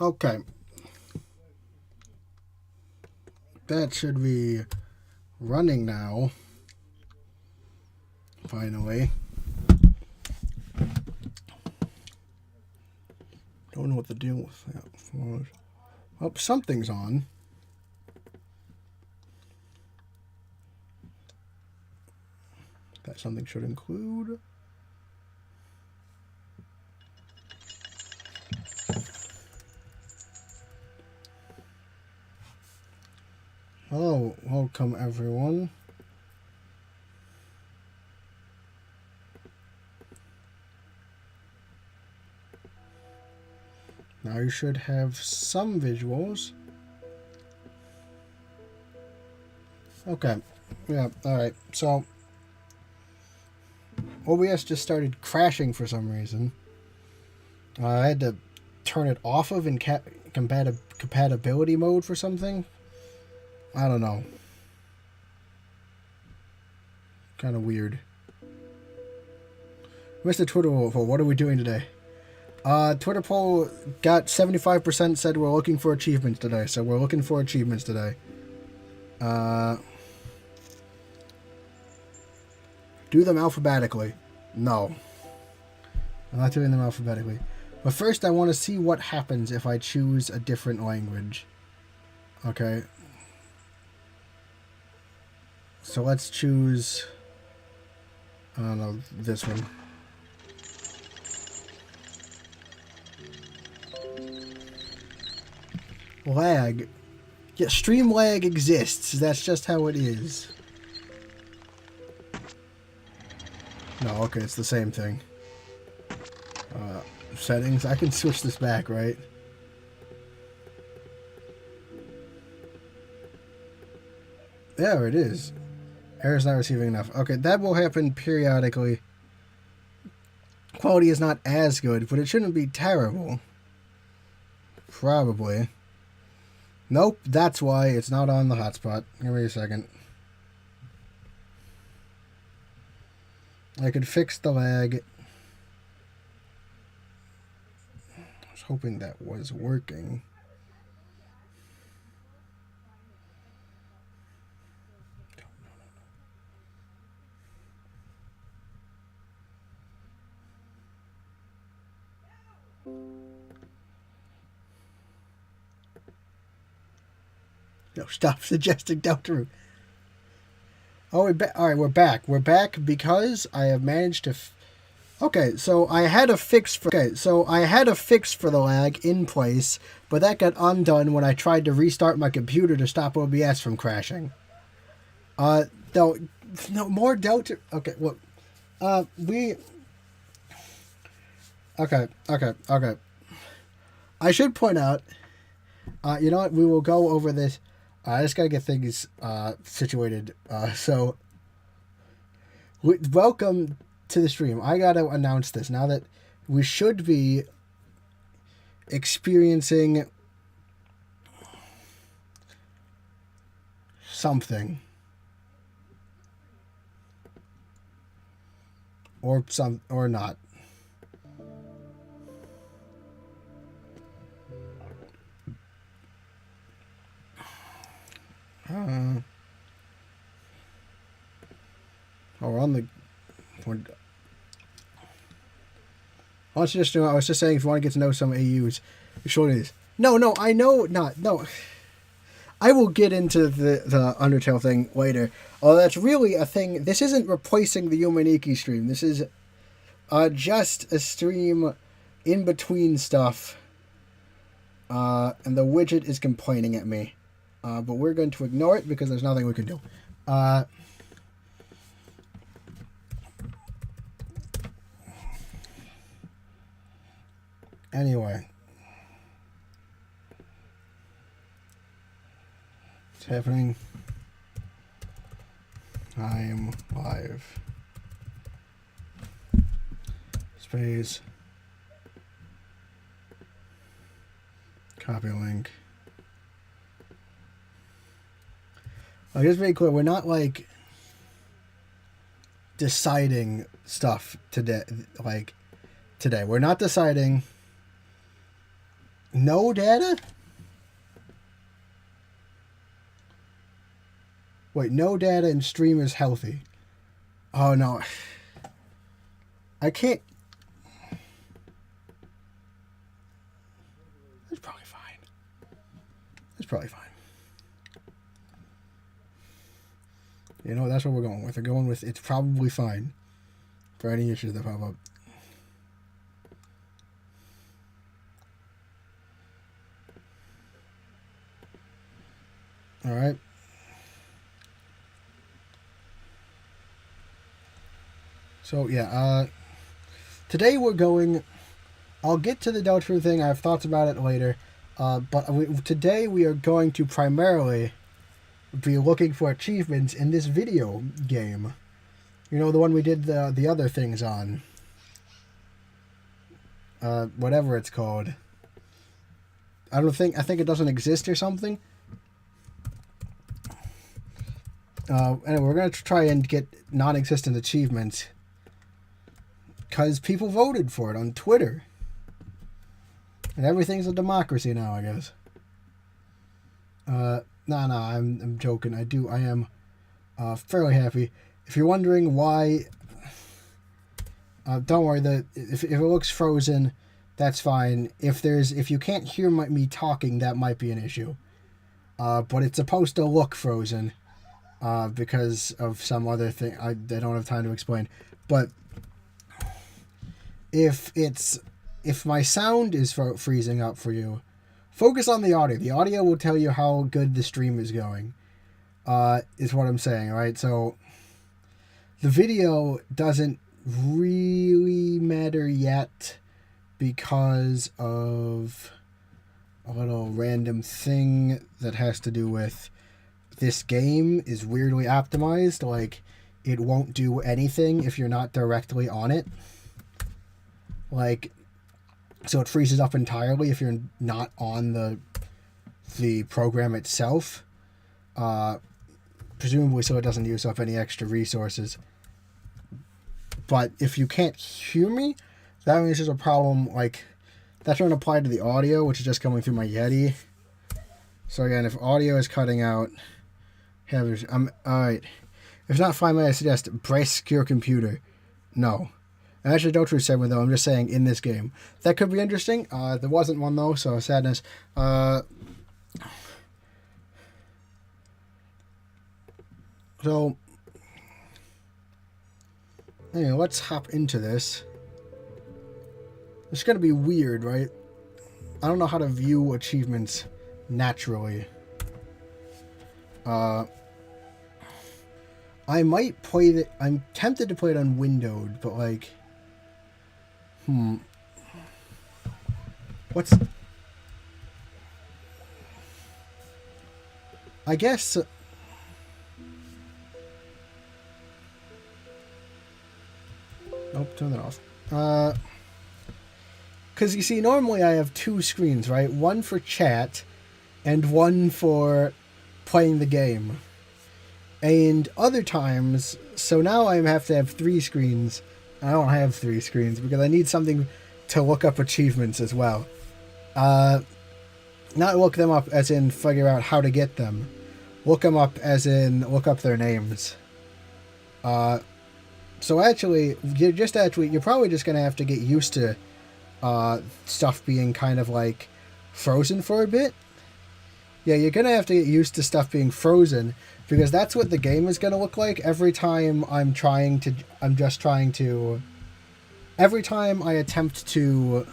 Okay. That should be running now. Finally. Don't know what the deal with that was. Oh, something's on. That something should include. Hello, welcome everyone. Now you should have some visuals. Okay, yeah, alright. So, OBS just started crashing for some reason. I had to turn it off of in compatibility mode for something. I don't know. Kind of weird. Mr. Twitter poll, what are we doing today? Twitter poll got 75% said we're looking for achievements today, so we're looking for achievements today. Do them alphabetically. No. I'm not doing them alphabetically. But first I want to see what happens if I choose a different language. Okay. So let's choose... I don't know, this one. Lag. Yeah, stream lag exists. That's just how it is. No, okay, it's the same thing. Settings. I can switch this back, right? There it is. Error's not receiving enough. Okay, that will happen periodically. Quality is not as good, but it shouldn't be terrible. Probably. Nope, that's why it's not on the hotspot. Give me a second. I could fix the lag. I was hoping that was working. No, stop suggesting Delta Route. Oh, alright, we're back. We're back because I have managed to... Okay, so I had a fix for... Okay, so I had a fix for the lag in place, but that got undone when I tried to restart my computer to stop OBS from crashing. No, more Delta... Okay, look. We... Okay. I should point out... you know what? We will go over this... I just gotta get things situated. Welcome to the stream. I gotta announce this now that we should be experiencing something. Or not. We're on the... I was just saying, if you want to get to know some AUs, sure it is. No, I know not. No. I will get into the Undertale thing later. Oh, that's really a thing. This isn't replacing the Yumaniki stream. This is just a stream in between stuff. And the widget is complaining at me. But we're going to ignore it because there's nothing we can do. Anyway. It's happening. I am live. Space. Copy link. Just to be clear, we're not like deciding stuff today. Today, we're not deciding No data? Wait, no data and stream is healthy. Oh, no. I can't... That's probably fine. That's probably fine. You know, that's what we're going with. We're going with it's probably fine for any issues that pop up. All right. So, yeah, today we're going... I'll get to the Delta thing. I have thoughts about it later. But today we are going to primarily be looking for achievements in this video game. You know, the one we did the other things on. Whatever it's called. I think it doesn't exist or something. Anyway, we're going to try and get non-existent achievements. Because people voted for it on Twitter. And everything's a democracy now, I guess. I'm joking. I am fairly happy. If you're wondering why, don't worry. If it looks frozen, that's fine. If you can't hear me talking, that might be an issue. But it's supposed to look frozen, because of some other thing I don't have time to explain. But if my sound is freezing up for you, focus on the audio. The audio will tell you how good the stream is going, is what I'm saying, right? So the video doesn't really matter yet because of a little random thing that has to do with this game is weirdly optimized. Like, it won't do anything if you're not directly on it. Like, so it freezes up entirely if you're not on the program itself. Presumably so it doesn't use up any extra resources. But if you can't hear me, that means there's a problem. Like, that's going to apply to the audio, which is just coming through my Yeti. So again, if audio is cutting out, alright. If not fine, may I suggest brace your computer? No. I actually don't true segment though. I'm just saying in this game that could be interesting. There wasn't one though, so sadness. So anyway, let's hop into this. It's gonna be weird, right? I don't know how to view achievements naturally. I might play it. I'm tempted to play it on windowed, but like. What's... I guess... Nope, turn that off. Because you see, normally I have two screens, right? One for chat, and one for playing the game. And other times... So now I have to have three screens... I don't have three screens because I need something to look up achievements as well. Not look them up as in figure out how to get them. Look them up as in look up their names. So actually, you're probably just going to have to get used to stuff being kind of like frozen for a bit. Yeah, you're going to have to get used to stuff being frozen because that's what the game is going to look like every time every time I attempt to,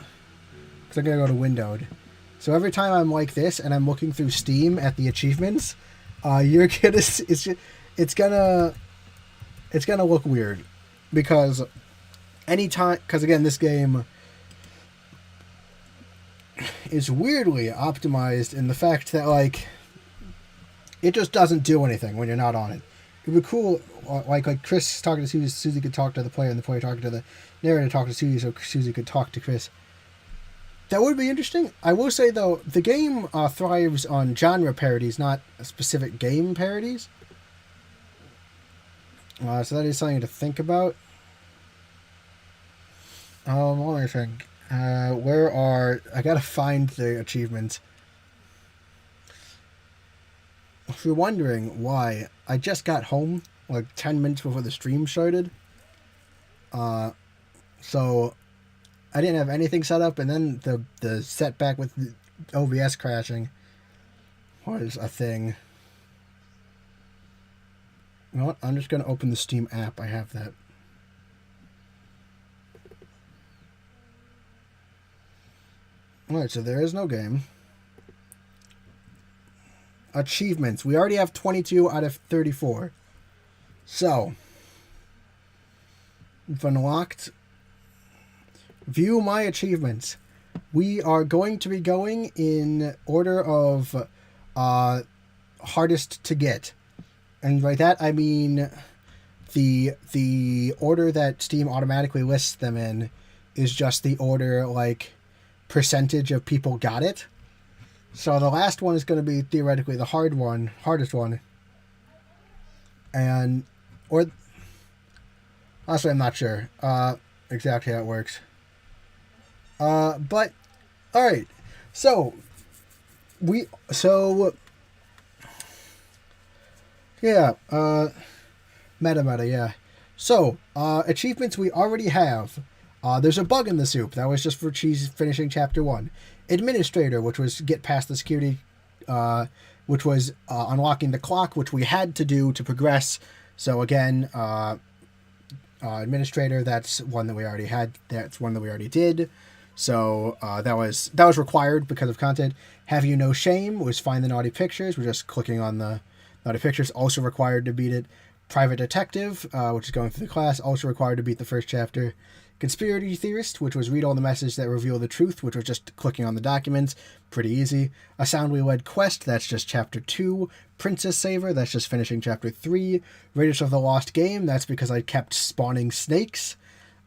because I'm going to go to windowed. So every time I'm like this and I'm looking through Steam at the achievements, it's gonna look weird because again, this game is weirdly optimized in the fact that like it just doesn't do anything when you're not on it. It'd be cool, like Chris talking to Susie. Susie could talk to the player, and the player talking to the narrator, talking to Susie, so Susie could talk to Chris. That would be interesting. I will say though, the game thrives on genre parodies, not specific game parodies. So that is something to think about. Let me think. I gotta find the achievements. If you're wondering why, I just got home like 10 minutes before the stream started. So I didn't have anything set up, and then the setback with the OBS crashing was a thing. You know what? I'm just gonna open the Steam app. I have that. Alright, so there is no game. Achievements. We already have 22 out of 34. So, we've unlocked. View my achievements. We are going to be going in order of hardest to get. And by that I mean the order that Steam automatically lists them in is just the order, like, percentage of people got it. So the last one is going to be theoretically the hardest one. And, or, honestly, I'm not sure exactly how it works. But, alright. So, yeah, meta, yeah. So, achievements we already have. There's a bug in the soup. That was just for finishing chapter 1. Administrator, which was get past the security, which was unlocking the clock, which we had to do to progress. So again, administrator, that's one that we already had. That's one that we already did. So that was required because of content. Have You No Shame was find the naughty pictures. We're just clicking on the naughty pictures. Also required to beat it. Private Detective, which is going through the class. Also required to beat the first chapter. Conspiracy Theorist, which was read all the messages that reveal the truth, which was just clicking on the documents. Pretty easy. A Soundly Led Quest, that's just chapter 2. Princess Saver, that's just finishing chapter 3. Raiders of the Lost Game, that's because I kept spawning snakes.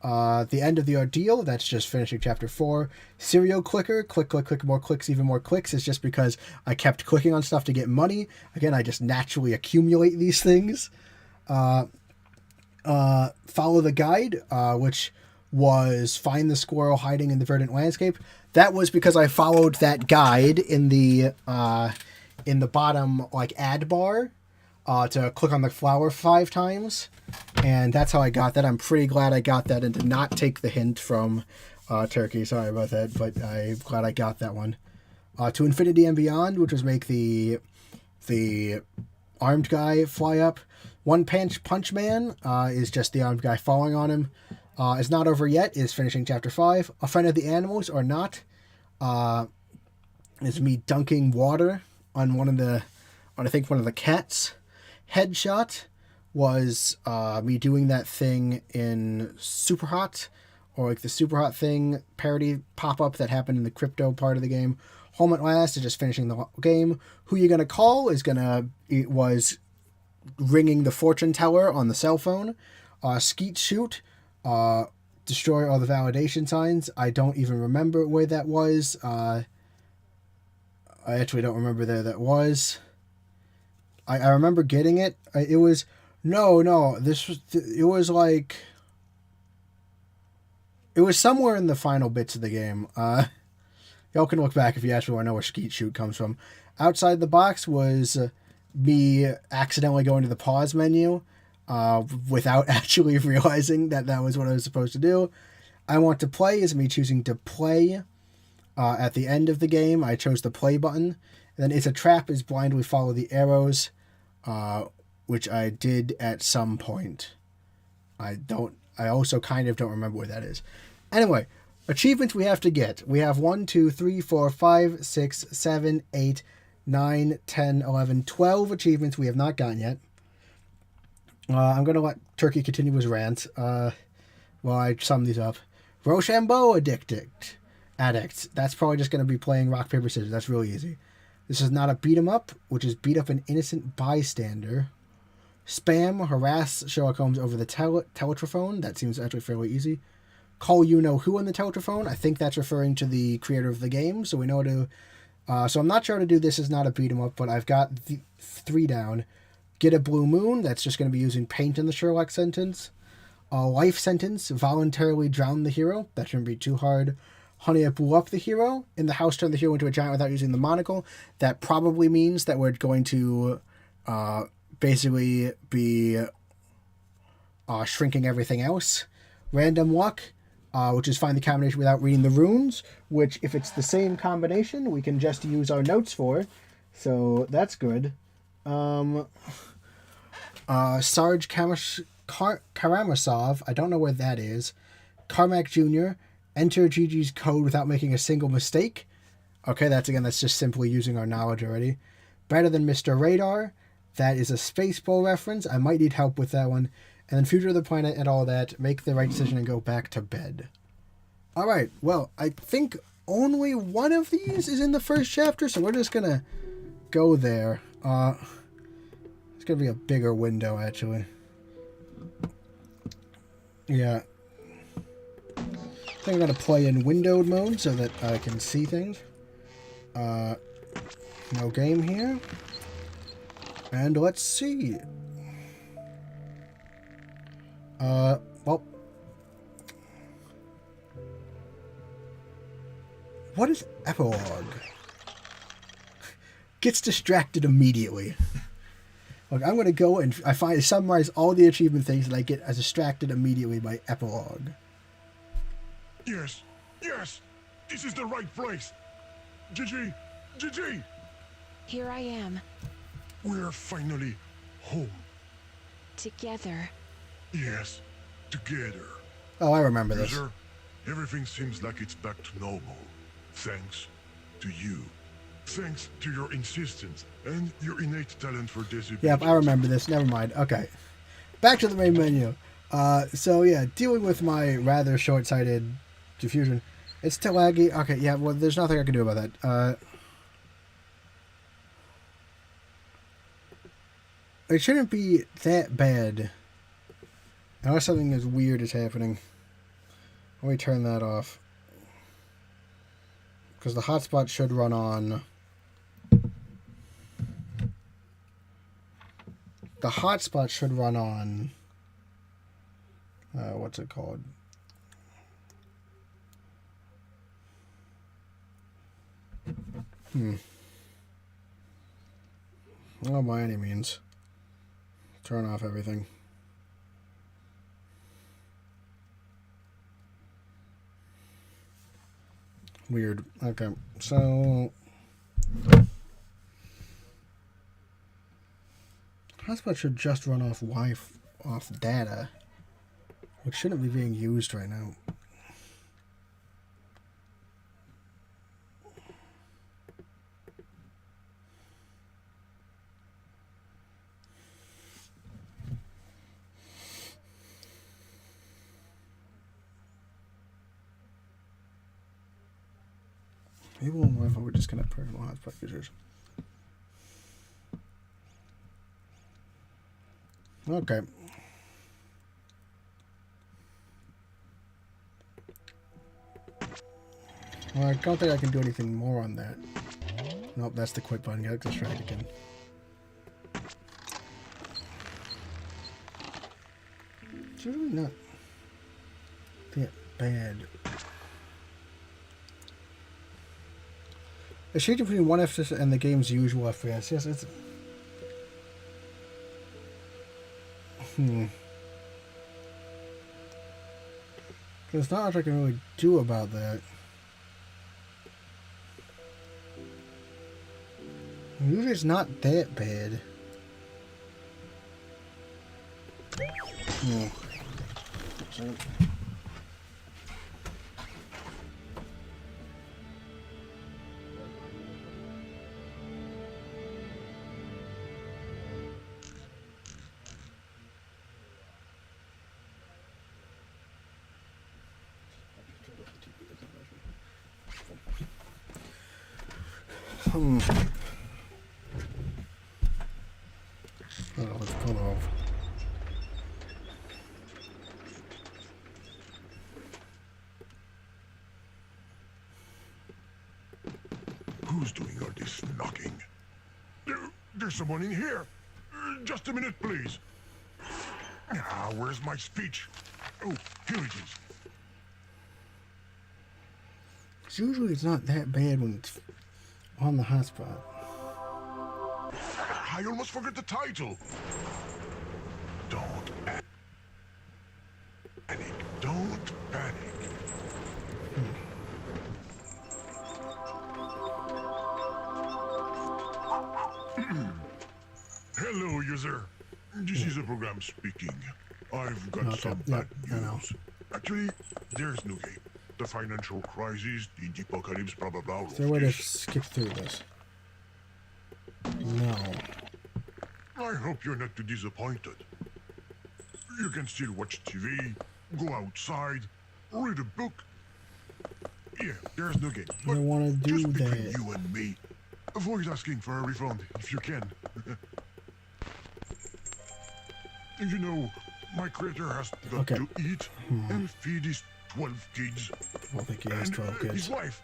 The End of the Ordeal, that's just finishing chapter 4. Serial Clicker, click, more clicks, even more clicks, is just because I kept clicking on stuff to get money. Again, I just naturally accumulate these things. Follow the Guide, which was find the squirrel hiding in the verdant landscape. That was because I followed that guide in the bottom, like, ad bar to click on the flower 5 times, and that's how I got that. I'm pretty glad I got that and did not take the hint from Turkey. Sorry about that, but I'm glad I got that one. To Infinity and Beyond, which was make the armed guy fly up. One Punch Man is just the armed guy falling on him. Is Not Over Yet is finishing chapter 5. A Friend of the Animals or Not is me dunking water on one of the cats. Headshot was me doing that thing in Super Hot, or like the Super Hot thing parody pop-up that happened in the crypto part of the game. Home at Last is just finishing the game. Who You Gonna Call it was ringing the fortune teller on the cell phone. Skeet Shoot, destroy all the validation signs. I don't even remember where that was. I actually don't remember where that was. I remember getting it. It was somewhere in the final bits of the game. Y'all can look back if you actually want to know where Skeet Shoot comes from. Outside the Box was me accidentally going to the pause menu without actually realizing that was what I was supposed to do. I Want to Play is me choosing to play at the end of the game. I chose the play button. And then It's a Trap is blindly follow the arrows, which I did at some point. I also kind of don't remember where that is. Anyway, achievements we have to get. We have 1, 2, 3, 4, 5, 6, 7, 8, 9, 10, 11, 12 achievements we have not gotten yet. I'm going to let Turkey continue his rant while I sum these up. Rochambeau Addict. That's probably just going to be playing rock, paper, scissors. That's really easy. This is Not a Beat 'em Up, which is beat up an innocent bystander. Spam, harass Sherlock Holmes over the teletrophone. That seems actually fairly easy. Call You Know Who on the teletrophone. I think that's referring to the creator of the game, so we know to... so I'm not sure how to do This Is Not a Beat 'em Up, but I've got the 3 down. Get a Blue Moon. That's just going to be using paint in the Sherlock sentence. A life sentence. Voluntarily drown the hero. That shouldn't be too hard. Honey, I Blew Up the hero. In the house, turned the hero into a giant without using the monocle. That probably means that we're going to basically be shrinking everything else. Random luck, which is find the combination without reading the runes, which if it's the same combination, we can just use our notes for. So that's good. Sarge Karamazov, I don't know where that is. Carmack Jr., enter Gigi's code without making a single mistake. Okay, that's just simply using our knowledge already. Better than Mr. Radar, that is a Spaceball reference. I might need help with that one. And then Future of the Planet and all that, make the right decision and go back to bed. Alright, well, I think only one of these is in the first chapter, so we're just gonna go there. It's gonna be a bigger window, actually. Yeah. I think I'm gonna play in windowed mode so that I can see things. No game here. And let's see. Well. What is epilogue? Gets distracted immediately. Look, I'm going to go and summarize all the achievement things and I get distracted immediately by epilogue. Yes, this is the right place. Gigi! Here I am. We're finally home. Together. Yes, together. Oh, I remember this. User, everything seems like it's back to normal. Thanks to you. Thanks to your insistence and your innate talent for disobedience. Yep, I remember this. Never mind. Okay. Back to the main menu. So yeah, dealing with my rather short-sighted diffusion. It's still laggy. Okay, yeah, well, there's nothing I can do about that. It shouldn't be that bad. Unless something as weird is happening. Let me turn that off. Because the hotspot should run on... The hotspot should run on... what's it called? Not by any means. Turn off everything. Weird. Okay, so... Hotspot should just run off off data, which shouldn't be being used right now. Maybe we're just gonna personal hotspot users. Okay. Well, I don't think I can do anything more on that. Nope, that's the quit button. Let's try it again. It's really not that bad. It's changing between one FPS and the game's usual FPS. Yes, it's... There's not much I can really do about that. Usually it's not that bad. Let's pull off. Who's doing all this knocking? There's someone in here. Just a minute, please. Where's my speech? Oh, here it is. Usually it's not that bad when it's on the hotspot. I almost forgot the title. Don't panic. Don't panic. Hello, user. This is a program speaking. I've got some bad news. Actually, there's no game. The financial crisis, the apocalypse, blah blah blah. Is there a way to skip through this? No. I hope you're not too disappointed. You can still watch TV, go outside, read a book. Yeah, there's no game. I don't want to do just between that. you and me, avoid asking for a refund if you can. You know, my creator has got to eat and feed his 12 kids. I don't think he has 12 kids. His wife,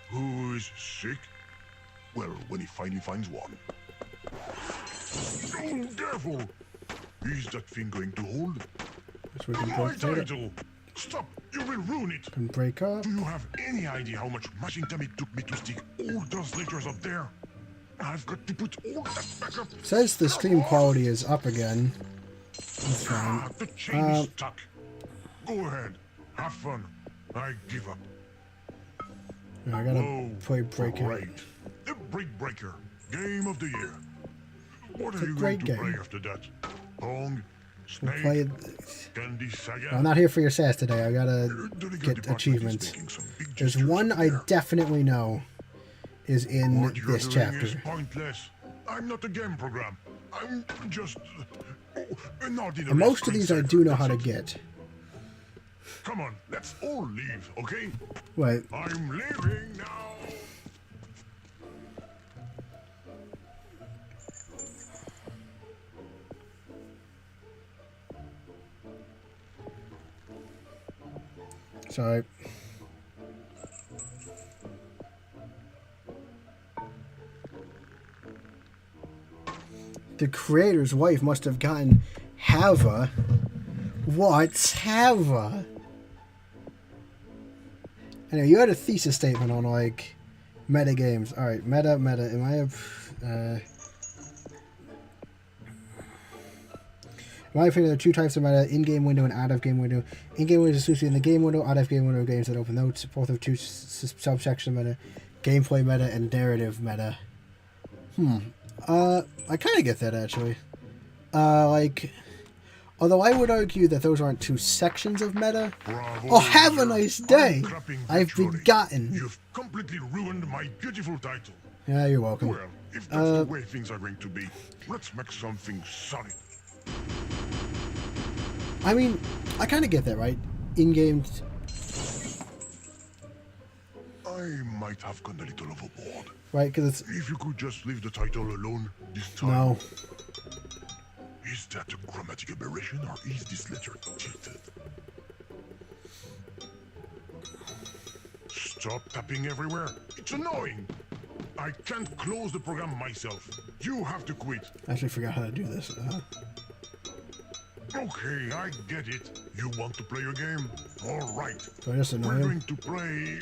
who is sick. Well, when he finally finds one. Oh, careful! Is that thing going to hold? So we can My break it. title! Stop! You will ruin it! Can break up. Do you have any idea how much mashing time it took me to stick all those letters up there? I've got to put all that back up. Says the stream quality is up again. That's fine. The chain is stuck. Go ahead. Have fun. I give up. I gotta play Breakout. Right. The Break Breaker. Game of the year. What It's are a you great going to play game. after that? Pong? We'll Snake? play. Candy Saga? I'm not here for your sass today. I gotta The legal get department is achievements. making some big There's gestures one up I there. definitely know is in What you're this doing chapter. is pointless. I'm not a game program. I'm just an ordinary And most of these I screensaver, do know how to that's it. get. Come on, let's all leave, okay? Wait, I'm leaving now. sorry. The creator's wife must have gotten Hava. What's Hava? Anyway, you had a thesis statement on like meta games. All right, meta. Am I a? In my opinion, there are two types of meta: in-game window and out-of-game window. In-game window is associated in the game window. Out-of-game window games that open notes. Both of two subsections of meta: gameplay meta and narrative meta. I kind of get that actually. Like, although I would argue that those aren't two sections of meta. Bravo, Oh, have a user. nice day! I'm clapping I've virtually. begotten. You've completely ruined my beautiful title. Yeah, you're welcome. Well, if that's the way things are going to be, let's make something solid. I mean, I kind of get that, right? In-game. I might have gone a little overboard. Right, because it's. If you could just leave the title alone this time. No. Is that a grammatic aberration or is this letter cheated? Stop tapping everywhere. It's annoying. I can't close the program myself. You have to quit. I actually forgot how to do this. Okay, I get it. You want to play a game? All right. So I just annoy We're him. going to play,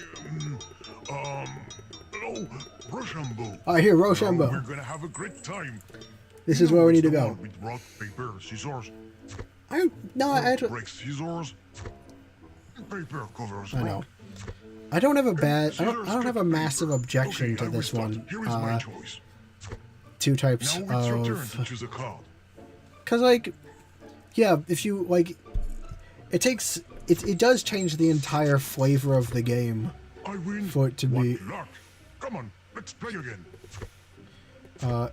Rochambeau. I hear We're Rochambeau. gonna have a great time. This is where we need to The go. one with rock, paper, scissors. I Rock breaks scissors. Paper covers I know. rock. I don't have a bad. I Scissors don't have a cut massive paper. objection Okay, to I will this start. one. Here is my choice. Two types Now it's your turn of. to choose a card. Because like, yeah, if you like, it takes. It does change the entire flavor of the game I win. for it to be. What luck. Come on, let's play again.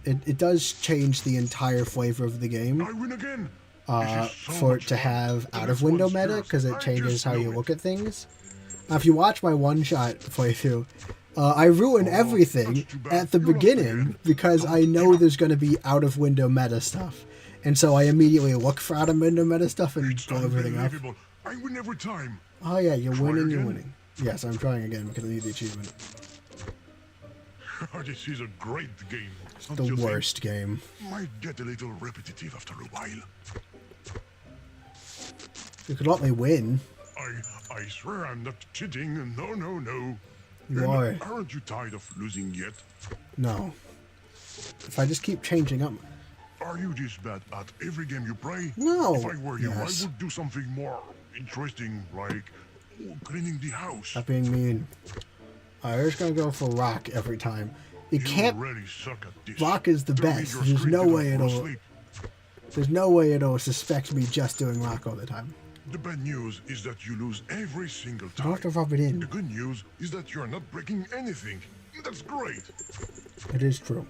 It does change the entire flavor of the game. I win again. For it to have out of window meta because it changes how you look at things. Now, if you watch my one shot playthrough, I ruin everything at the beginning because I know there's going to be out of window meta stuff, and so I immediately look for out of window meta stuff and blow everything up. Unbelievable. I win every time. Oh yeah, you're Try winning. You're again? winning. Yes, I'm trying again because I need the achievement. This is a great game. Don't The you think? worst game. Might get a little repetitive after a while. You could let me win. I swear I'm not cheating. No. You are. Aren't you tired of losing yet? No. If I just keep changing up. Are you this bad at every game you play? No. If I were you, Yes. I would do something more interesting, like cleaning the house. Stop being mean. Alright, we're just gonna go for rock every time. You can't. Really suck at this. Rock is the Tell me best. your There's screen no didn't way fall it'll. asleep. There's no way it'll suspect me just doing rock all the time. The bad news is that you lose every single I time. don't have to rub it in. The good news is that you're not breaking anything. That's great. It is true.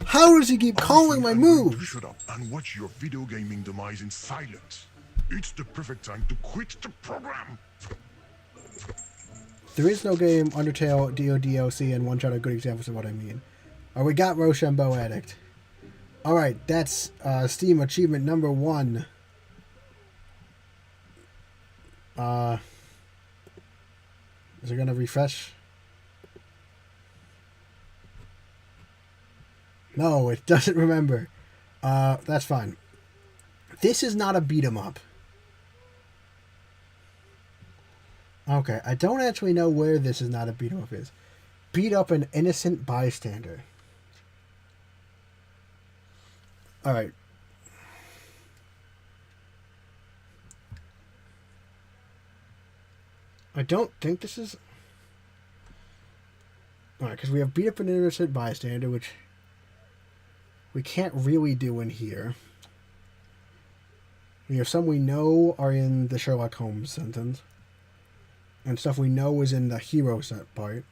How does he keep calling my I'm going to moves? shut up and watch your video gaming demise in silence. It's the perfect time to quit the program. There is no game, Undertale, DLC, and One Shot are good examples of what I mean. We got Rochambeau Addict. Alright, that's Steam achievement number 1. Is it gonna refresh? No, it doesn't remember. That's fine. This is not a beat 'em up. Okay, I don't actually know where this is not a beat 'em up is. Beat up an innocent bystander. Alright. I don't think this is... Alright, because we have beat up an innocent bystander, which we can't really do in here. We have some we know are in the Sherlock Holmes sentence. And stuff we know is in the hero set part.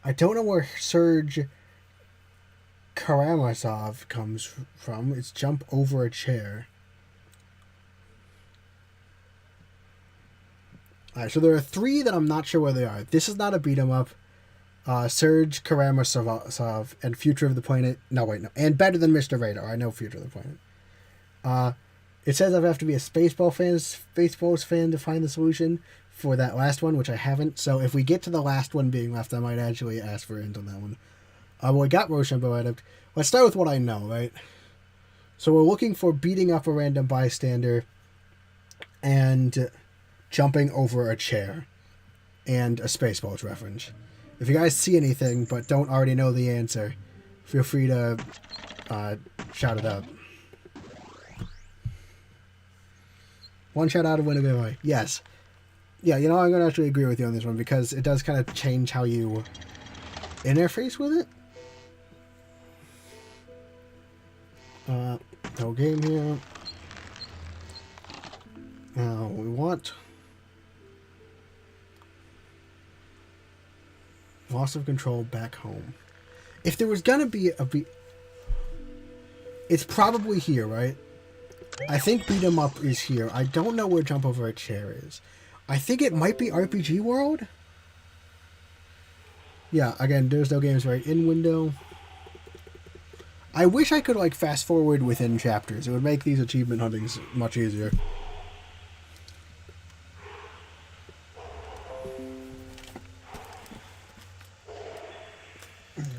I don't know where Serge Karamazov comes from. It's jump over a chair. Alright, so there are 3 that I'm not sure where they are. This is not a beat 'em up. Serge Karamazov and Future of the Planet. No, wait, no. And Better Than Mr. Radar. I know Future of the Planet. It says I have to be a Spaceballs fan to find the solution for that last one, which I haven't. So if we get to the last one being left, I might actually ask for a hint on that one. Well, we got Rochambeau Addict. Let's start with what I know, right? So we're looking for beating up a random bystander and jumping over a chair and a Spaceballs reference. If you guys see anything but don't already know the answer, feel free to shout it out. One shout out of Winnebago. Yes. Yeah, you know, I'm going to actually agree with you on this one because it does kind of change how you interface with it. No game here. We want loss of control back home. If there was going to be it's probably here, right? I think beat 'em up is here. I don't know where jump over a chair is. I think it might be RPG World. Yeah, again, there's no games right in window. I wish I could like fast forward within chapters. It would make these achievement huntings much easier.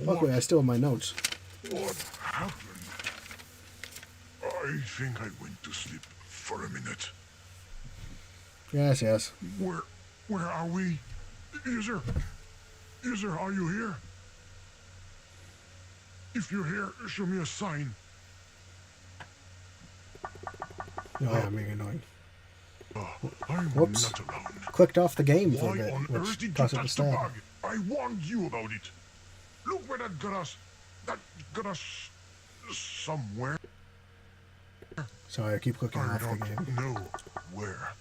Luckily, I still have my notes. What happened? I think I went to sleep for a minute. Yes, yes. Where are we? User, are you here? If you're here, show me a sign. Oh, yeah, I'm being annoying. I'm Whoops. not alone. Clicked off the game for a Why bit, on earth which did you caused it to touch the stop. bug? I warned you about it. Look where that got us. That got us somewhere. Sorry, I keep clicking I off the don't game. know where.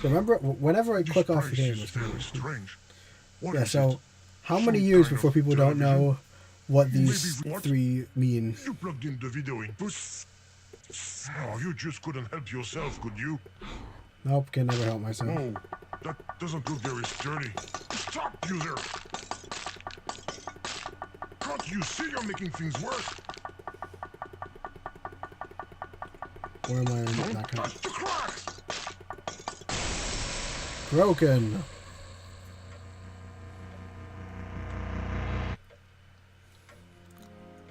So remember, whenever I click This off the place game, is it's very weird. strange. What Yeah, is so it? how many Some years kind before of people don't television? know what these Maybe what? 3 mean? You plugged in the video input. Oh, you just couldn't help yourself, could you? Nope, can never help myself. Oh, that doesn't look very sturdy. Stop, user! Can't you see you're making things worse? Where am I? Don't Not gonna... touch the cracks! Broken.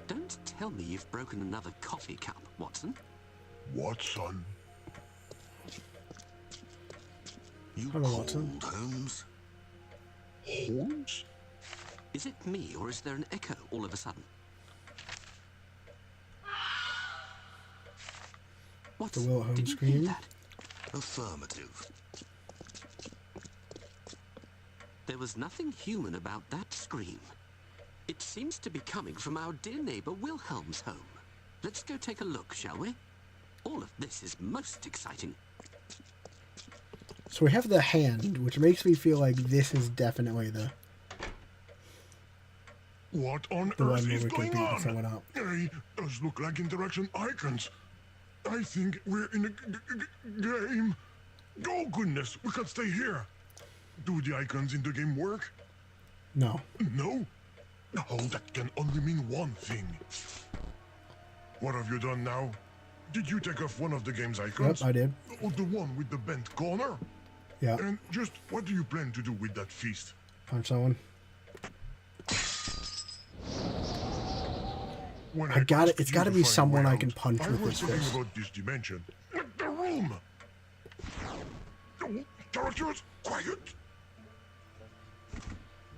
Don't tell me you've broken another coffee cup, Watson. What, son? You Hello, Watson. cold, Holmes? Holmes? Is it me, or is there an echo all of a sudden? What? The Wilhelm Did you scream? hear that? Affirmative. There was nothing human about that scream. It seems to be coming from our dear neighbor Wilhelm's home. Let's go take a look, shall we? All of this is most exciting. So we have the hand, which makes me feel like this is definitely the What on one earth where is we can going beat on? someone up. Hey, those look like interaction icons. I think we're in a game. Oh goodness, we can't stay here. Do the icons in the game work? No. No? Oh, that can only mean one thing. What have you done now? Did you take off one of the game's icons? Yep, I did. Oh, the one with the bent corner? Yeah. And just what do you plan to do with that feast? Punch someone. When I got it. asked It's you got to to be find a someone way I out, can punch I with was this talking fist. about this dimension. Like the room! Oh, characters, quiet!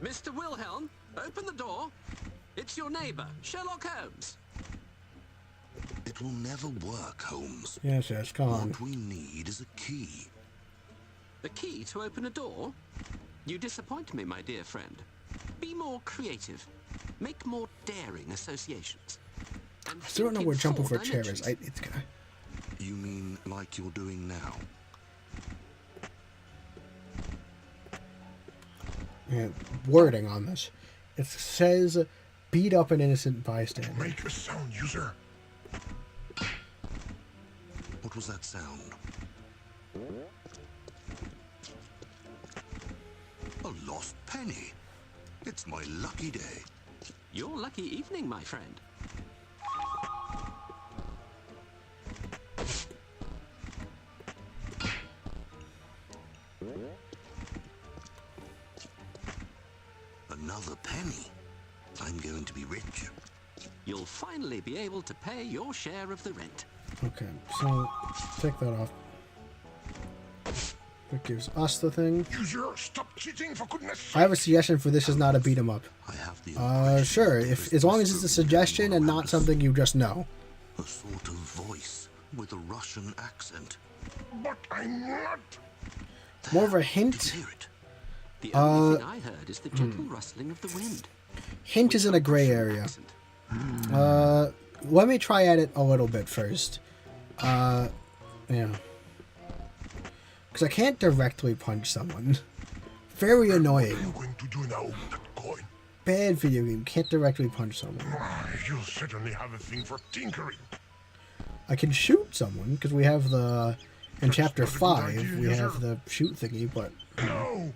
Mr. Wilhelm, open the door. It's your neighbor, Sherlock Holmes. It will never work, Holmes. Yes, yes, come on. What we need is a key. The key to open a door? You disappoint me, my dear friend. Be more creative. Make more daring associations. And I still don't know think where in jumping for 4 a chair is. dimensions. It's gonna... You mean like you're doing now? Yeah, wording on this. It says, beat up an innocent bystander. Make a sound, user. What was that sound? A lost penny. It's my lucky day. Your lucky evening, my friend. Another penny. I'm going to be rich. You'll finally be able to pay your share of the rent. Okay, so take that off. That gives us the thing. User, stop cheating for goodness sake. I have a suggestion for this is not a beat 'em up. I have the Sure, if as long as it's a suggestion and not something you just know. A sort of voice with a Russian accent. But I'm not. More of a Did hint. you hear it? The only thing I heard is the gentle rustling of the wind. Hint is in a gray area. Let me try at it a little bit first. Yeah. Because I can't directly punch someone. Very What are annoying. you going to do now with that coin? Bad video game. Can't directly punch someone. You certainly have a thing for tinkering. I can shoot someone because we have the... In That's chapter not a good 5, idea, we user. have the shoot thingy, but... No!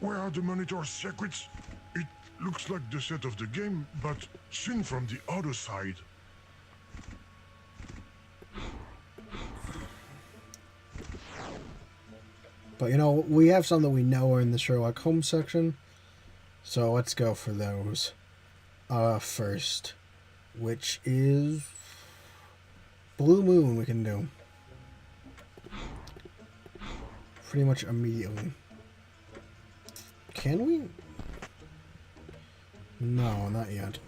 Where are the monitor secrets? It looks like the set of the game, but seen from the other side. But, you know, we have some that we know are in the Sherlock Holmes section. So let's go for those first. Which is... Blue Moon we can do. Pretty much immediately. Can we? No, not yet.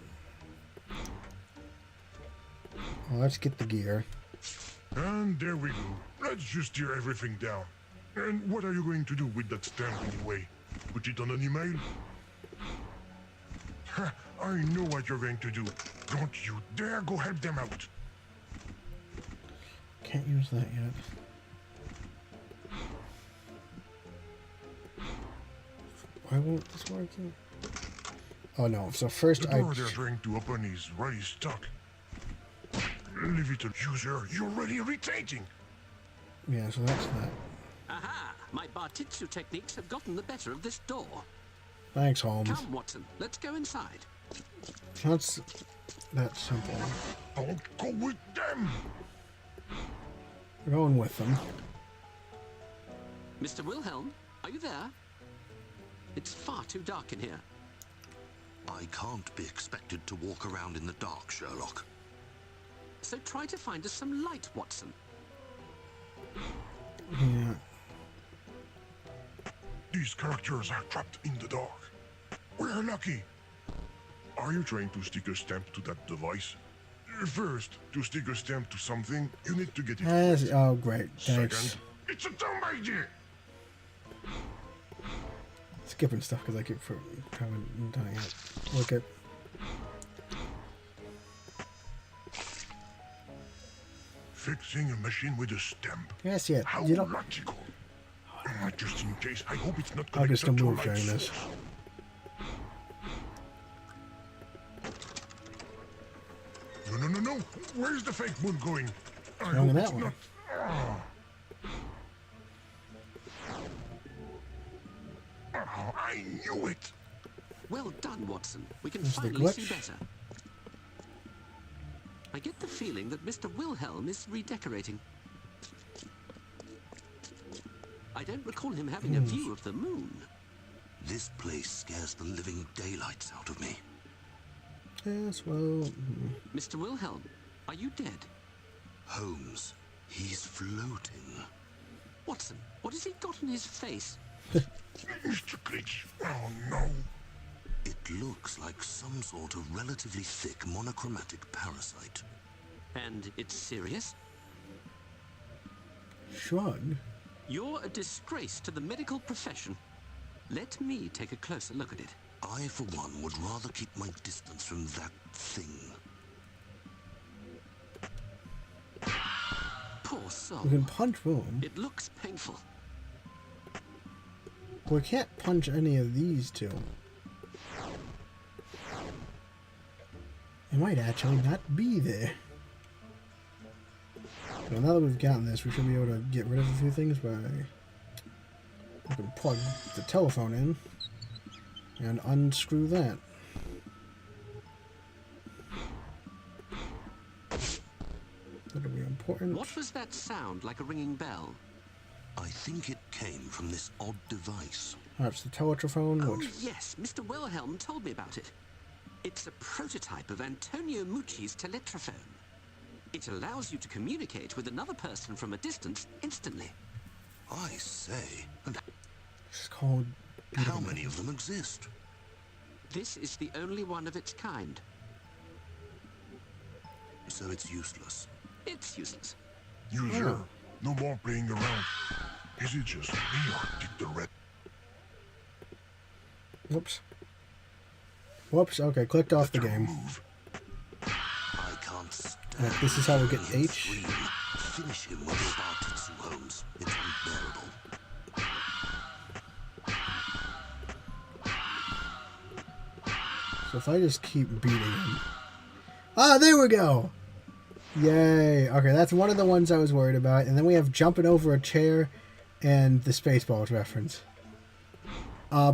Well, let's get the gear. And there we go. Let's just tear everything down. And what are you going to do with that stamp anyway? Put it on an email? Ha, I know what you're going to do. Don't you dare go help them out. Can't use that yet. Why won't this work? Oh no, so first The I... door they're trying to open is really stuck. Leave it to user. You're really irritating. Yeah, so that's that. Aha! My Bartitsu techniques have gotten the better of this door. Thanks, Holmes. Come, Watson, let's go inside. That's that simple. Don't go with them. We're going with them. Mr. Wilhelm, are you there? It's far too dark in here. I can't be expected to walk around in the dark, Sherlock. So try to find us some light, Watson. Yeah. these characters are trapped in the dark. We're lucky. Are you trying to stick a stamp to that device? First, to stick a stamp to something, you need to get it. Yes, oh, great. Thanks. Second, it's a dumb idea. Skipping stuff because I keep haven't done it yet. Look at. Fixing a machine with a stamp. Yes, yeah. How You don't. logical. Just in case, I hope it's not I'll connected just move to a during light this. source. No. Where's the fake moon going? I Going hope that it's way. not. Oh, I knew it. Well done, Watson. We can There's the finally see glitch. better. I get the feeling that Mr. Wilhelm is redecorating. I don't recall him having a view of the moon. This place scares the living daylights out of me. Yes, well. Mr. Wilhelm, are you dead? Holmes, he's floating. Watson, what has he got on his face? Mr. Glitch. Oh, no. It looks like some sort of relatively thick monochromatic parasite. And it's serious? Shrug. You're a disgrace to the medical profession. Let me take a closer look at it. I, for one, would rather keep my distance from that thing. Poor soul. We can punch Willem. It looks painful. We can't punch any of these two. It might actually not be there. So now that we've gotten this, we should be able to get rid of a few things by... We can plug the telephone in and unscrew that. That'll be important. What was that sound like a ringing bell? I think it came from this odd device. That's the telephone, Oh, which... yes, Mr. Wilhelm told me about it. It's a prototype of Antonio Mucci's teletrophone. It allows you to communicate with another person from a distance instantly. I say, and It's called... how many of them exist? This is the only one of its kind. So it's useless. It's useless. User, no more playing around. Is it just me or did the red? Whoops. Whoops, okay, clicked off the Better game. move. I can't stand Alright, this is how we get hearing him H. scream. Finish him with your Bartitsu, Holmes. It's unbearable. So if I just keep beating him... Ah, there we go! Yay! Okay, that's one of the ones I was worried about. And then we have jumping over a chair and the Spaceballs reference.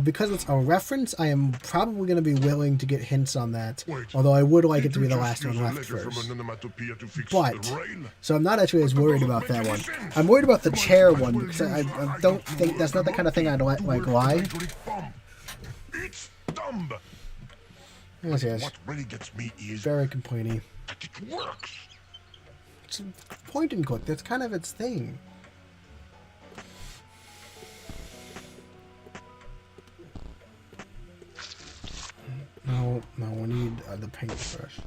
Because it's a reference, I am probably going to be willing to get hints on that. Wait, although I would like it did to you be the just last one use a left letter from first. an onomatopoeia to fix But, the rail? so I'm not actually as But that worried doesn't about make that any one. sense. I'm worried about the Come on, chair what one will because you I use? don't think that's not the kind of thing I'd like Where's the lie. hydraulic pump? It's dumb. Yes, yes. What really gets me is Very complainy. that it works. It's a point and click. That's kind of its thing. No, we need the paintbrush.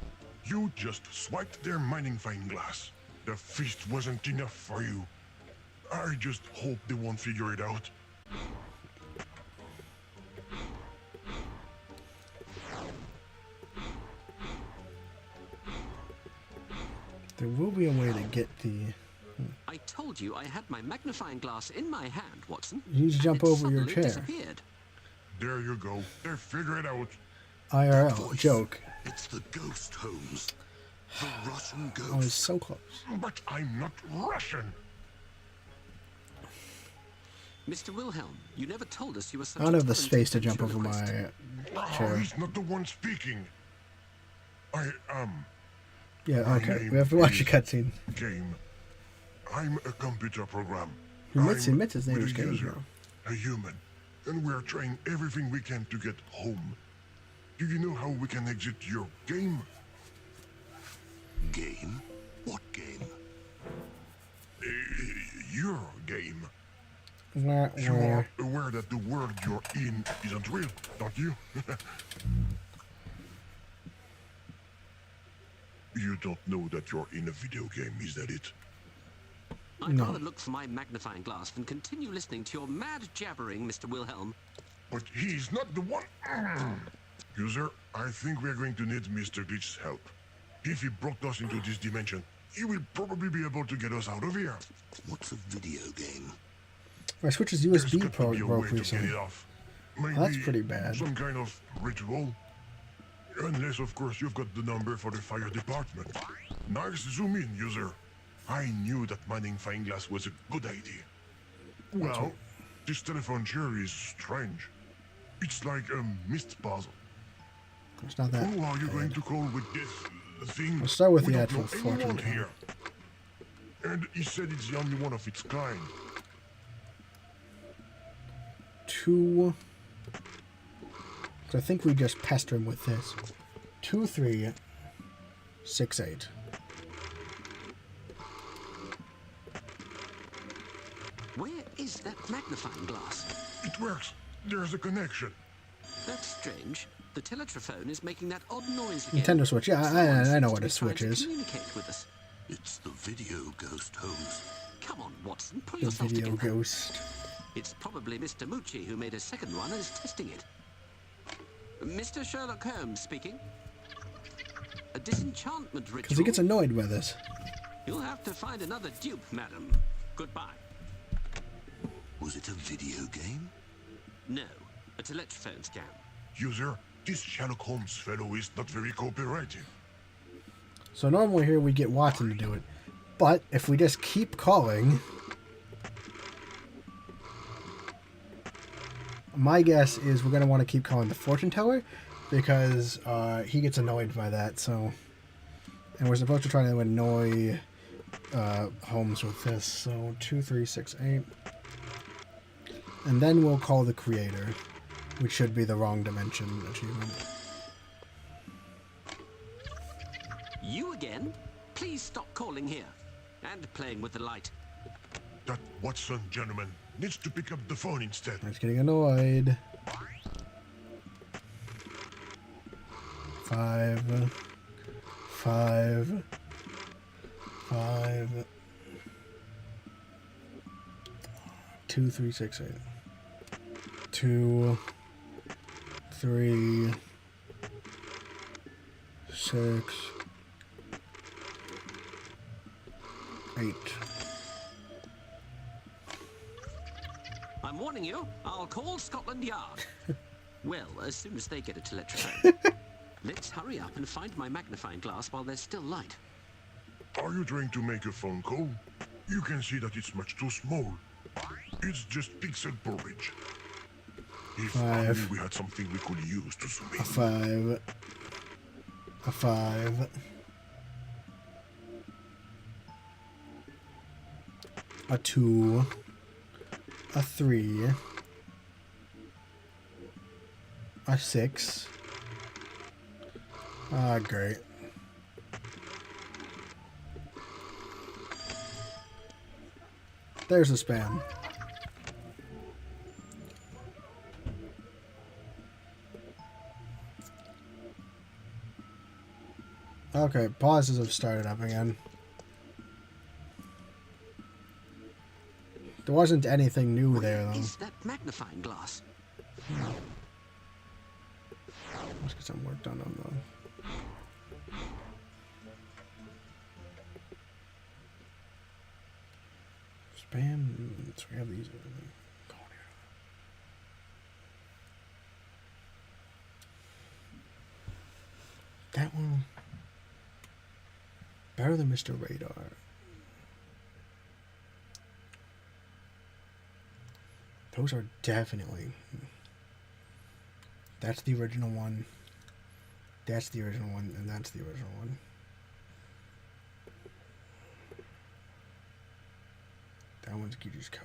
You just swiped their mining fine glass. The feast wasn't enough for you. I just hope they won't figure it out. There will be a way to get the... I told you I had my magnifying glass in my hand, Watson. You need to and jump it over your suddenly chair. disappeared. There you go. They figure it out. IRL Voice. joke. It's the ghost, Holmes. The Russian Oh, it's ghost. so close. But I'm not Russian. Mr. Wilhelm, you never told us you were such I don't a have the talented space to jump over ventriloquist. my Oh, chair. he's not the one speaking. I am. Yeah, My okay. name We have to watch the is cutscene. Game. I'm a computer program. He admits I'm his name with is a Game, user, though. a human, and we're trying everything we can to get home. Do you know how we can exit your game? Game? What game? Your game. Where? You are aware that the world you're in isn't real, don't you? You don't know that you're in a video game, is that it? I'd rather look for my magnifying glass than continue listening to your mad jabbering, Mr. Wilhelm. But he's not the one. User, I think we're going to need Mr. Glitch's help. If he brought us into this dimension, he will probably be able to get us out of here. What's a video game? My Switch's There's USB got to be a way broke to get recently. it off. Maybe That's pretty bad. Some kind of ritual. Unless, of course, you've got the number for the fire department. Nice zoom in, user. I knew that magnifying glass was a good idea. Well, this telephone chair is strange. It's like a mist puzzle. It's not that Who are you going bad. to call with this thing? Let's start with We the don't actual know fortune anyone teller. here. And he said it's the only one of its kind. 2. So I think we just pester him with this. 2, 3, 6, 8. Where is that magnifying glass? It works. There's a connection. That's strange. The teletrophone is making that odd noise again. Nintendo Switch. Yeah, I know what a Switch Trying to is. communicate with us. It's the video ghost, Holmes. Come on, Watson, pull The yourself video together. ghost. It's probably Mr. Mucci who made a second one and is testing it. Mr. Sherlock Holmes speaking. A disenchantment ritual. Because he gets annoyed by this. You'll have to find another dupe, madam. Goodbye. Was it a video game? No, a teletrophone scam. User, this Sherlock Holmes fellow is not very cooperative. So normally here we get Watson to do it. But if we just keep calling... My guess is we're going to want to keep calling the fortune teller because he gets annoyed by that. So, and we're supposed to try to annoy Holmes with this. So 2, 3, 6, 8, and then we'll call the creator, which should be the wrong dimension achievement. You again? Please stop calling here. And playing with the light. That Watson gentleman needs to pick up the phone instead. He's getting annoyed. 5, 5, 5, 2, 3, 6, 8. 2, 3, 6, 8. I'm warning you, I'll call Scotland Yard. Well, as soon as they get a teletrophone. Let's hurry up and find my magnifying glass while there's still light. Are you trying to make a phone call? You can see that it's much too small. It's just pixel porridge. If 5. only we had something we could use to zoom in. A 5, a 5, a 2, a 3, a 6. Ah, great. There's the spam. Okay, pauses have started up again. There wasn't anything new there, Where though. is that magnifying glass? Let's get some work done on the... Spam... So we have these... That one... Better than Mr. Radar. Those are definitely... That's the original one. That's the original one, and that's the original one. That one's Gigi's code.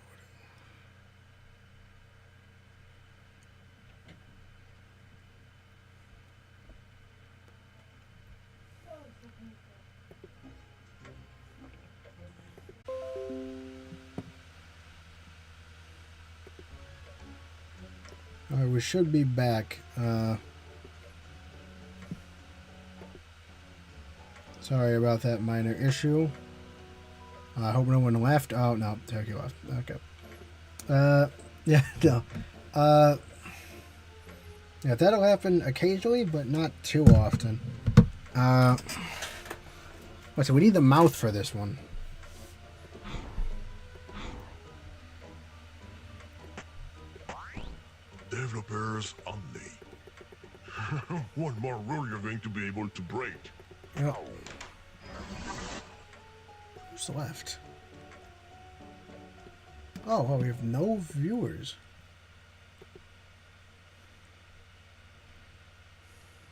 Alright, we should be back. Sorry about that minor issue. I hope no one left. Oh, no. Turkey left. Okay. Yeah, no. Yeah, that'll happen occasionally, but not too often. Wait, so we need the mouth for this one. Developers only. One more rule you're going to be able to break. Yep. Who's left? Oh, well, we have no viewers.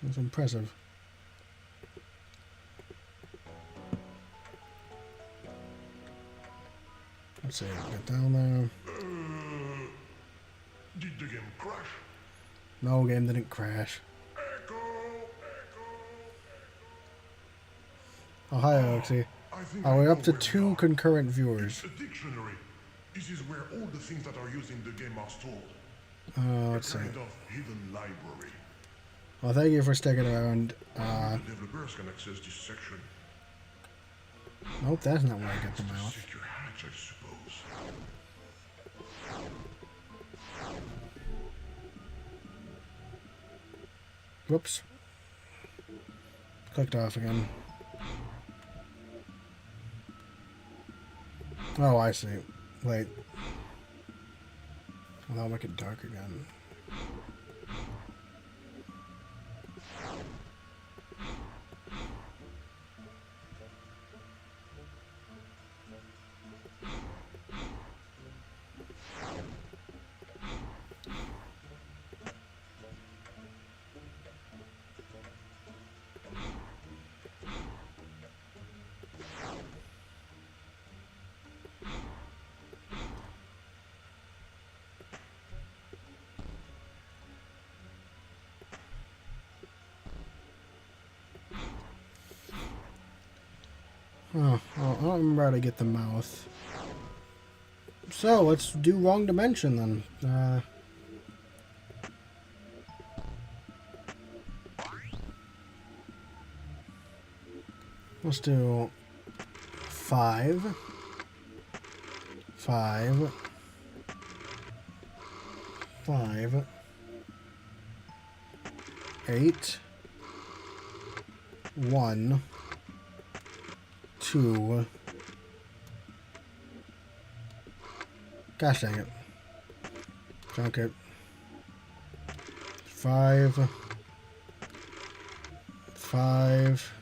That's impressive. Let's see, get down there. Did the game crash? No, game didn't crash. Echo! Oh, hi, Alexi. Oh, we're up to 2 concurrent viewers. A dictionary. This is where all the things that are used in the game are stored. Let's see. Kind of hidden library. Well, thank you for sticking around. The developers can access this section. Nope, that's not where I get the mouth. Secure hatch, I suppose. Whoops. Clicked off again. Oh, I see. Wait. Well, I'll make it dark again. Oh, I don't remember how to get the mouth. So, let's do wrong dimension then. Let's do 5, 5, 5, 8, 1, 2. Gosh dang it. Junk it. 5, 5,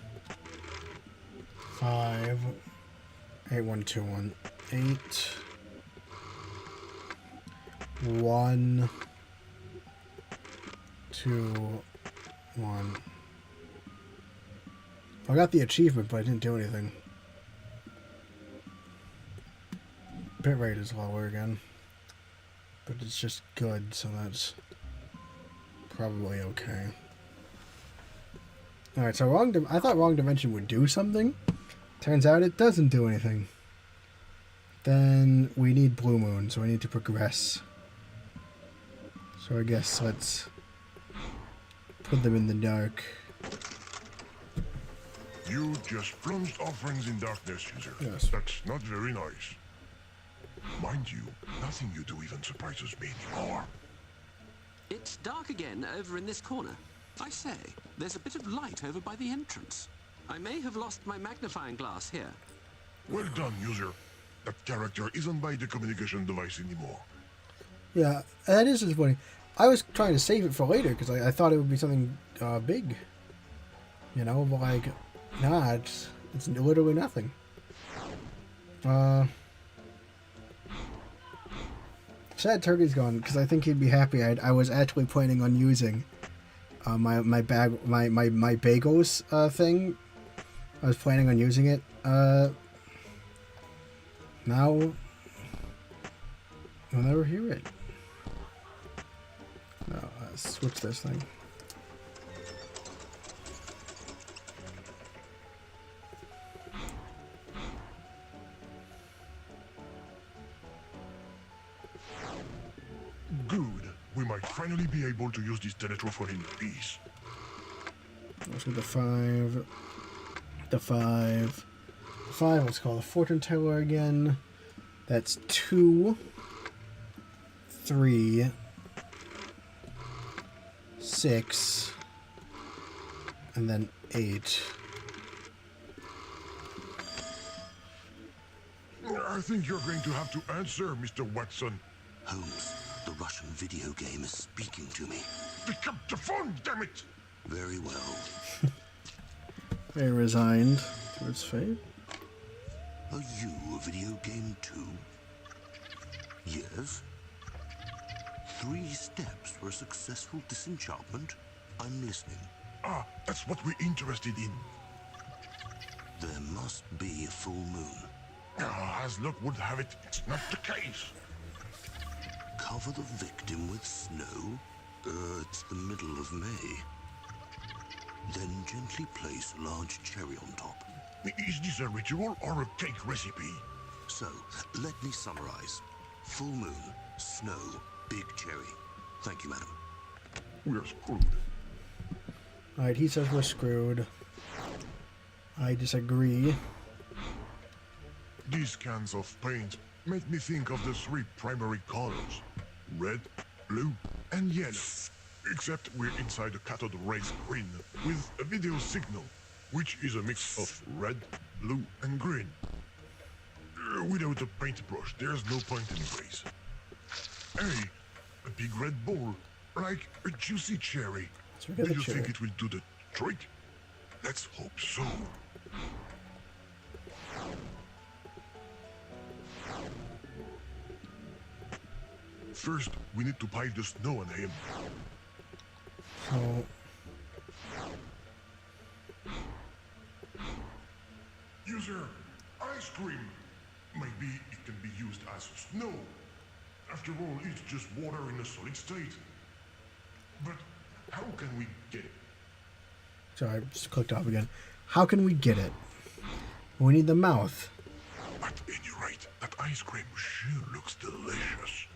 5, 8, 1, 2, 1, 8, 1, 2, 1. I got the achievement, but I didn't do anything. Bit rate is lower again, but it's just good, so that's probably okay. Alright, so I thought wrong dimension would do something. Turns out it doesn't do anything. Then we need blue moon, so we need to progress. So I guess let's put them in the dark. You just plunged offerings in darkness, user. Yes. That's not very nice. Mind you, nothing you do even surprises me anymore. It's dark again over in this corner. I say, there's a bit of light over by the entrance. I may have lost my magnifying glass here. Well done, user. That character isn't by the communication device anymore. Yeah, that is disappointing. I was trying to save it for later because I thought it would be something big. You know, but like, nah, it's literally nothing. Sad Turkey's gone because I think he'd be happy. I was actually planning on using my bagels thing. I was planning on using it. Now you'll never hear it. No, switch this thing. Good. We might might finally be able to use this teletrophone in peace. Let's go the 5. The 5. 5, let's call the fortune teller again. That's 2, 3, 6, and then 8. I think you're going to have to answer, Mr. Watson. Holmes, the Russian video game is speaking to me. Pick up the phone, damn it! Very well. Very resigned towards fate. Are you a video game too? Yes. 3 steps for a successful disenchantment? I'm listening. Ah, that's what we're interested in. There must be a full moon. As luck would have it, it's not the case. Cover the victim with snow? It's the middle of May. Then gently place a large cherry on top. Is this a ritual or a cake recipe? So, let me summarize. Full moon, snow, big cherry. Thank you, madam. We're screwed. Alright, he says we're screwed. I disagree. These cans of paint make me think of the 3 primary colors. Red, blue, and yellow. Except we're inside a cathode ray screen with a video signal, which is a mix of red, blue, and green. Without a paintbrush, there's no point anyways. Hey, a big red ball, like a juicy cherry. Let's get Do the you cherry. think it will do the trick? Let's hope so. First, we need to pile the snow on him. So, User, ice cream. Maybe it can be used as snow. After all, it's just water in a solid state. But how can we get it? sorry, I just clicked off again. How can we get it? We need the mouth. At any rate, that ice cream sure looks delicious.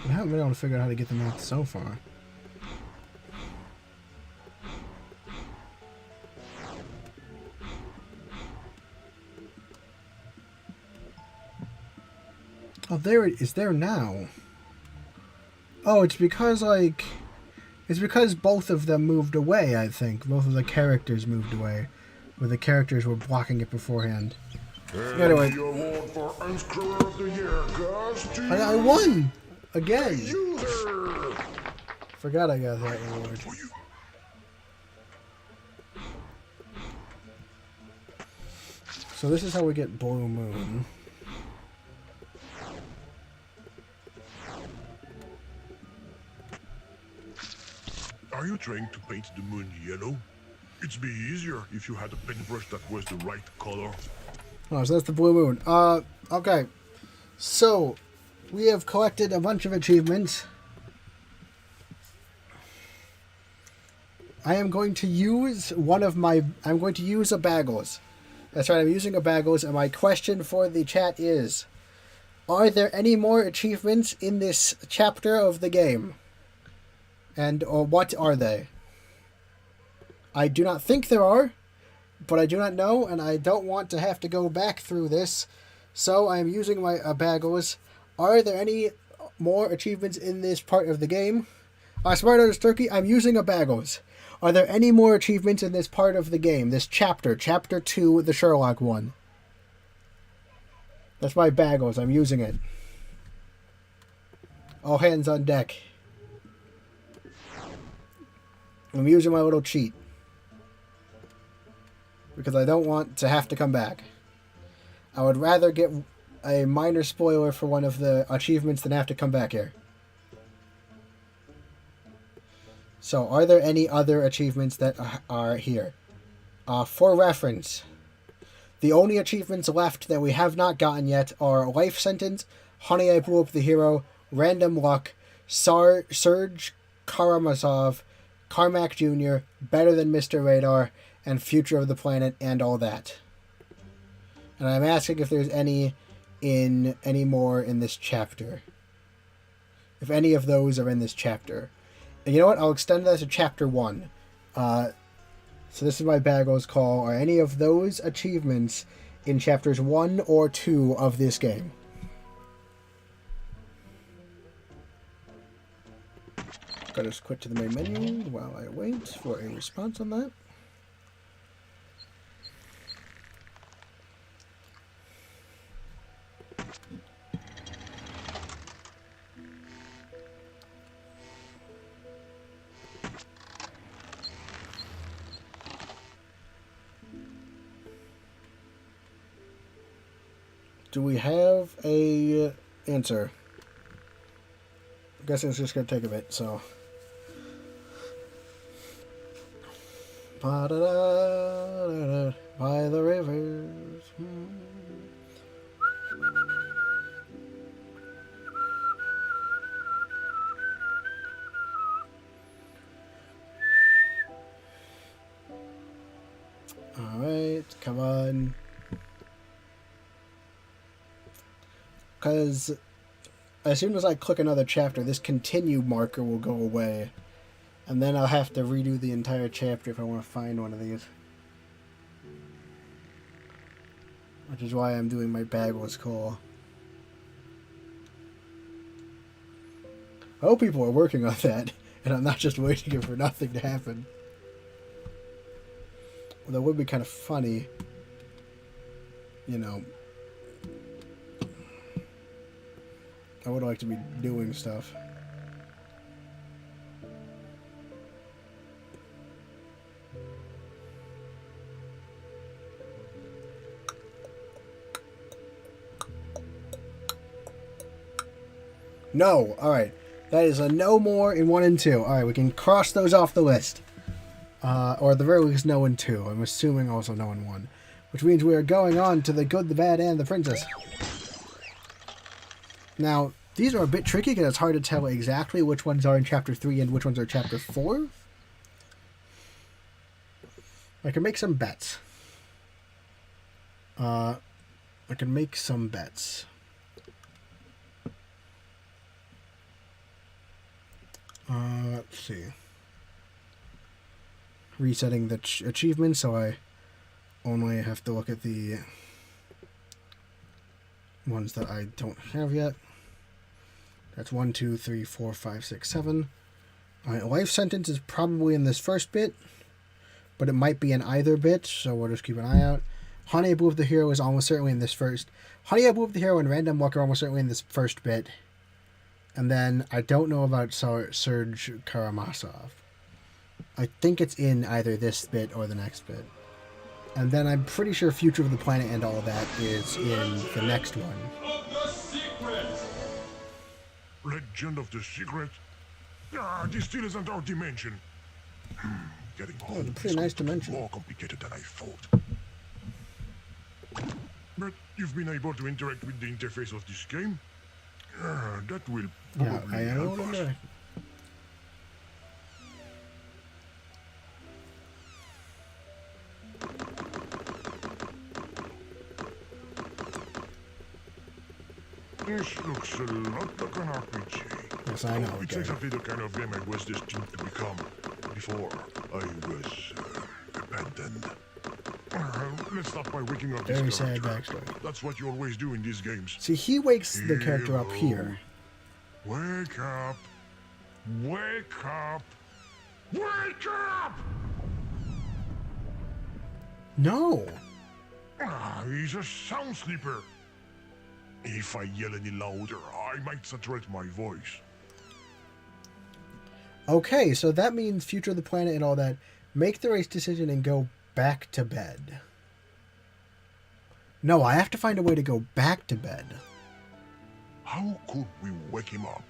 I haven't been able to figure out how to get the mouth so far. Oh, there it is. There now. Oh, it's because, like... It's because both of them moved away, I think. Both of the characters moved away. Where the characters were blocking it beforehand. Anyway. The award for Unscrewer of the Year goes to I won! Again! User! Forgot I got that award. For you. So this is how we get Blue Moon. Are you trying to paint the moon yellow? It'd be easier if you had a paintbrush that was the right color. Oh, so that's the Blue Moon. Okay. So, we have collected a bunch of achievements. I am going to use I'm going to use a Baggles. That's right, I'm using a Baggles, and my question for the chat is, are there any more achievements in this chapter of the game? Or what are they? I do not think there are, but I do not know, and I don't want to have to go back through this, so I am using my Baggles. Are there any more achievements in this part of the game? Smart Artist Turkey, I'm using a Baggles. Are there any more achievements in this part of the game? This chapter, Chapter 2, the Sherlock one. That's my Baggles, I'm using it. All hands on deck. I'm using my little cheat. Because I don't want to have to come back. I would rather get a minor spoiler for one of the achievements than have to come back here. So, are there any other achievements that are here? For reference, the only achievements left that we have not gotten yet are Life Sentence, Honey, I Blew Up the Hero, Random Luck, Serge Karamazov, Carmack Jr., Better Than Mr. Radar, and Future of the Planet, and all that. And I'm asking if there's any in any more in this chapter. If any of those are in this chapter. And you know what? I'll extend that to chapter 1. So this is my Baggles call. Are any of those achievements in chapters 1 or 2 of this game? Gotta just quit to the main menu while I wait for a response on that. Do we have a answer? I'm guessing it's just gonna take a bit, so. By the rivers. Alright, come on. Because as soon as I click another chapter, this continue marker will go away. And then I'll have to redo the entire chapter if I want to find one of these. Which is why I'm doing my Baggles call. I hope people are working on that, and I'm not just waiting for nothing to happen. Well, that would be kind of funny. You know. I would like to be doing stuff. No. Alright. That is a no more in 1 and 2. Alright, we can cross those off the list. Or at the very least, no in 2. I'm assuming also no in 1. Which means we are going on to the good, the bad, and the princess. Now, these are a bit tricky because it's hard to tell exactly which ones are in Chapter 3 and which ones are Chapter 4. I can make some bets. Let's see. Resetting the achievement, so I only have to look at the ones that I don't have yet. That's 1, 2, 3, 4, 5, 6, 7. Alright, life sentence is probably in this first bit, but it might be in either bit, so we'll just keep an eye out. Honey, I Believe the Hero is almost certainly in this first. Honey, I Believe the Hero and Random Walk are almost certainly in this first bit. And then I don't know about Serge Karamazov. I think it's in either this bit or the next bit. And then I'm pretty sure Future of the Planet and all that is in the next one. Legend of the Secret? Ah, this still isn't our dimension. Getting home It's a pretty nice dimension. more complicated than I thought. But you've been able to interact with the interface of this game? That will probably help us. This looks a lot like an RPG. Yes, I know. It's exactly the kind of game I was destined to become before I was abandoned. Let's start by waking up this Very sad character. backstory. That's what you always do in these games. See, he wakes the character up Hero. here. Wake up! Wake up! Wake up! No! Ah, he's a sound sleeper. If I yell any louder, I might saturate my voice. Okay, so that means Future of the Planet and all that. Make the race decision and go back to bed. No, I have to find a way to go back to bed. How could we wake him up?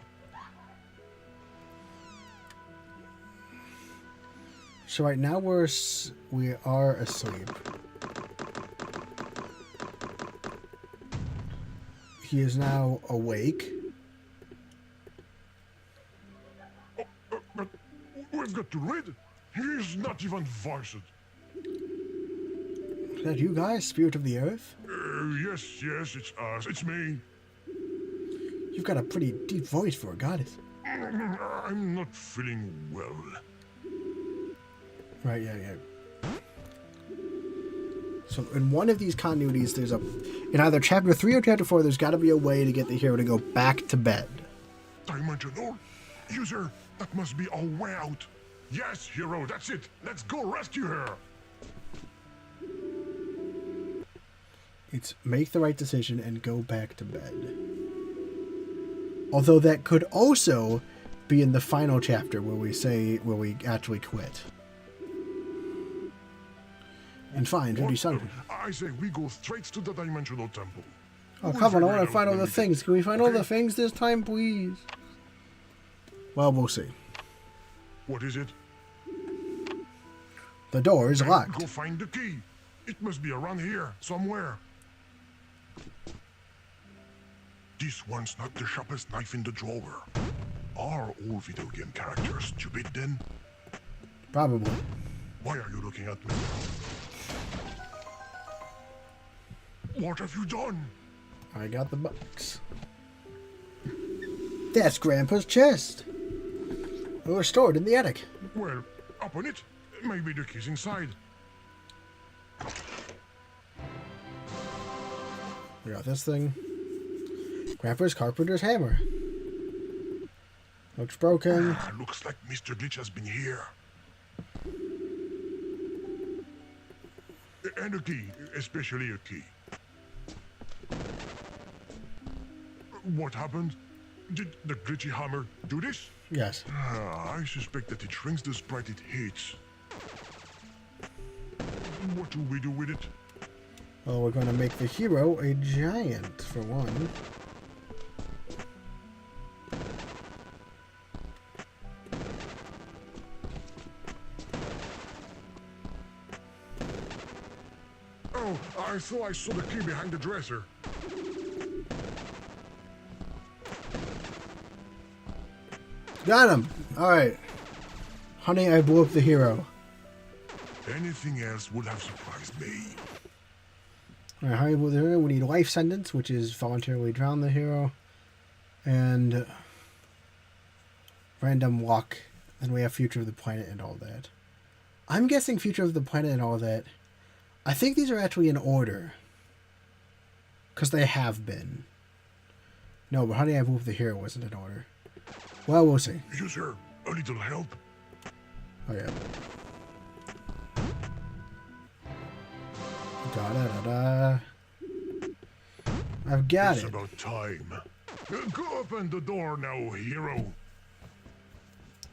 So right now we are asleep. He is now awake. But we've got to read. He's not even voiced. Is that you guys, Spirit of the Earth? Yes, it's us. It's me. You've got a pretty deep voice for a goddess. I'm not feeling well. Right, yeah. So in one of these continuities, there's in either chapter 3 or chapter 4, there's got to be a way to get the hero to go back to bed. Dimensional? User, that must be our way out. Yes, hero, that's it. Let's go rescue her. It's make the right decision and go back to bed. Although that could also be in the final chapter where we actually quit. And find Judy Sunday. I say we go straight to the Dimensional Temple. Oh, come on, I want to find all the things. Can we find all the things this time, please? Well, we'll see. What is it? The door is locked. Go find the key. It must be around here, somewhere. This one's not the sharpest knife in the drawer. Are all video game characters stupid then? Probably. Why are you looking at me? What have you done? I got the box. That's Grandpa's chest. It was stored in the attic. Well, open it. Maybe the key's inside. We got this thing. Grandpa's carpenter's hammer. Looks broken. Looks like Mr. Glitch has been here. And a key, especially a key. What happened? Did the glitchy hammer do this? Yes. I suspect that it shrinks the sprite it hates. What do we do with it? Well, we're going to make the hero a giant, for one. Oh, I thought I saw the key behind the dresser. Got him! Alright. Honey, I blew up the hero. Anything else would have surprised me. Alright, honey, blew the hero. We need life sentence, which is voluntarily drown the hero. And random walk. Then we have future of the planet and all that. I'm guessing future of the planet and all that. I think these are actually in order. Because they have been. No, but honey, I blew up the hero wasn't in order. Well, we'll see. User, a little help? Oh, yeah. Da-da-da-da. I've got It's it. about time. Go open the door now, hero.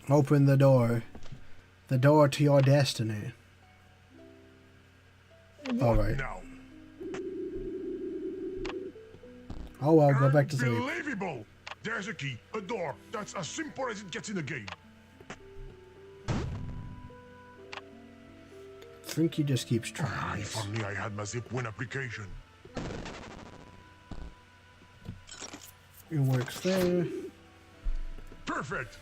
Open the door. The door to your destiny. All right. Now. Oh, well, go back to sleep. Unbelievable! There's a key, a door. That's as simple as it gets in the game. I think he just keeps trying If this. only I had my zip win application. It works there. Perfect!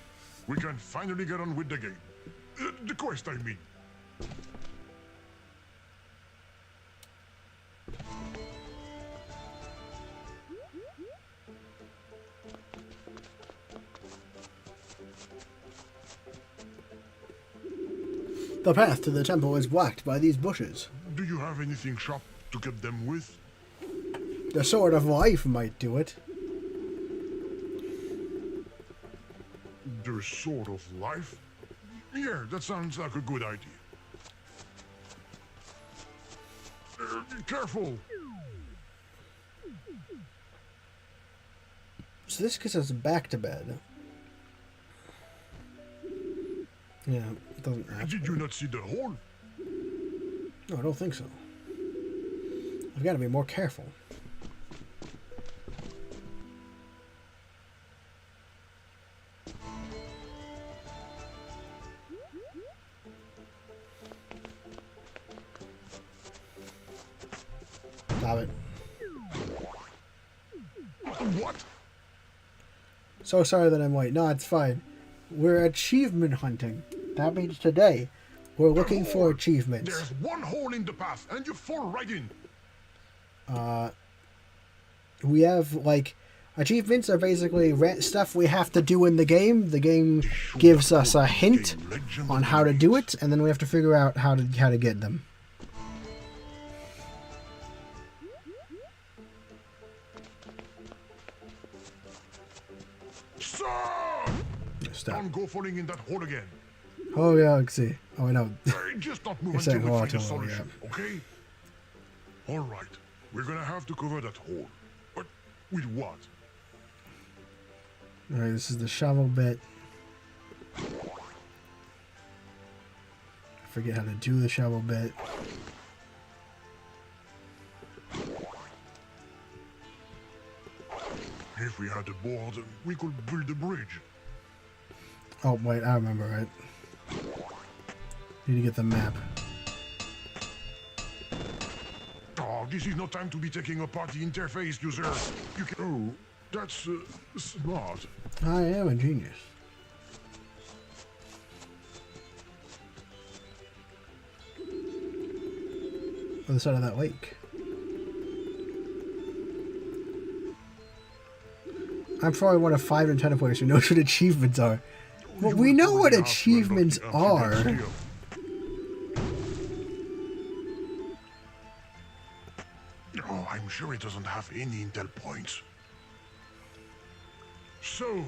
We can finally get on with the game. The quest, I mean. The path to the temple is blocked by these bushes. Do you have anything sharp to cut them with? The sword of life might do it. The sword of life? Yeah, that sounds like a good idea. Careful! So this gets us back to bed. Yeah, it doesn't matter. Did you not see the hole? No, I don't think so. I've got to be more careful. Stop it. What? So sorry that I'm late. No, it's fine. We're achievement hunting. That means today we're looking for achievements. There's one hole in the path, and you fall right in. we have, like, achievements are basically stuff we have to do in the game. The game gives us a hint on how to do it, and then we have to figure out how to get them. Sir! Stop. Don't go falling in that hole again. Oh yeah, I can see. Oh, I know. Just not move It's until like we find a water, solution, okay? All right, we're gonna have to cover that hole. But with what? Alright, this is the shovel bit. I forget how to do the shovel bit. If we had a board, we could build a bridge. Oh, wait, I remember, right? Need to get the map. Oh, this is no time to be taking apart the interface, user. You can... Oh, that's smart. I am a genius. Other side of that lake. I'm probably one of 5 Nintendo players who knows what achievements are. Well, we know what achievements are. Oh, I'm sure it doesn't have any intel points. So,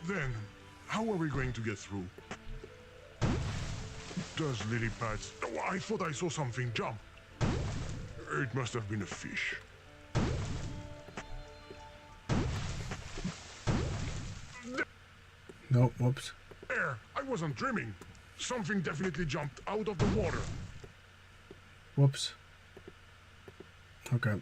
then, how are we going to get through? Does lily pads... Oh, I thought I saw something jump. It must have been a fish. Nope, whoops. There, I wasn't dreaming. Something definitely jumped out of the water. Whoops. Okay.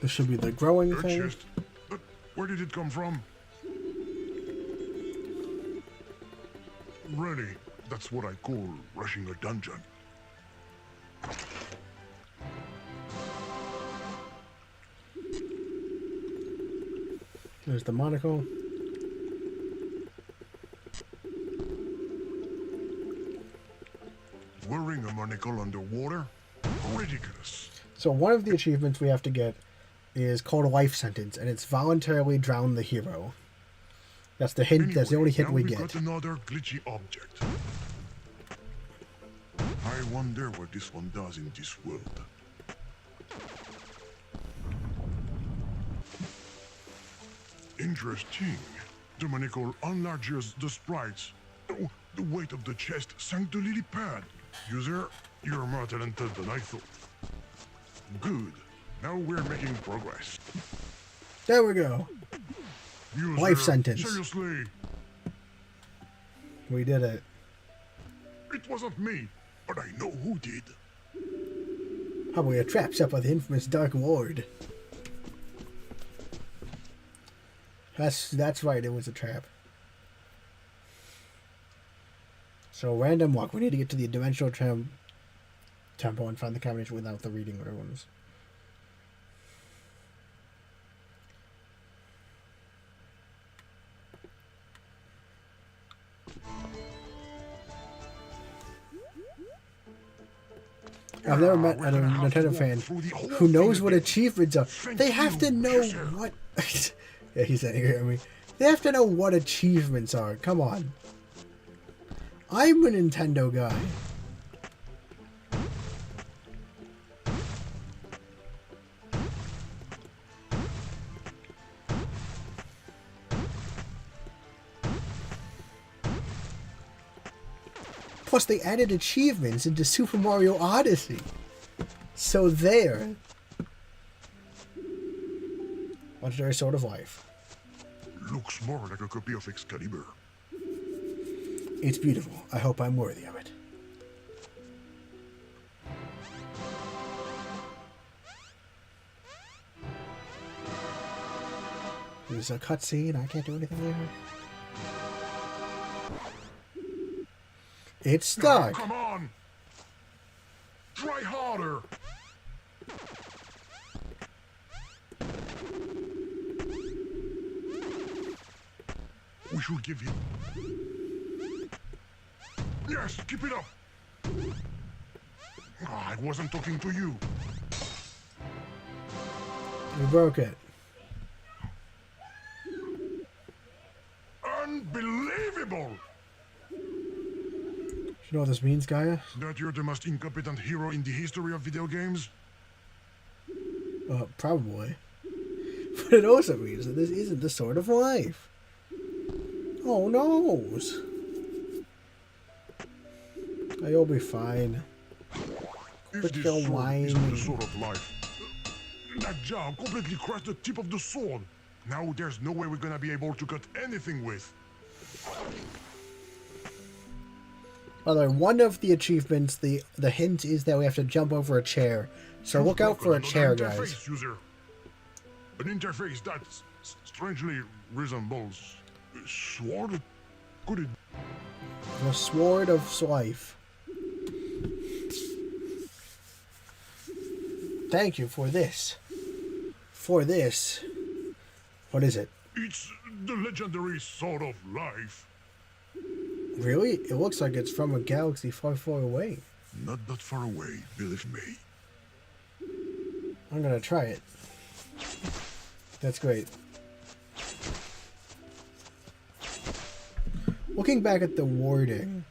This should be the growing Your thing. chest. But where did it come from? Really, that's what I call rushing a dungeon. There's the monocle. Wearing a monocle underwater? Ridiculous. So one of the achievements we have to get is called a life sentence, and it's voluntarily drown the hero. That's the hint. That's the only hint we get. Got another glitchy object. I wonder what this one does in this world. Interesting. The monocle enlarges the sprites. Oh, the weight of the chest sank the lily pad. User, you're more talented than I thought. Good. Now we're making progress. There we go. User, Life sentence. Seriously, We did it. it wasn't me, but I know who did. Probably a trap set by the infamous Dark Lord. That's right, it was a trap. So random walk. We need to get to the dimensional temple and find the combination without the reading runes. I've never met a Nintendo fan who knows what achievements are. They have to know what... Yeah, he's angry at me. They have to know what achievements are. Come on. I'm a Nintendo guy. Plus, they added achievements into Super Mario Odyssey. So there. Legendary Sword of Life. Looks more like a copy of Excalibur. It's beautiful. I hope I'm worthy of it. There's a cutscene. I can't do anything there. It's stuck. Come on! Try harder! We should give him... Yes, keep it up! Ah, I wasn't talking to you. You broke it. Unbelievable! You know what this means, Gaia? That you're the most incompetent hero in the history of video games? Probably. But it also means that this isn't the sort of life. Oh, noes. You'll be fine. If But this you're sword whining. isn't the sword of life, that jab completely crushed the tip of the sword. Now there's no way we're gonna be able to cut anything with. By the way, one of the achievements, the hint is that we have to jump over a chair. So look out for a chair, guys. Interface, user. An interface that strangely resembles a sword. Could it? The Sword of Life. Thank you for this. For this. What is it? It's the legendary Sword of Life. Really? It looks like it's from a galaxy far, far away. Not that far away, believe me. I'm gonna try it. That's great. Looking back at the wording,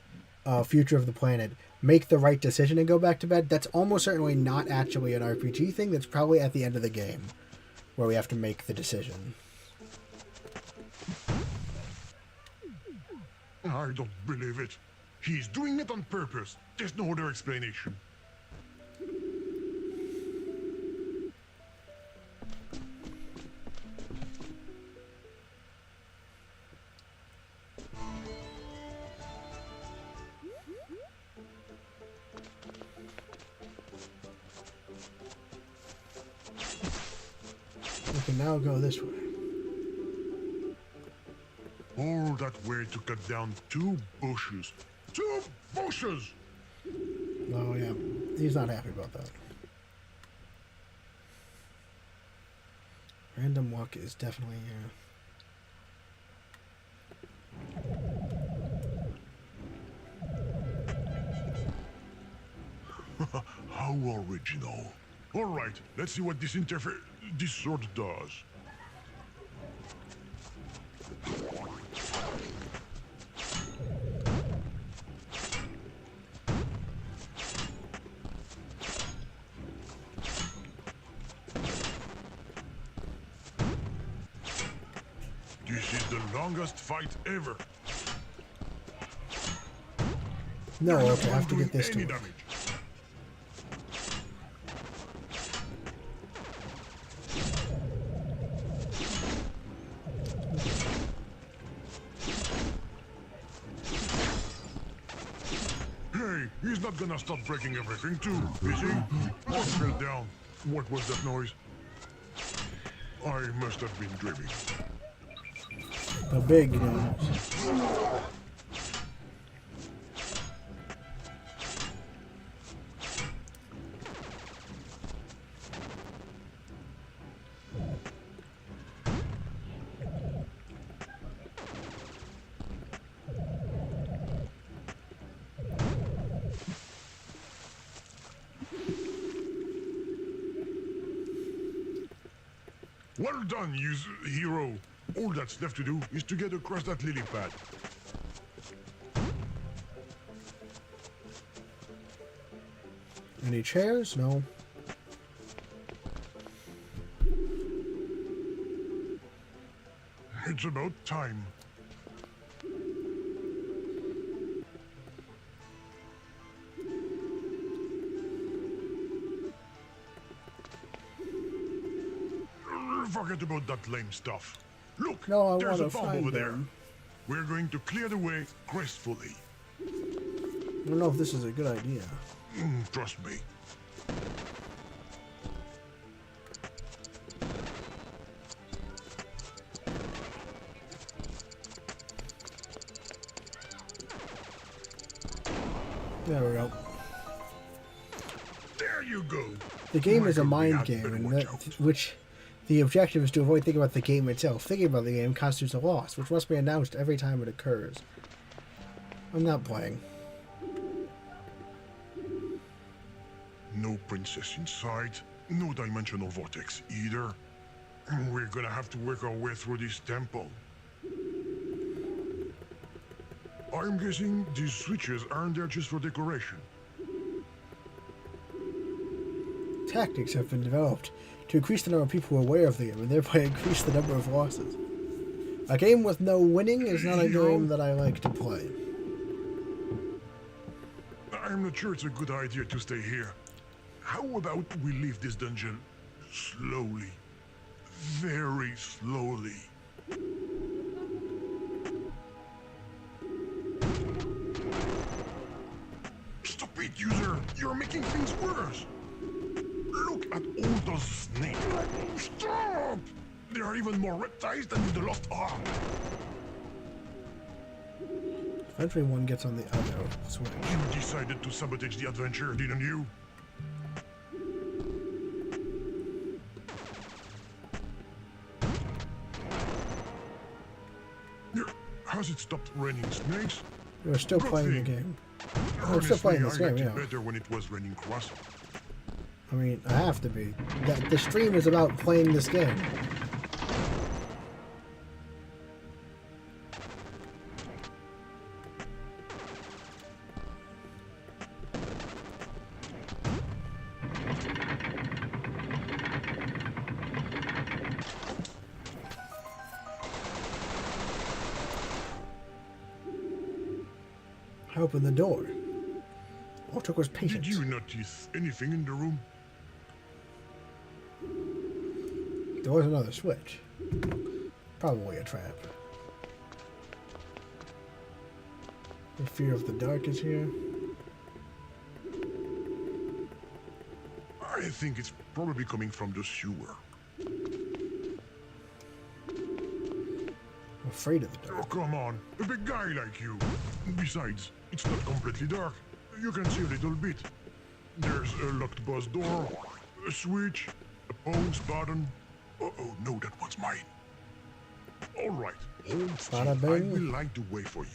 future of the planet, make the right decision and go back to bed, that's almost certainly not actually an RPG thing. That's probably at the end of the game where we have to make the decision. I don't believe it. He's doing it on purpose. There's no other explanation. We can now go this way. All that way to cut down 2 bushes. 2 bushes! Oh yeah, he's not happy about that. Random walk is definitely How original. Alright, let's see what this sword does. This is the longest fight ever. No, You're okay, I not have to get doing this to any work. damage. Hey, he's not gonna stop breaking everything too, is he? What fell down? What was that noise? I must have been dreaming. The big nose. Well done, you hero. All that's left to do is to get across that lily pad. Any chairs? No. It's about time. Forget about that lame stuff. Look, No, I there's a want to bomb find over there. them. We're going to clear the way gracefully. I don't know if this is a good idea. Trust me. There we go. There you go. The game is a Michael, we mind had game, better and watch that, out. which The objective is to avoid thinking about the game itself. Thinking about the game constitutes a loss, which must be announced every time it occurs. I'm not playing. No princess inside, no dimensional vortex either. We're gonna have to work our way through this temple. I'm guessing these switches aren't there just for decoration. Tactics have been developed to increase the number of people aware of the game and thereby increase the number of losses. A game with no winning is not a game that I like to play. I'm not sure it's a good idea to stay here. How about we leave this dungeon slowly? Very slowly. Stop it, user! You're making things worse! Look at all those snakes! Stop! There are even more reptiles than in the Lost Ark! Eventually one gets on the other switch. You decided to sabotage the adventure, didn't you? Has it stopped raining snakes? We're still Good playing the thing. game. We're still playing this game, I liked yeah. it better when it was raining croissant. I mean, I have to be. The stream is about playing this game. I opened the door. All it took was patience. Did you notice anything in the room? There was another switch. Probably a trap. The fear of the dark is here. I think it's probably coming from the sewer. I'm afraid of the Oh, dark. come on. A big guy like you. Besides, it's not completely dark. You can see a little bit. There's a locked bus door, a switch, a pause button. Oh, no, that one's mine. All right, hold still. I Bada bing. will light the way for you.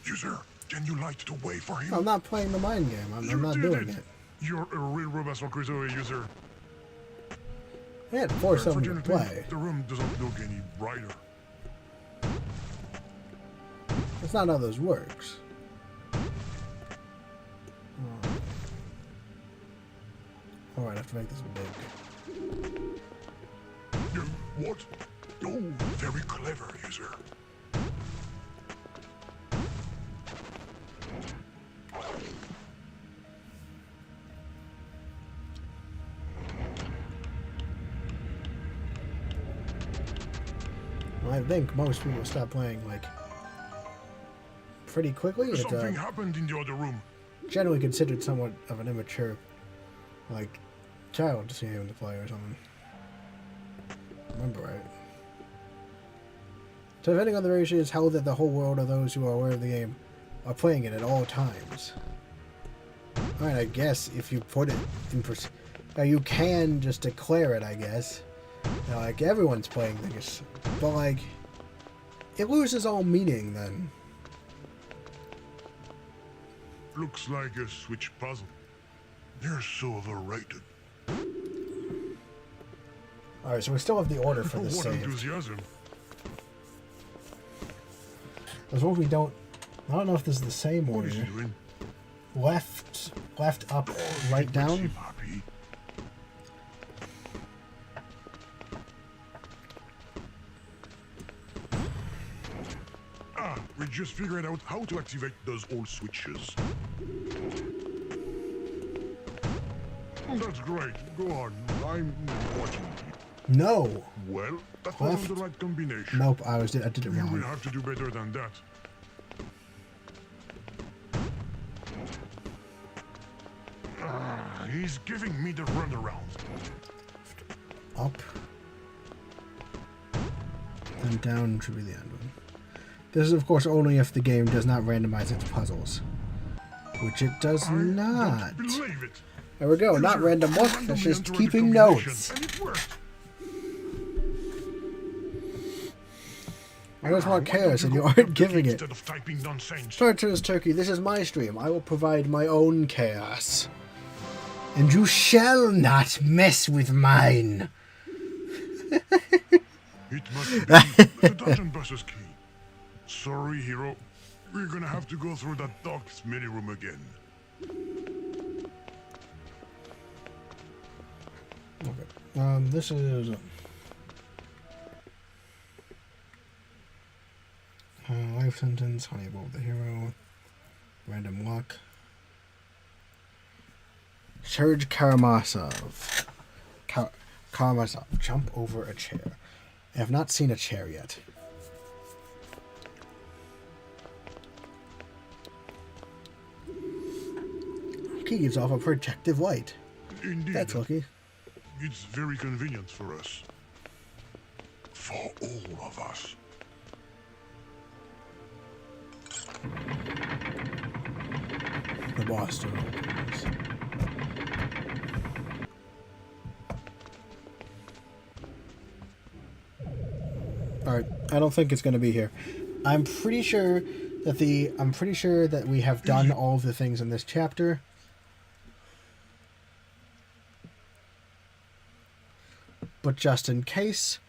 User, can you light the way for him? I'm not playing the mind game. I'm not did doing it. You're a real Robinson Crusoe user. I had to force someone to Unfortunately, play. the room doesn't look any brighter. That's not how this works. Alright, I have to make this big. What? Oh, very clever, user. Well, I think most people stop playing, like, pretty quickly. It's Something happened in the other room. generally considered somewhat of an immature, like, child to see him to play or something. Remember right. So depending on the ratio is how that the whole world of those who are aware of the game are playing it at all times. Alright, I guess if you put it in you can just declare it, I guess. You know, like everyone's playing things. But like it loses all meaning then. Looks like a switch puzzle. They're so overrated. Alright, so we still have the order for this What save. enthusiasm. There's what we don't... I don't know if this is the same What order. is he doing? Left, up, right, Makes down. him happy. Ah, we just figured out how to activate those old switches. That's great. Go on. I'm watching you. No. Well, that Left. wasn't the right combination. Nope, I did it You will wrong. have to do better than that. Ah, he's giving me the runaround. Up. Then down should be the end one. This is, of course, only if the game does not randomize its puzzles. Which it does not. Believe it. There we go, not User, random you look, randomly it's just entered the keeping combination, notes. And it worked. I just want Why don't chaos, and you go aren't up the giving key it. Instead of typing nonsense. Sorry to this turkey, this is my stream. I will provide my own chaos. And you shall not mess with mine. It must be the dungeon boss's key. Sorry, hero. We're gonna have to go through that dark, smelly room again. Okay. This is life sentence. Honey above the hero. Random luck. Serge Karamazov. Karamazov. Jump over a chair. I have not seen a chair yet. Key gives off a projective light. Indeed. That's lucky. It's very convenient for us. For all of us. The boss door opens. Alright, I don't think it's gonna be here. I'm pretty sure that we have done all of the things in this chapter. But just in case,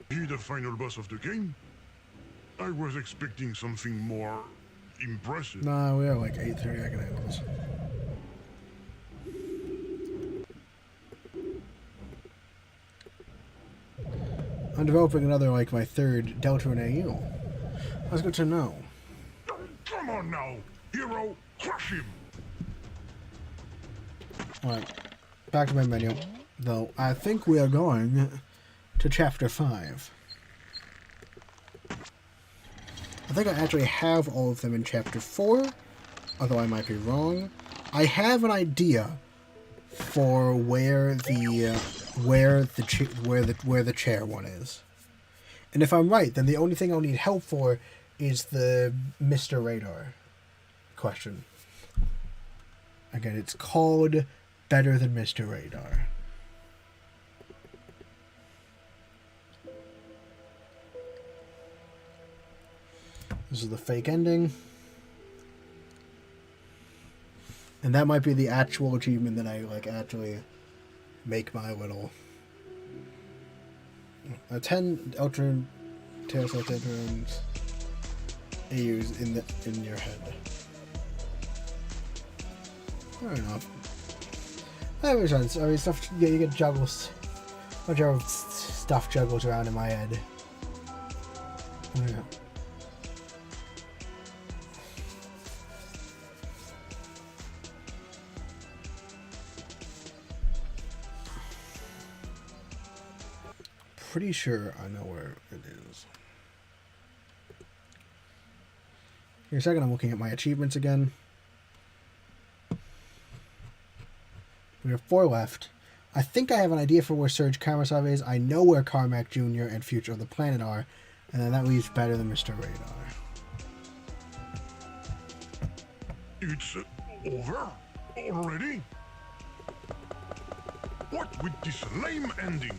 He the final boss of the game? I was expecting something more impressive. nah, we are like 8:30. I can handle this. I'm developing another, like my third Delta and AU. That's good to know. Come on now, hero, crush him! Alright, back to my menu. Though, I think we are going to Chapter 5. I think I actually have all of them in Chapter 4, although I might be wrong. I have an idea for where the chair one is. And if I'm right, then the only thing I'll need help for is the Mr. Radar question. Again, it's called Better Than Mr. Radar. This is the fake ending. And that might be the actual achievement that I actually make my little 10 Ultra Tales of Tendrons AUs in your head. Fair enough. That makes sense. I mean, stuff. Yeah, you get juggles. A bunch of stuff juggles around in my head. Yeah. Pretty sure I know where it is. Here a second, I'm looking at my achievements again. We have 4 left. I think I have an idea for where Serge Karamazov is. I know where Carmack Jr. and Future of the Planet are. And then that leaves Better Than Mr. Radar. It's over? Already? What with this lame ending?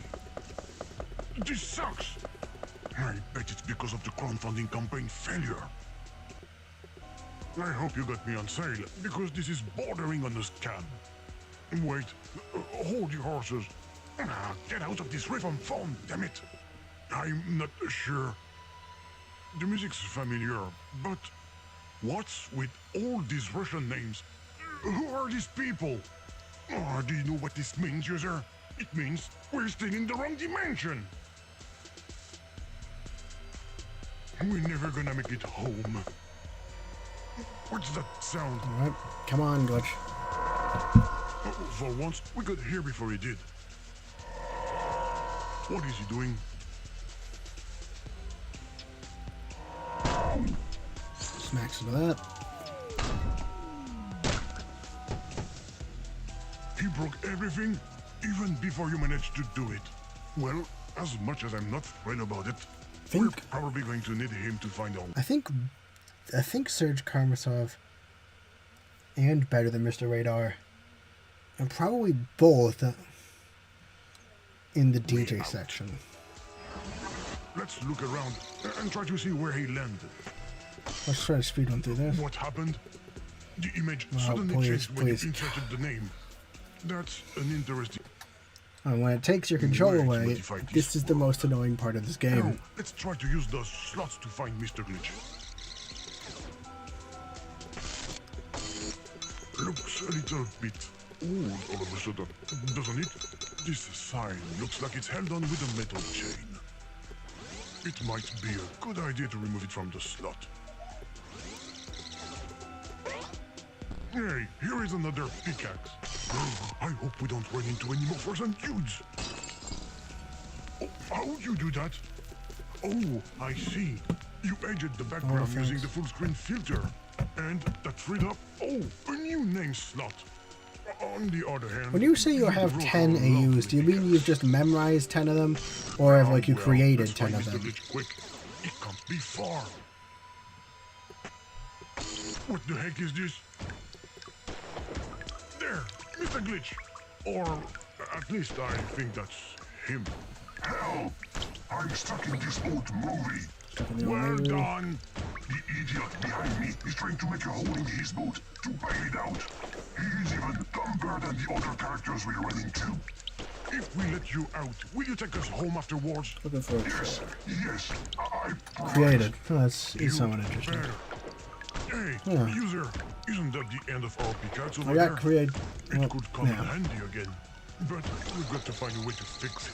This sucks. I bet it's because of the crowdfunding campaign failure. I hope you got me on sale, because this is bordering on a scam. Wait, hold your horses. Get out of this ribbon phone, damn it. I'm not sure. The music's familiar, but what's with all these Russian names? Who are these people? Do you know what this means, user? It means we're still in the wrong dimension. We're never gonna make it home. What's that sound? Alright, come on, Glitch. For once, we got here before he did. What is he doing? Smacks into that. He broke everything, even before you managed to do it. Well, as much as I'm not thrilled about it, we're probably going to need him to find out. I think Serge Karamazov and Better Than Mr. Radar And probably both in the DJ section. Let's look around and try to see where he landed. Let's try to speed run through this. What happened? The image Wow, suddenly please, changed when you please. inserted the name. That's an interesting... And when it takes your control Where to away, modify this this is the most annoying part of this Now, game. let's try to use those slots to find Mr. Glitch. Looks a little bit old all of a sudden, doesn't it? This sign looks like it's held on with a metal chain. It might be a good idea to remove it from the slot. Hey, here is another pickaxe. I hope we don't run into any more frozen dudes. Oh, how would you do that? Oh, I see. You edged the background thanks. using the full screen filter. And that freed up, a new name slot. On the other hand... When you say you have wrote 10 down a AUs, do you lovely mean you've just memorized 10 of them? Or have like you Well, created let's 10 find of Mr. them? Glitch quick. It can't be far. What the heck is this? There, Mr. Glitch. Or at least I think that's him. Help! I'm stuck in this old movie. Stuck in the old Well movie. done. The idiot behind me is trying to make a hole in his boat to bail it out. He's even dumber than the other characters we run into. If we let you out, will you take us home afterwards? Looking for Yes, yes, I promise. created. Oh, that's You is somewhat interesting. better. Hey, Yeah. user, isn't that the end of our pickaxe over I there? got create. It Well, could come in yeah. handy again, but we've got to find a way to fix it.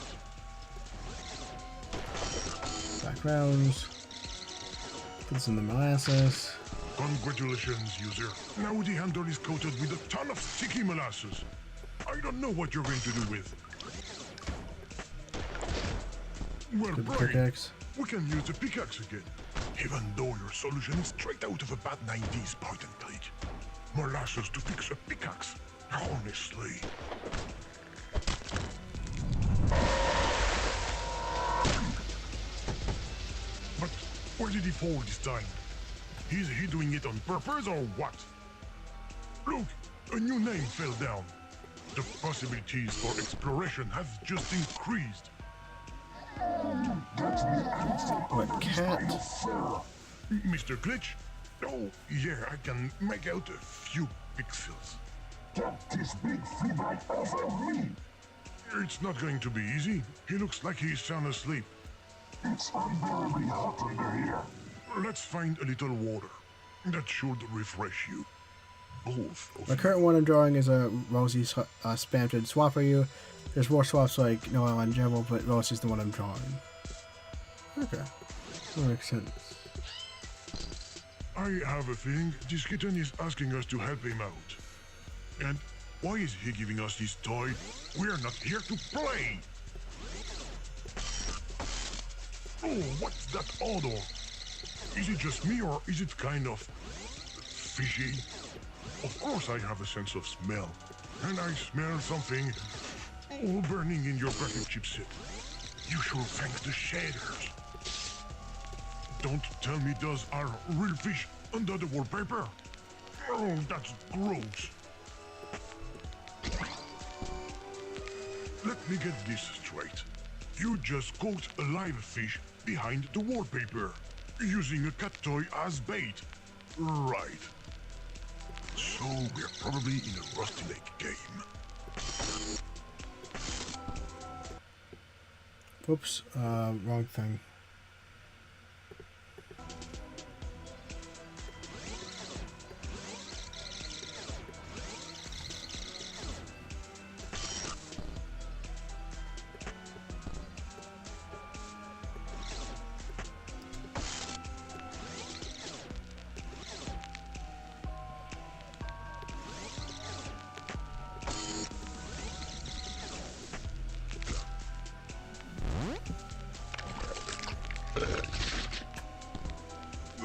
Backgrounds. Put this in the molasses. Congratulations, user. Now the handle is coated with a ton of sticky molasses. I don't know what you're going to do with. Well, Good Brian, pickaxe. we can use the pickaxe again. Even though your solution is straight out of a bad 90s point and click. Molasses to fix a pickaxe. Honestly. But where did he fall this time? Is he doing it on purpose or what? Look, a new name fell down. The possibilities for exploration have just increased. What cat? Mr. Glitch? Oh, yeah, I can make out a few pixels. Get this big fleabag off of me! It's not going to be easy. He looks like he's sound asleep. It's unbearably hot under here. Let's find a little water. That should refresh you. Both of The you. current one I'm drawing is a Rosie's spammed swap for you. There's more swaps like Noel and Jebel, but Rosie's the one I'm drawing. Okay. That makes sense. I have a feeling this kitten is asking us to help him out. And why is he giving us this toy? We're not here to play! Oh, what's that odor? Is it just me or is it kind of fishy? Of course I have a sense of smell. And I smell something burning in your graphic chipset. You should thank the shaders. Don't tell me those are real fish under the wallpaper. Oh, that's gross. Let me get this straight. You just caught a live fish behind the wallpaper, using a cat toy as bait. Right. So we're probably in a Rusty Lake game. Whoops, wrong thing.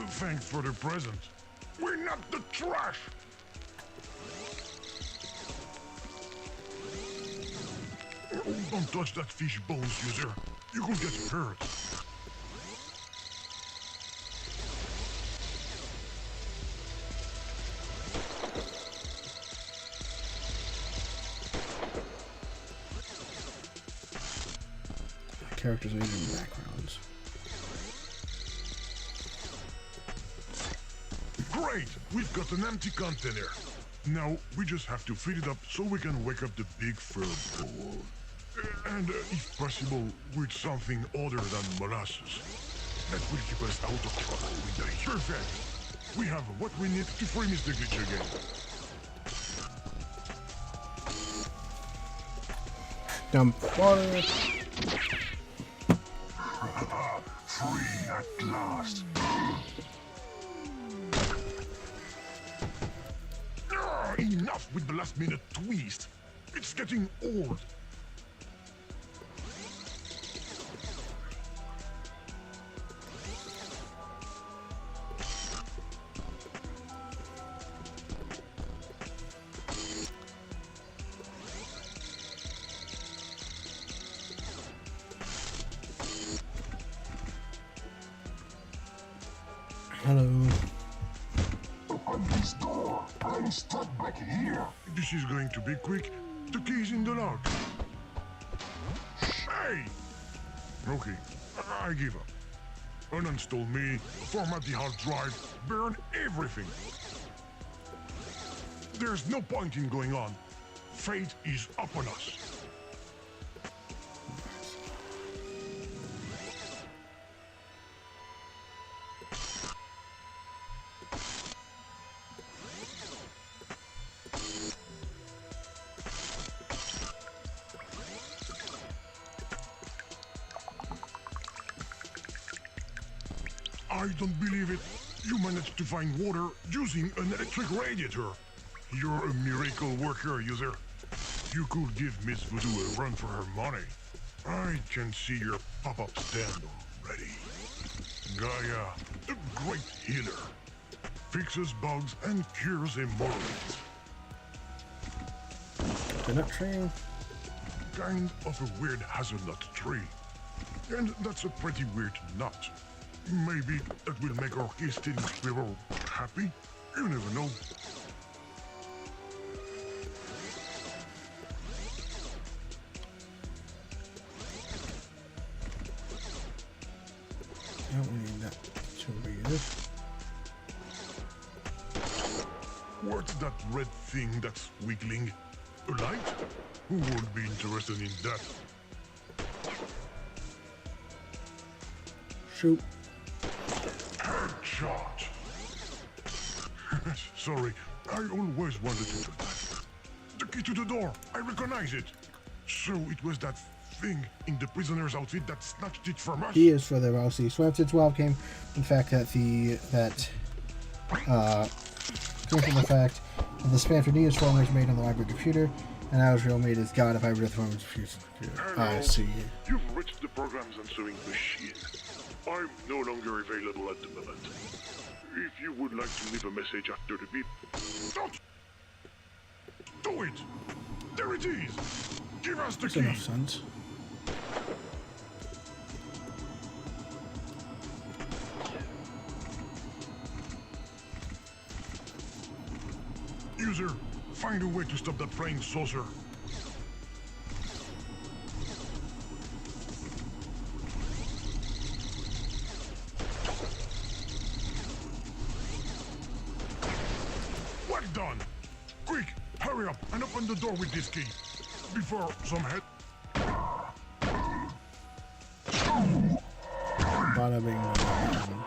Thanks for the present. We're not the trash! Oh, don't touch that fish bones, user. You could get hurt. characters needed in backgrounds. Great! We've got an empty container. Now, we just have to fill it up so we can wake up the big fur bowl. And, if possible, with something other than molasses. That will keep us out of trouble with the perfect. We have what we need to free Mr. Glitch again. Dump water. Free at last. Enough with the last minute twist. It's getting old. Hello. Open this door. I'm stuck back here. This is going to be quick. The key's in the lock. Hey! Okay, I give up. Uninstall me, format the hard drive, burn everything. There's no point in going on. Fate is upon us. I don't believe it. You managed to find water using an electric radiator. You're a miracle worker, user. You could give Miss Voodoo a run for her money. I can see your pop-up stand already. Gaia, the great healer. Fixes bugs and cures hemorrhoids. Coconut tree. Kind of a weird hazelnut tree. And that's a pretty weird nut. Maybe that will make our case-stealing squirrel happy? You never know. Don't need that to read. What's that red thing that's wiggling? A light? Who would be interested in that? Shoot. Headshot! Sorry, I always wanted to do that. The key to the door, I recognize it. So it was that thing in the prisoner's outfit that snatched it from us? He is further Rousey. Swept its wild came from the fact that came from the fact that the span for Nia's form was made on the library computer, and I was real made as God if I read the form of the computer. I see. You've reached the program's answering machine. I'm no longer available at the moment. If you would like to leave a message after the beep, don't do it! There it is! Give us the That's key! enough sense. User, find a way to stop that flying saucer. Well done! Quick, hurry up and open the door with this key. Before some head... Bada bing, bada bing.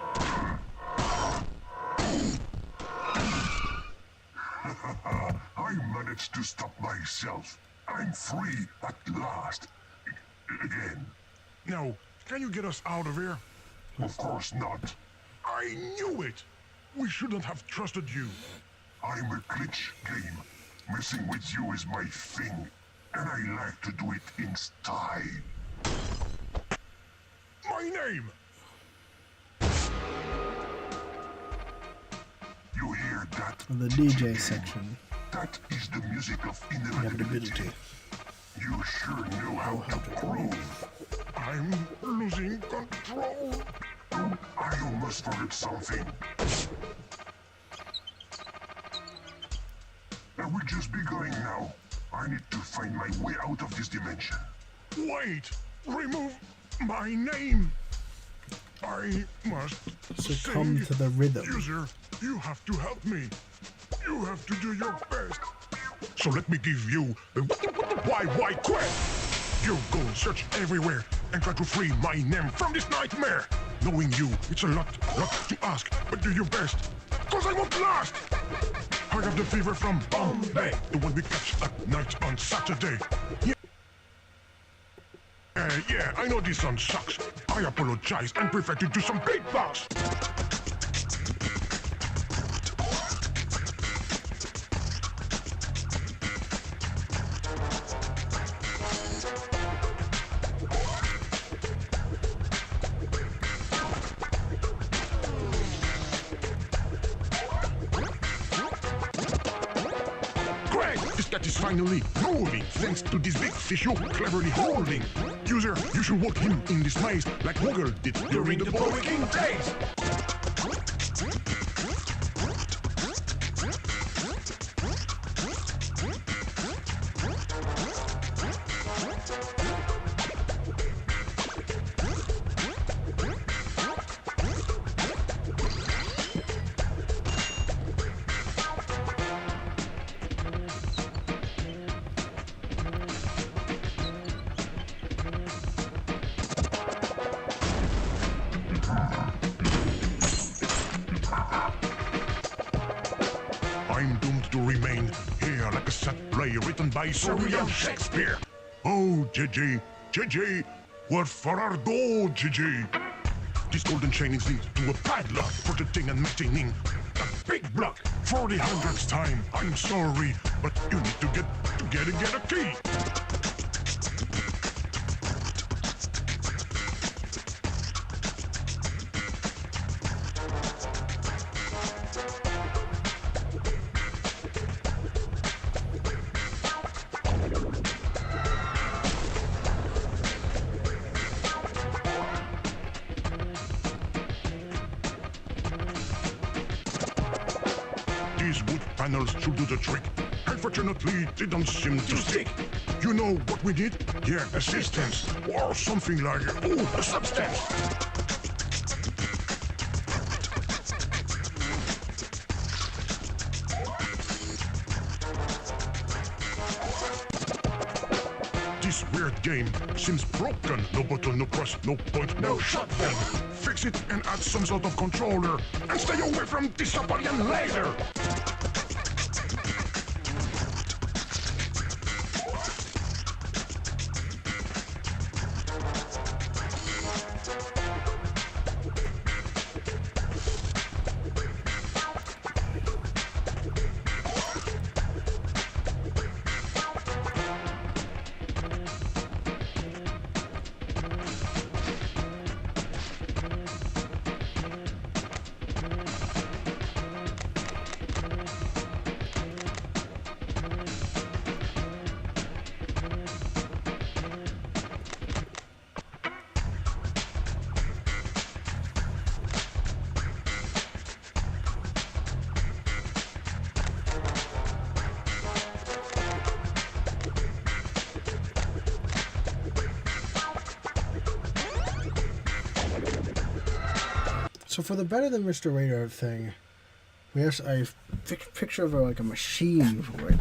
I managed to stop myself. I'm free at last. Again. Now, can you get us out of here? Of course not. I knew it! We shouldn't have trusted you. I'm a glitch game. Messing with you is my thing. And I like to do it in style. My name! You hear that? The DJ section. That is the music of Inevitability. inevitability. You sure know how to groove. I'm losing control. I almost forgot something. I will just be going now. I need to find my way out of this dimension. Wait! Remove my name. I must Succumb sing. to the rhythm. User, you have to help me. You have to do your best. So let me give you the why quest. You go search everywhere and try to free my name from this nightmare. Knowing you, it's a lot to ask, but do your best, cause I won't last. I have the fever from Bombay, the one we catch at night on Saturday. Yeah, I know this song sucks. I apologize and prefer to do some beatbox. That is finally moving, thanks to this big fish you're cleverly holding. User, you should walk him in this maze like Hoggle did during the King days. I'm doomed to remain here like a sad play written by Sir William Shakespeare. Oh, JJ, what for our door, JJ? This golden chain is linked to a padlock, protecting and maintaining a big block. For the 100th time, I'm sorry, but you need to get a key. These wood panels should do the trick. Unfortunately, they don't seem to stick. You know what we need? Yeah, assistance. Or something like, a substance. This weird game seems broken. No button, no press, no point, no shotgun. Fix it and add some sort of controller. And stay away from this Sabarian laser. So for the Better Than Mr. Radar thing, we have a picture of like a machine for it.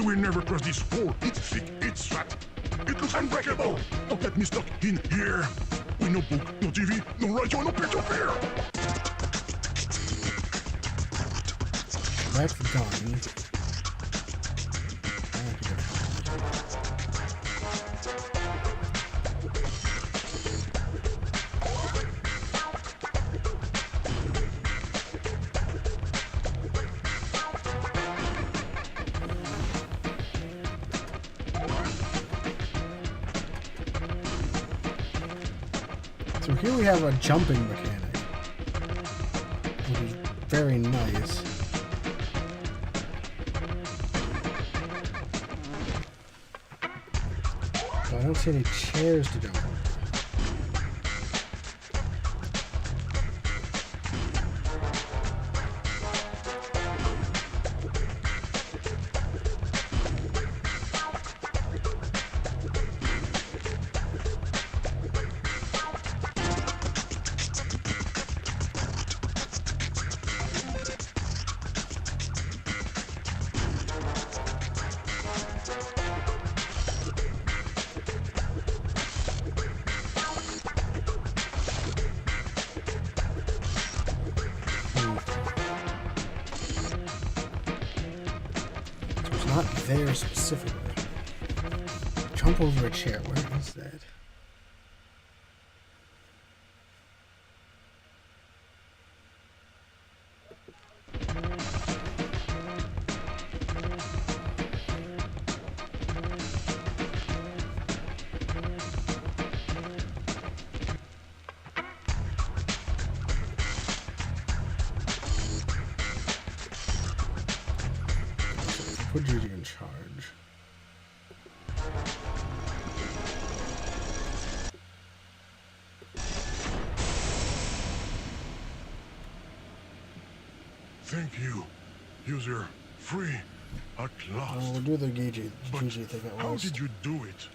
We will never cross this hole. It's thick, it's fat. It looks unbreakable. Don't get me stuck in here. We no book, no TV, no radio, no peer-to-peer. That's done. So here we have a jumping mechanic, which is very nice. But I don't see any chairs to jump on. Not there specifically. Jump over a chair. Where is that? Put Gigi in charge. Thank you, user. Free at last. We'll do the Gigi But thing at how once. did you do it?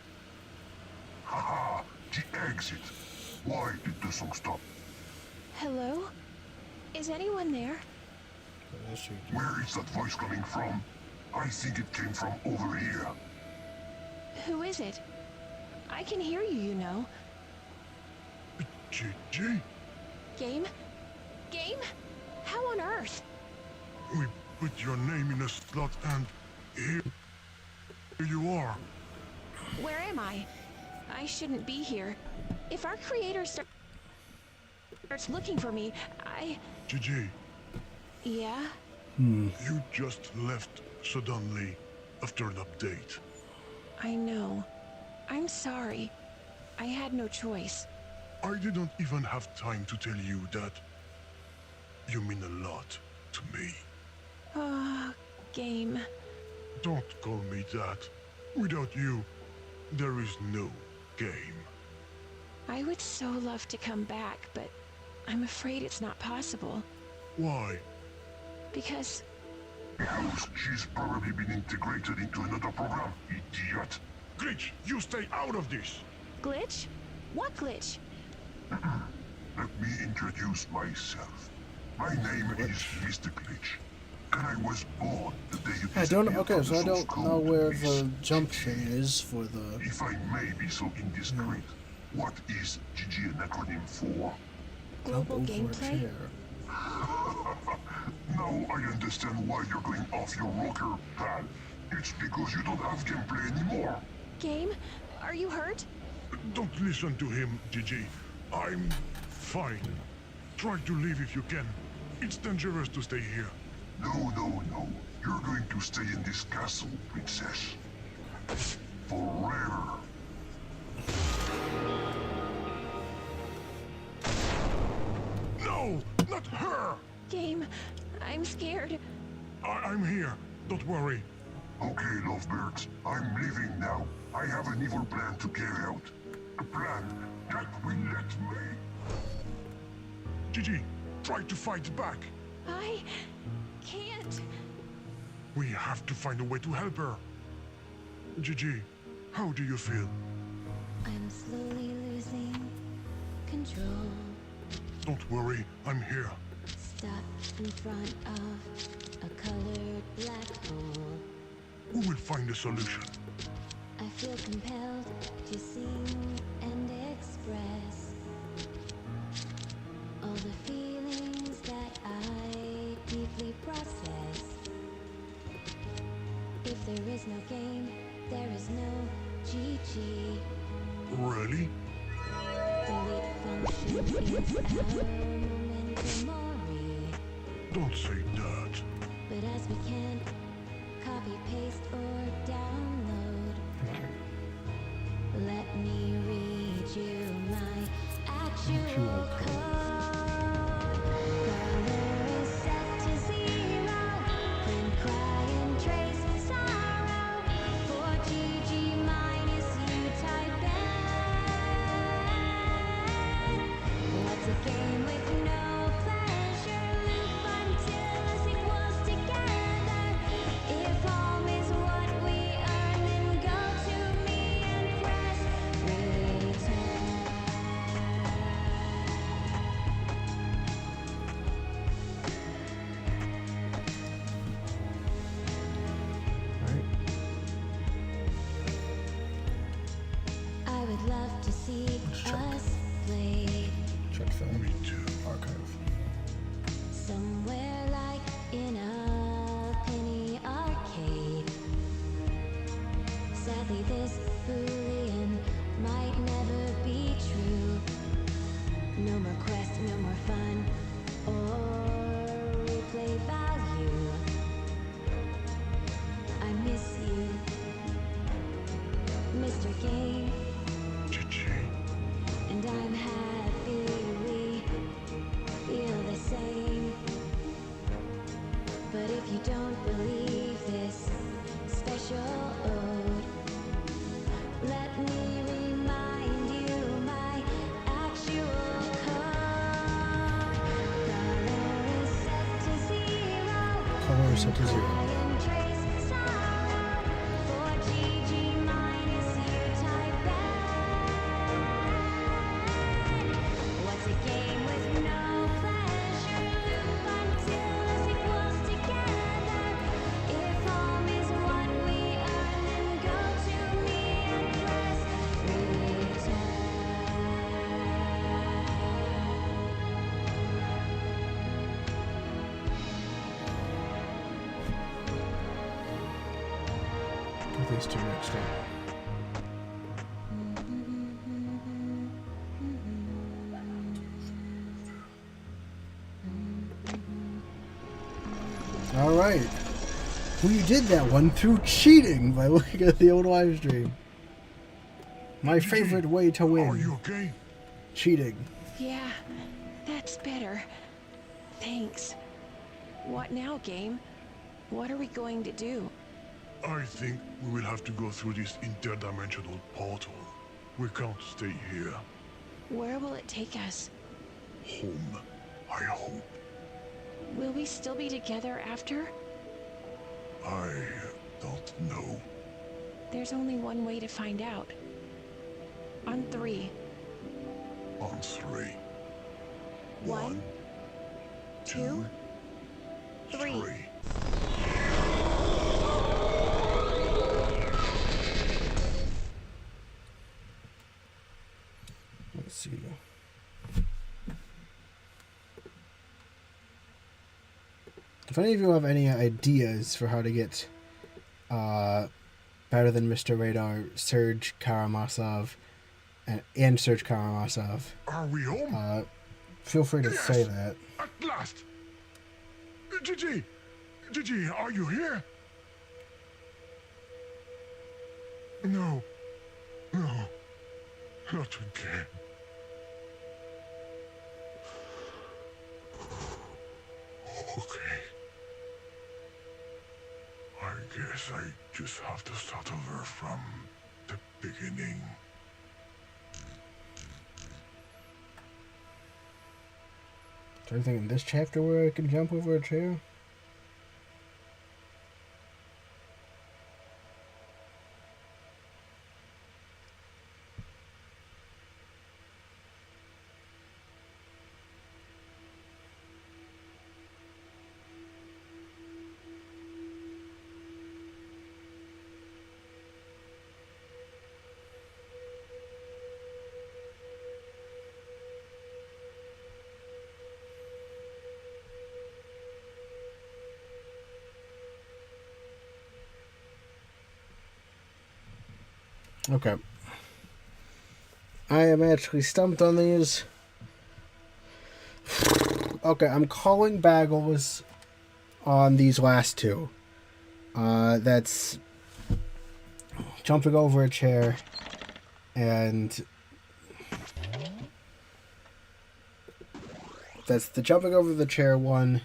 Haha, the exit. Why did the song stop? Hello? Is anyone there? Where is that voice coming from? I think it came from over here. Who is it? I can hear you, you know. Gigi? Game? Game? How on earth? We put your name in a slot and here you are. Where am I? I shouldn't be here. If our creator starts looking for me, Gigi, Yeah? you just left suddenly after an update. I know. I'm sorry. I had no choice. I didn't even have time to tell you that you mean a lot to me. Ah, Game. Don't call me that. Without you, there is no game. I would so love to come back, but I'm afraid it's not possible. Why? Because Because she's probably been integrated into another program, idiot. Glitch, you stay out of this! glitch? What glitch? Let me introduce myself. My name is Mr. Glitch, and I was born the day you I don't. disappeared Okay, from so the I source don't know code, where Miss the jump Gigi. thing is for the. If I may be so indiscreet, what is Gigi an acronym for? Jump Global over a gameplay? chair. Now I understand why you're going off your rocker, pal. It's because you don't have gameplay anymore. Game? Are you hurt? Don't listen to him, Gigi. I'm fine. Try to leave if you can. It's dangerous to stay here. No, no, no. You're going to stay in this castle, princess. Forever. No! Not her! Game, I'm scared. I'm here. Don't worry. Okay, lovebirds. I'm leaving now. I have an evil plan to carry out. A plan that will let me... Gigi, try to fight back. I can't. We have to find a way to help her. Gigi, how do you feel? I'm slowly losing control. Don't worry, I'm here. Stuck in front of a colored black hole. We will find a solution. I feel compelled to sing and express all the feelings that I deeply process. If there is no game, there is no GG. Really? Delete function is our memento mori. Don't say that. But as we can't copy, paste, or download, let me read you my actual code. Color is set to 0. Print, cry, and trace sorrow. For GG minus you type N. What's a game with no pleasure? Loop until us equals together. If home is what we earn, then go to me and press return. I would love to see us play Check film. Me too. Archive. somewhere like in a penny arcade. Sadly, this Boolean might never be true. No more quest, no more fun, or replay value. I miss you, Mr. Game, GG. and I'm happy we feel the same. But if you don't believe this special ode, let me remind you my actual code. Color is set to 0. Color is set to 0. Try and trace sorrow. For GG minus you type N. What's a game with no pleasure? Loop until us equals together. If home is what we earn, then go to me and press return. Get these two mixed up. All right. We did that one through cheating by looking at the old live stream. My favorite way to win. Are you okay? Cheating. Yeah, that's better. Thanks. What now, game? What are we going to do? I think we will have to go through this interdimensional portal. We can't stay here. Where will it take us? Home, I hope. Will we still be together after? I don't know. There's only one way to find out. On 3. On 3. 1, 2, 3. Let's see. If any of you have any ideas for how to get better than Mr. Radar, Serge Karamazov, and Serge Karamazov, Are we home? feel free to Yes! say that. At last! Gigi! Gigi, are you here? No. No. Not again. Okay. I guess I just have to start over from the beginning. Is there anything in this chapter where I can jump over a chair? Okay. I am actually stumped on these. Okay, I'm calling Baggles on these last two. That's jumping over a chair and that's the jumping over the chair one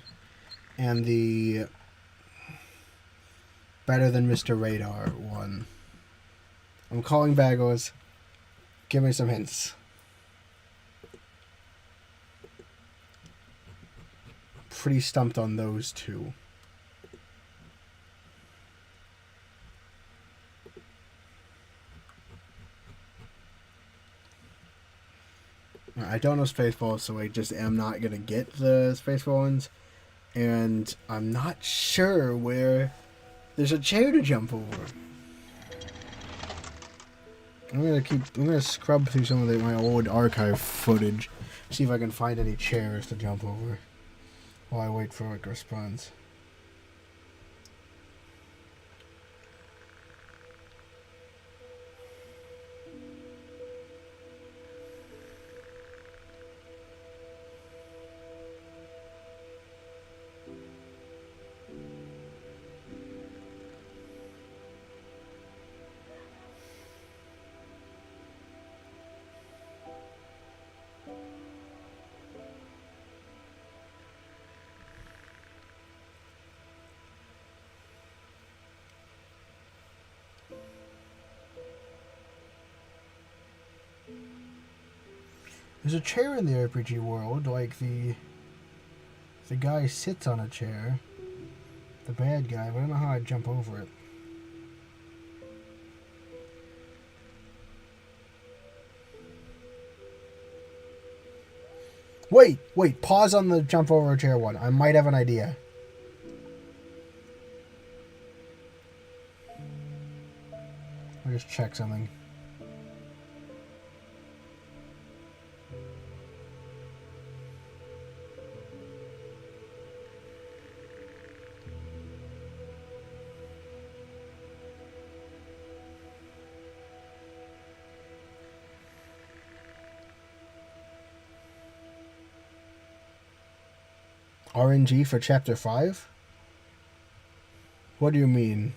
and the better than Mr. Radar one. I'm calling Baggles. Give me some hints. Pretty stumped on those two. I don't know Spaceballs, so I just am not going to get the Spaceball ones. And I'm not sure where there's a chair to jump over. I'm gonna scrub through some of my old archive footage, see if I can find any chairs to jump over while I wait for a response. There's a chair in the RPG world, like the guy sits on a chair, the bad guy, but I don't know how I'd jump over it. Wait, pause on the jump over a chair one. I might have an idea. I'll just check something. RNG for Chapter 5? What do you mean?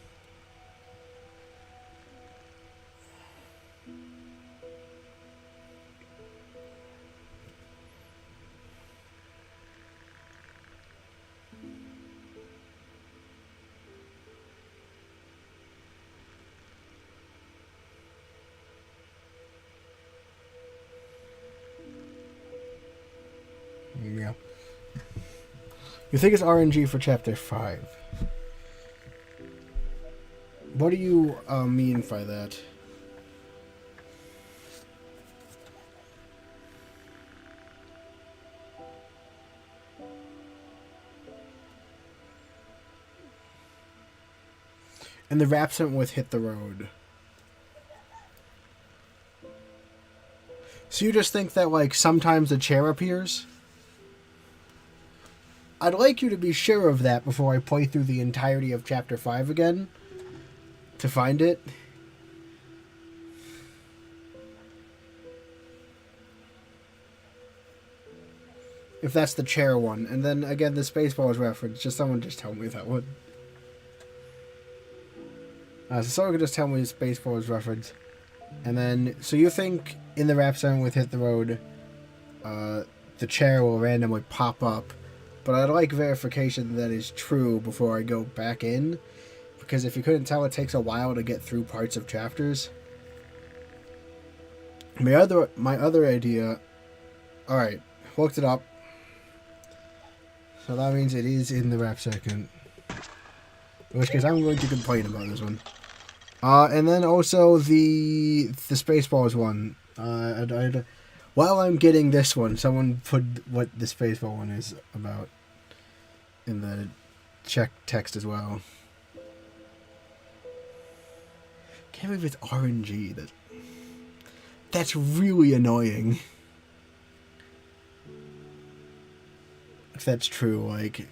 Yeah. You think it's RNG for Chapter 5? What do you mean by that? And the raps went with Hit the Road. So you just think that, like, sometimes a chair appears? I'd like you to be sure of that before I play through the entirety of Chapter 5 again to find it. If that's the chair one. And then, again, the Spaceballs reference. Someone just tell me that one. So someone could just tell me the Spaceballs reference. And then, so you think in the rap song with Hit the Road, the chair will randomly pop up. But I'd like verification that is true before I go back in. Because if you couldn't tell, it takes a while to get through parts of chapters. My other idea... Alright, looked it up. So that means it is in the rap second. In which case I'm going to complain about this one. And then also the Spaceballs one. While I'm getting this one, someone put what the Spaceball one is about in the check text as well. Can't believe it's RNG. That's really annoying. If that's true, like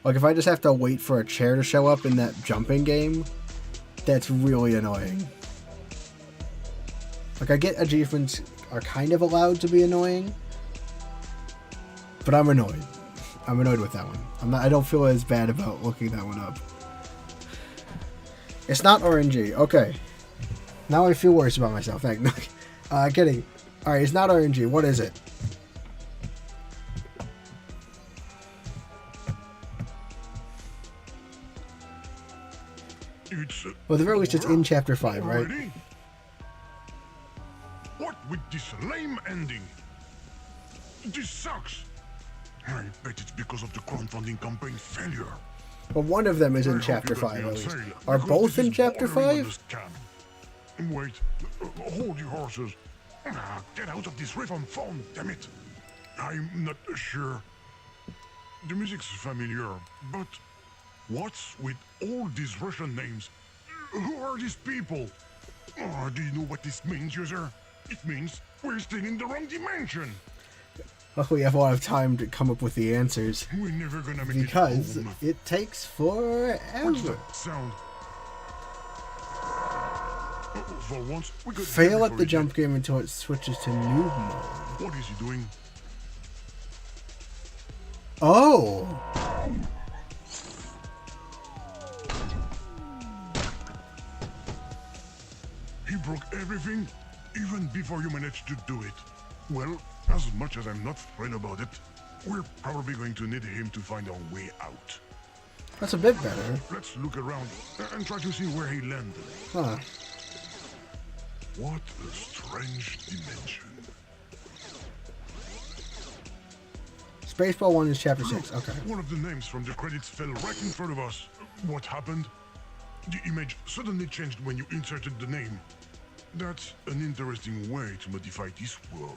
if I just have to wait for a chair to show up in that jumping game that's really annoying. Like, I get achievements are kind of allowed to be annoying, but I'm annoyed. I'm annoyed with that one. I don't feel as bad about looking that one up. It's not RNG. Okay. Now I feel worse about myself. Kidding. Alright, it's not RNG. What is it? Well, at the very least, it's in Chapter 5, right? Already? What with this lame ending? This sucks. I bet it's because of the crowdfunding campaign failure. Well, one of them is I in hope Chapter you got 5, me at on least. sale, Are because both this in is Chapter bordering on 5? the scam. Wait, hold your horses. Get out of this riff on phone, damn it. I'm not sure. The music's familiar, but what's with all these Russian names? Who are these people? Do you know what this means, user? It means we're still in the wrong dimension. Luckily, we have a lot of time to come up with the answers. We're never gonna make Because it home. it takes What's forever. that sound? For once, we got Fail Jerry at the for jump game until it switches to noob mode. it. What is he doing? Oh! He broke everything, even before you managed to do it. Well, as much as I'm not thrilled about it, we're probably going to need him to find our way out. That's a bit better. Let's look around and try to see where he landed. Huh. What a strange dimension. Spaceball 1 is Chapter 6. Look, Okay. one of the names from the credits fell right in front of us. What happened? The image suddenly changed when you inserted the name. That's an interesting way to modify this world.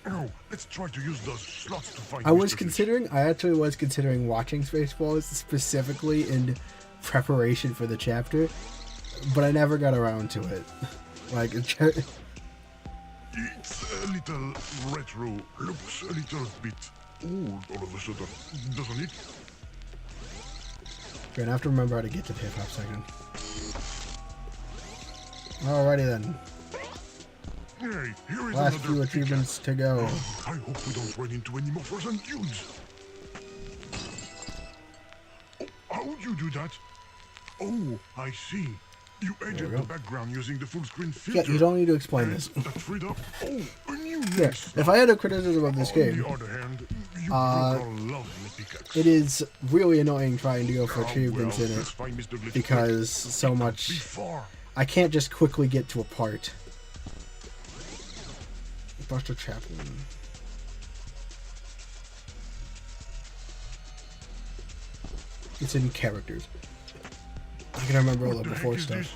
Oh, let's try to use those slots to find I Mr. actually was considering watching Spaceballs specifically in preparation for the chapter, but I never got around to it. Like, It's a little retro, looks a little bit old all of a sudden, doesn't it? Gonna have to remember how to get to the hip hop section. Alrighty then. Hey, here is Last another few achievements to go. pickaxe. I hope we don't run into any more frozen dudes. Oh, how'd you do that? Oh, I see. You edited go. the background using the full screen Yeah, filter. you don't need to explain And this. that freed up. Oh, a new Yeah, mix. if I had a criticism of this On game, the other hand, you broke our lovely pickaxe. it is really annoying trying to go for Ah, achievements well, in let's it find Mr. Glitch because so quick. much. Before. I can't just quickly get to a part. Buster Chaplin. It's in characters. I can remember all What the the before heck is stuff. this?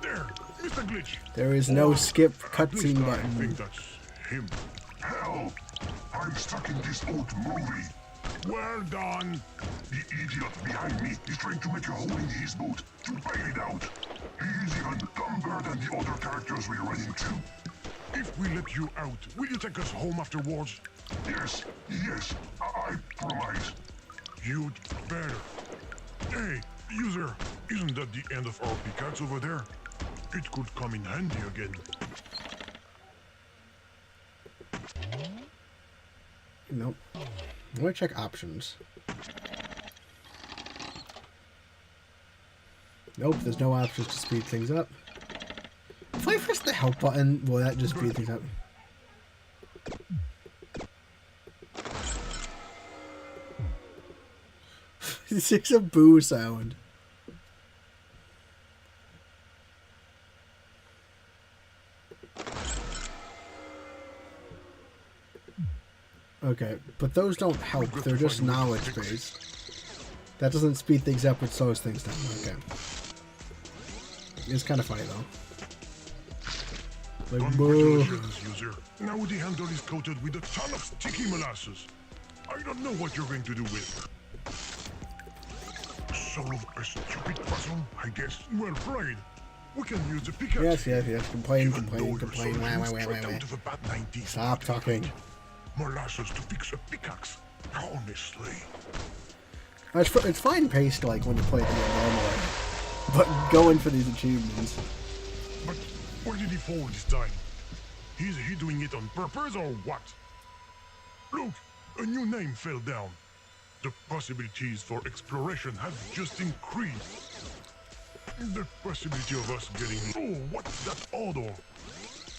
There, Mr. Glitch. There is no skip At least cutscene I button. think that's him. Hell, I'm stuck in this old movie. Well done. The idiot behind me is trying to make a hole in his boat to bail it out. He's even dumber than the other characters we run into. If we let you out, will you take us home afterwards? Yes, I promise. You'd better. Hey, user, isn't that the end of our pickaxe over there? It could come in handy again. Nope. Let me check options. Nope, there's no options to speed things up. If I press the help button, will that just speed things up? It's just a boo sound. Okay, but those don't help. They're just knowledge based. That doesn't speed things up, it slows things down. Okay. It's kind of funny though. Like, boo. Congratulations, user. Now the handle is coated with a ton of sticky molasses. I don't know what you're going to do with. Solve a stupid puzzle, I guess. Well played. We can use the pickaxe. Yes. Complain. Even though your solution is straight Wait. out of a bad 90s Stop marketing. talking. Molasses to fix a pickaxe. Honestly. It's fine paced like when you play the game normally. but going for these achievements. But where did he fall this time? Is he doing it on purpose or what? Look, a new name fell down. The possibilities for exploration have just increased. The possibility of us getting... Oh, what's that odor?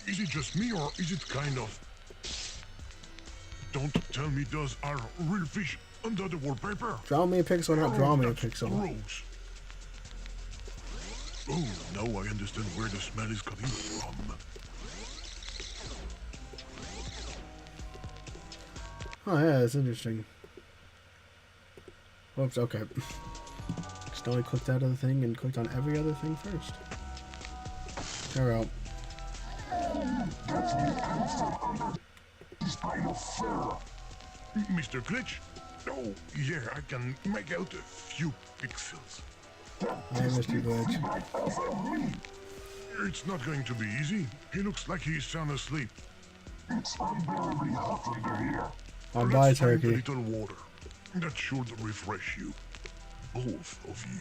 Is it just me or is it kind of... Don't tell me those are real fish under the wallpaper. Draw me a pixel, not draw me a That's pixel. gross. Oh, now I understand where the smell is coming from. Oh yeah, that's interesting. Whoops, okay. Just only clicked out of the thing and clicked on every other thing first. They're out. Mr. Glitch? Oh, yeah, I can make out a few pixels. Hi, Mr. Glitch. It's not going to be easy. He looks like he's sound asleep. On by, Let's find a turkey. little water. That should refresh you. Both of you.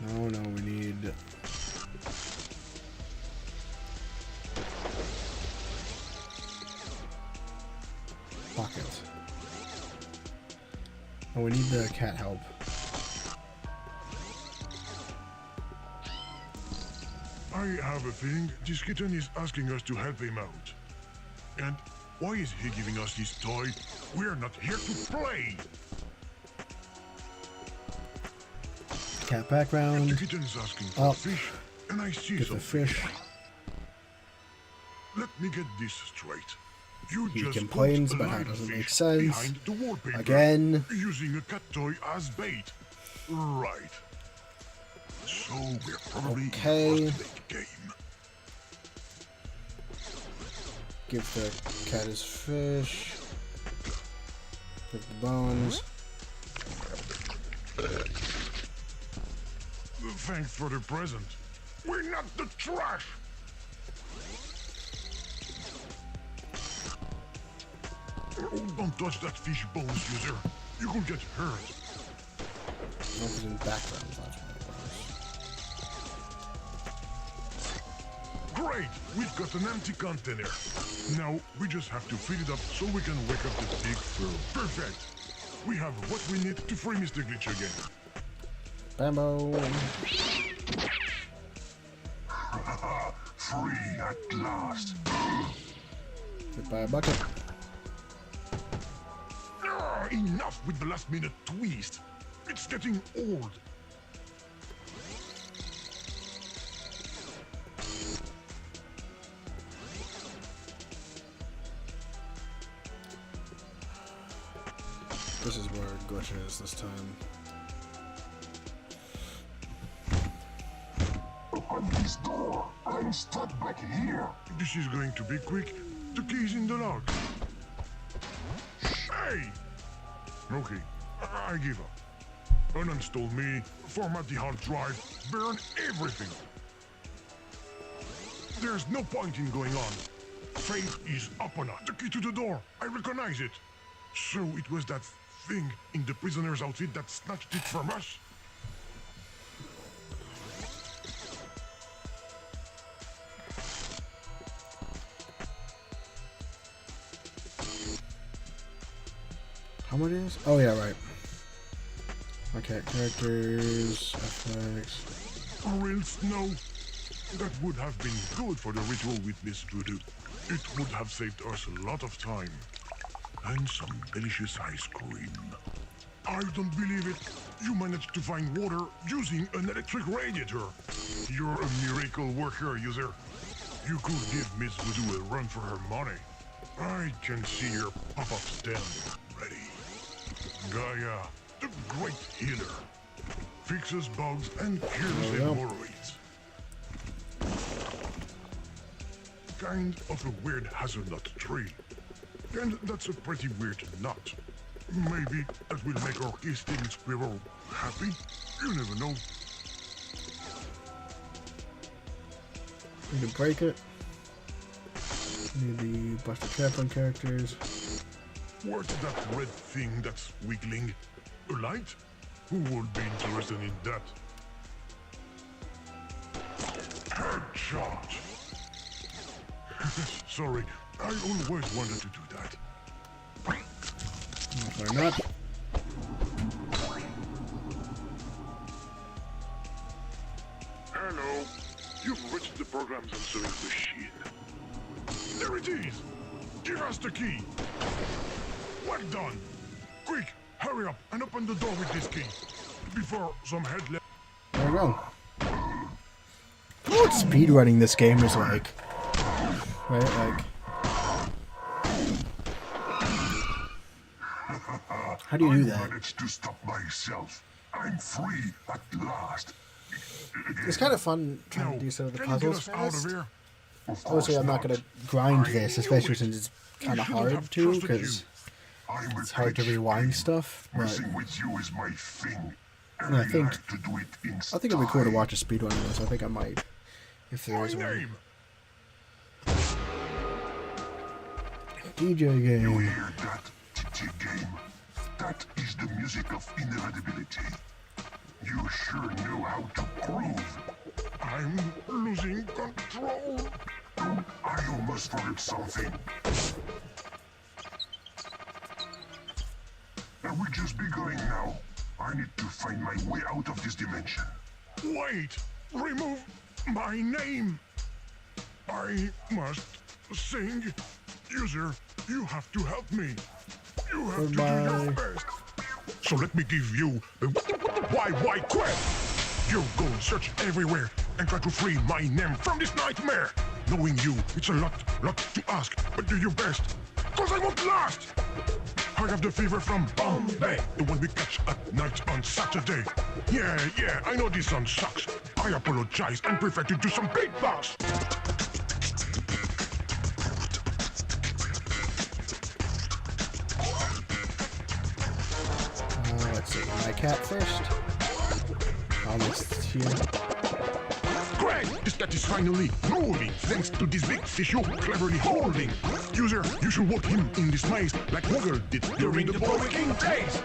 No, we need... buckets. Oh, we need the cat help. I have a feeling this kitten is asking us to help him out. And why is he giving us his toy? We're not here to play! Cat The background. kitten is asking for Up. fish, and I see Get the something. fish. Let me get this straight. You He just complains put a about how it live doesn't make fish sense. behind the wallpaper, Again. using a cat toy as bait. Right. So we're probably Okay. in the first game. Give the cat his fish. Give the bones. Thanks for the present. We're not the trash. Oh, don't touch that fish bones, user. You could get hurt. No, it's in backgrounds. That's what it was. Great! We've got an empty container. Now, we just have to fill it up so we can wake up the big fur. Perfect! We have what we need to free Mr. Glitch again. Bambo. Free at last. Hit by a bucket. Enough with the last minute twist. It's getting old. This is where Glitch is this time. Open this door. I'm stuck back here. This is going to be quick. The key's in the lock. Hey! Okay, I give up. Uninstall me, format the hard drive, burn everything. There's no point in going on. Fate is upon us. The key to the door. I recognize it. So it was that thing in the prisoner's outfit that snatched it from us? How much is? Oh yeah, right. Okay, characters, FX. Real snow. That would have been good for the ritual with Miss Voodoo. It would have saved us a lot of time. And some delicious ice cream. I don't believe it. You managed to find water using an electric radiator. You're a miracle worker, user. You could give Miss Voodoo a run for her money. I can see your pop-up stand ready. Gaia, the great healer. Fixes bugs and cures There we go. hemorrhoids. Kind of a weird hazelnut tree. And that's a pretty weird nut. Maybe that will make our key-stealing squirrel happy? You never know. You can break it. Need the Buster Chaplin characters. What's that red thing that's wiggling? A light? Who would be interested in that? Headshot! Sorry, I always wanted to do that. Or not. Hello. You've reached the program's answering machine. There it is! Give us the key! Well done! Quick, hurry up and open the door with this key. Before some head left. There we go. What speedrunning this game is like. Right, like. How do you do that? I managed to stop myself. I'm free at last. It's kind of fun trying to do some of the Can you get puzzles us out of fast. here? Obviously, I'm not going to grind this, especially since it's kind of hard to, because it's hard to rewind stuff. But Messing with you is my thing. and I think like to do it in I think it'd be cool to watch a speedrun of this. I think I might, if there My is one. name. DJ You game. hear that, TT game? That is the music of inevitability. You sure know how to groove. I'm losing control. I almost forgot something. I will just be going now. I need to find my way out of this dimension. Wait! Remove my name! I must sing. User, you have to help me. You have to do your Goodbye. best. So let me give you the why quest. You go search everywhere and try to free my name from this nightmare. Knowing you, it's a lot to ask, but do your best. Cause I won't last. I have the fever from Bombay, the one we catch at night on Saturday. Yeah, I know this song sucks. I apologize and prefer to do some beatbox. Let's see, my cat first. Almost here. Great! This cat is finally moving, thanks to this big fish you're cleverly holding. User, you should walk him in this maze like Woggle did during the Viking days.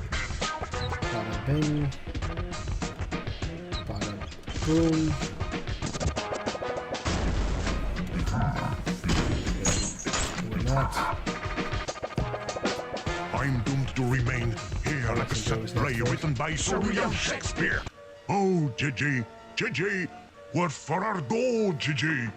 Bada bing. Bada boom. Doing that. I'm doomed to remain here like a set play written by Sir William Shakespeare. Oh, JJ, what for our gold, JJ?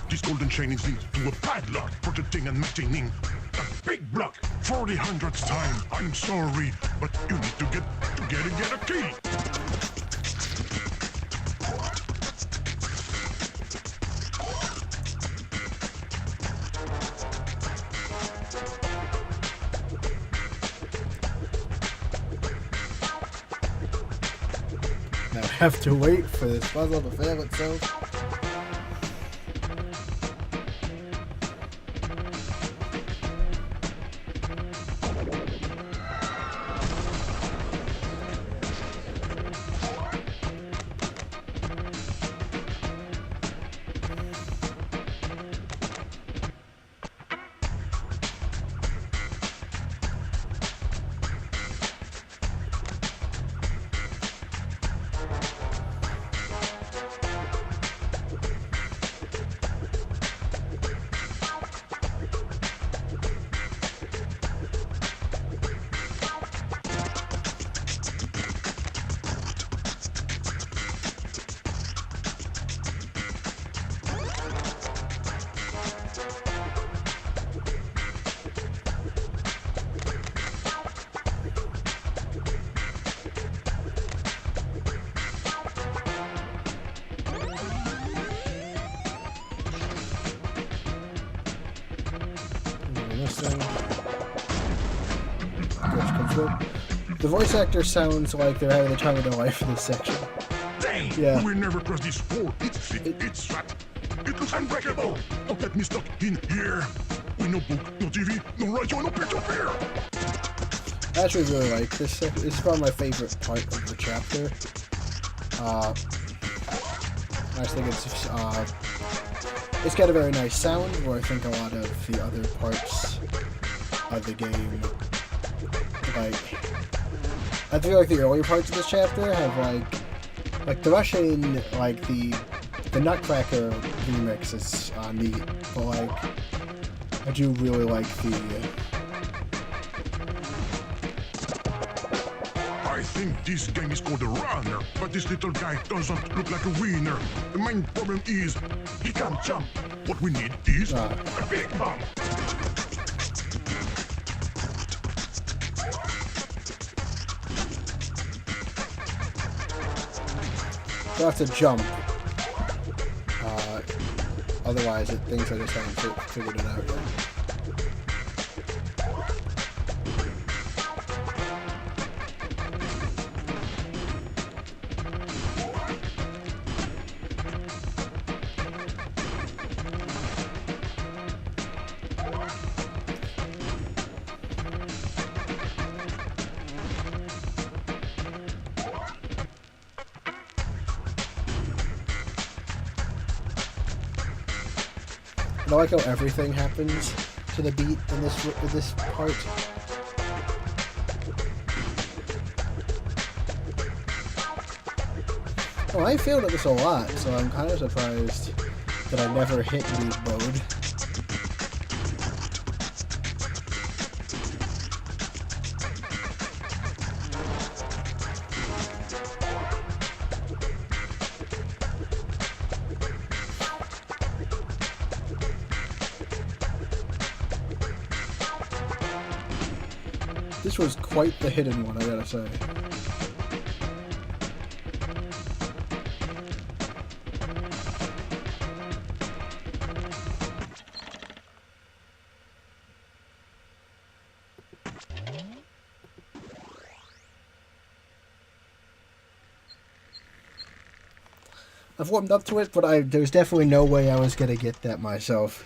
This golden chain is linked to a padlock, protecting and maintaining a big block for the 100th time. I'm sorry, but you need to get a key. Now I have to wait for this puzzle to fail itself. The voice actor sounds like they're having the time of their life in this section. Damn! Bang! Yeah. We will never cross this wall. It's thick, it's fat. It looks unbreakable. Don't get me stuck in here. With no book, no TV, no radio, no peer-to-peer. I actually really like this. This is probably my favorite part of the chapter. I just think it's got a very nice sound, where I think a lot of the other parts of the game, like, I feel like the earlier parts of this chapter have like the Russian, like the Nutcracker remix is neat, but like I do really like the. I think this game is called a runner, but this little guy doesn't look like a winner. The main problem is he can't jump. What we need is a big bump. You have to jump. Otherwise, it thinks I just haven't figured it out yet. I like how everything happens to the beat in this part. Oh, I failed at this a lot, so I'm kind of surprised that I never hit lead mode. This was quite the hidden one, I gotta say. I've warmed up to it, but there's definitely no way I was gonna get that myself.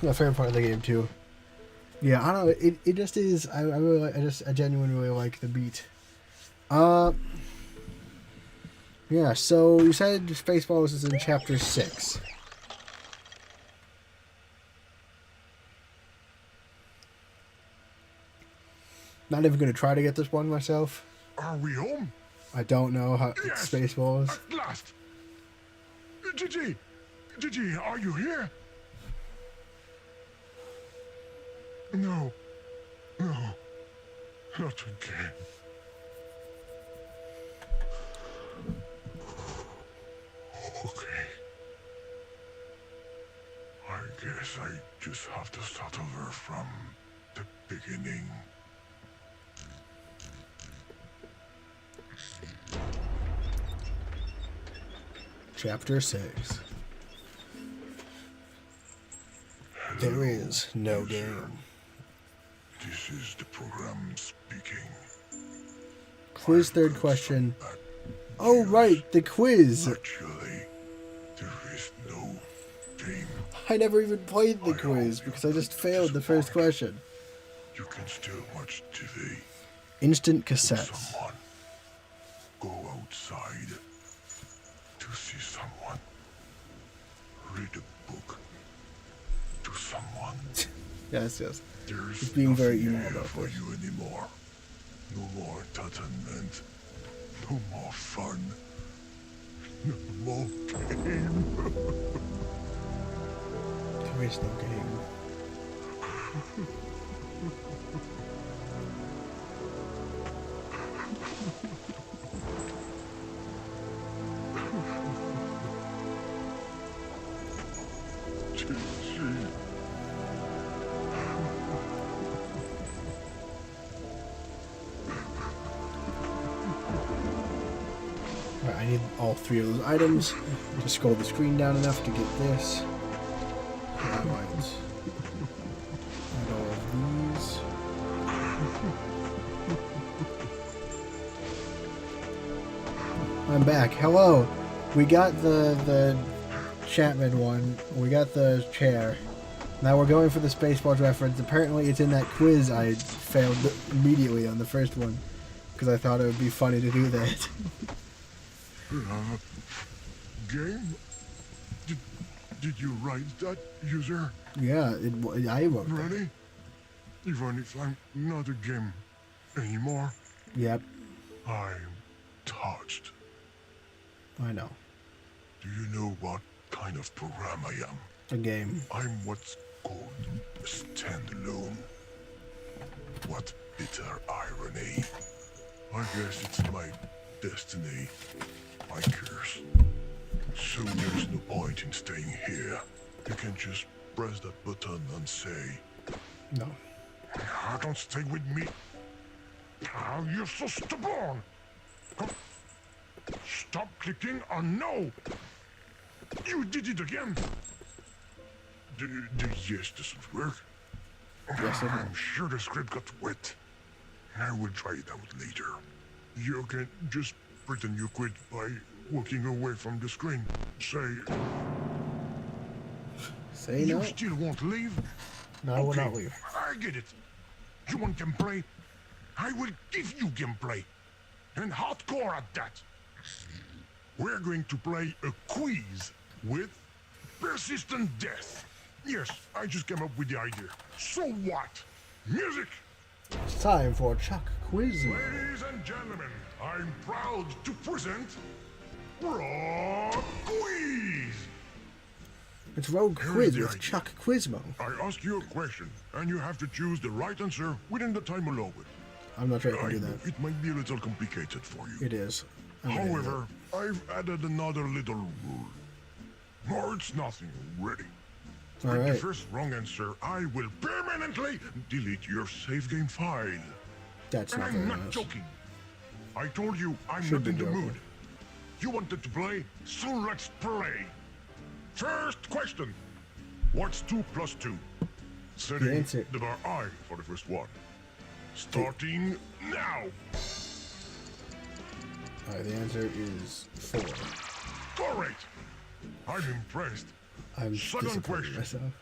My favorite part of the game too. Yeah, I don't know. It just is. I really, I genuinely really like the beat. Yeah. So you said Spaceballs is in chapter 6. Not even gonna try to get this one myself. Are we home? I don't know how Yes. Spaceballs. At last. Gigi, are you here? No, not again. Okay. I guess I just have to start over from the beginning. Chapter 6. There is no game. This is the program speaking. Quiz third question. Oh right, the quiz. Actually, there is no game. I never even played the quiz because I just failed the first question. You can still watch TV. Instant cassettes. Someone. Go outside to see someone. Read a book to someone. Yes. There's He's being very nothing emo here about for this. you anymore. No more entertainment. No more fun. No more game. There is no game. Alright, I need all 3 of those items to scroll the screen down enough to get this. Highlights. And all of these. I'm back. Hello. We got the Chapman one. We got the chair. Now we're going for the Spaceballs reference. Apparently it's in that quiz I failed immediately on the first one. Because I thought it would be funny to do that. Game? Did you write that, user? Yeah, I wrote that. Really? Even if I'm not a game anymore, Yep, I'm touched. I know. Do you know what kind of program I am? A game. I'm what's called a standalone. What bitter irony. I guess it's my destiny, my curse. So there's no point in staying here. You can just press that button and say, No. don't stay with me. You're so stubborn. Stop clicking on no. You did it again. The yes doesn't work. Yes, it I'm sure the script got wet. I will try it out later. You can just pretend you quit by walking away from the screen. Say You no. still won't leave? No, I will not leave. I get it. You want gameplay? I will give you gameplay. And hardcore at that. We're going to play a quiz with persistent death. Yes, I just came up with the idea. So what? Music! It's time for Chuck Quiz. Ladies and gentlemen, I'm proud to present Rock Quiz! It's Rogue Here's Quiz the with idea. Chuck Quizmo. I ask you a question, and you have to choose the right answer within the time allowed. I'm not sure I I can do know that. it might be a little complicated for you. It is. I'm gonna do However, I've added another little rule. No, it's nothing, really. All With the right. first wrong answer, I will permanently delete your save game file. That's And not I'm very not nice. joking. I told you I'm Should not be in the joking. mood. You wanted to play, so let's play. First question. What's 2 plus 2? Setting answer- the bar high for the first one. Starting now. All right, the answer is 4. Correct. I'm impressed. I'm Second disappointed in question.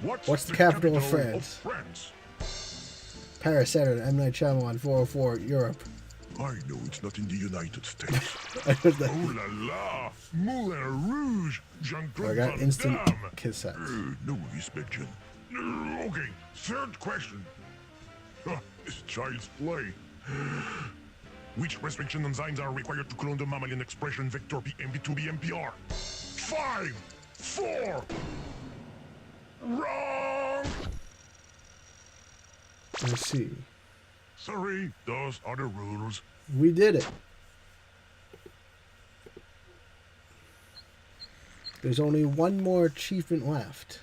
myself. What's the capital of France? Paris, Saturn, M. Night Shyamalan, 404, Europe. I know it's not in the United States. I was like, Oh la la! Moulin Rouge! I Jean-Claude got Van instant Damme! cassettes. No respect, Jen. Okay, third question. It's child's play. Which restriction enzymes are required to clone the mammalian expression vector PMB2BMPR? 5, 4. Wrong! Let's see. Sorry, those are the rules. We did it. There's only one more achievement left.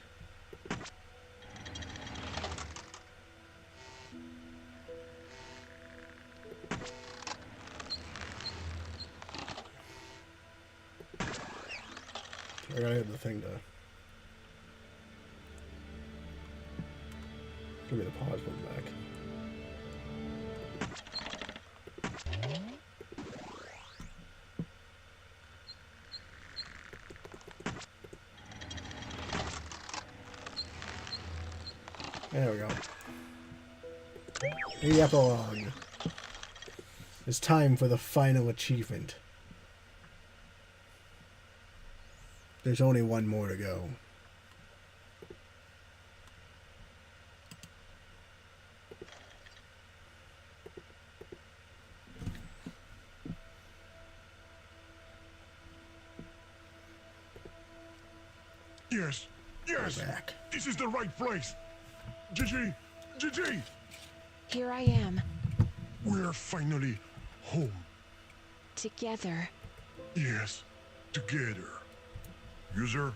I gotta get the thing to. Give me the pause button back. There we go. The epilogue. It's time for the final achievement. There's only one more to go. Yes, yes! Back. This is the right place! Gigi! Gigi! Here I am, We're finally home. together. Yes, together. User,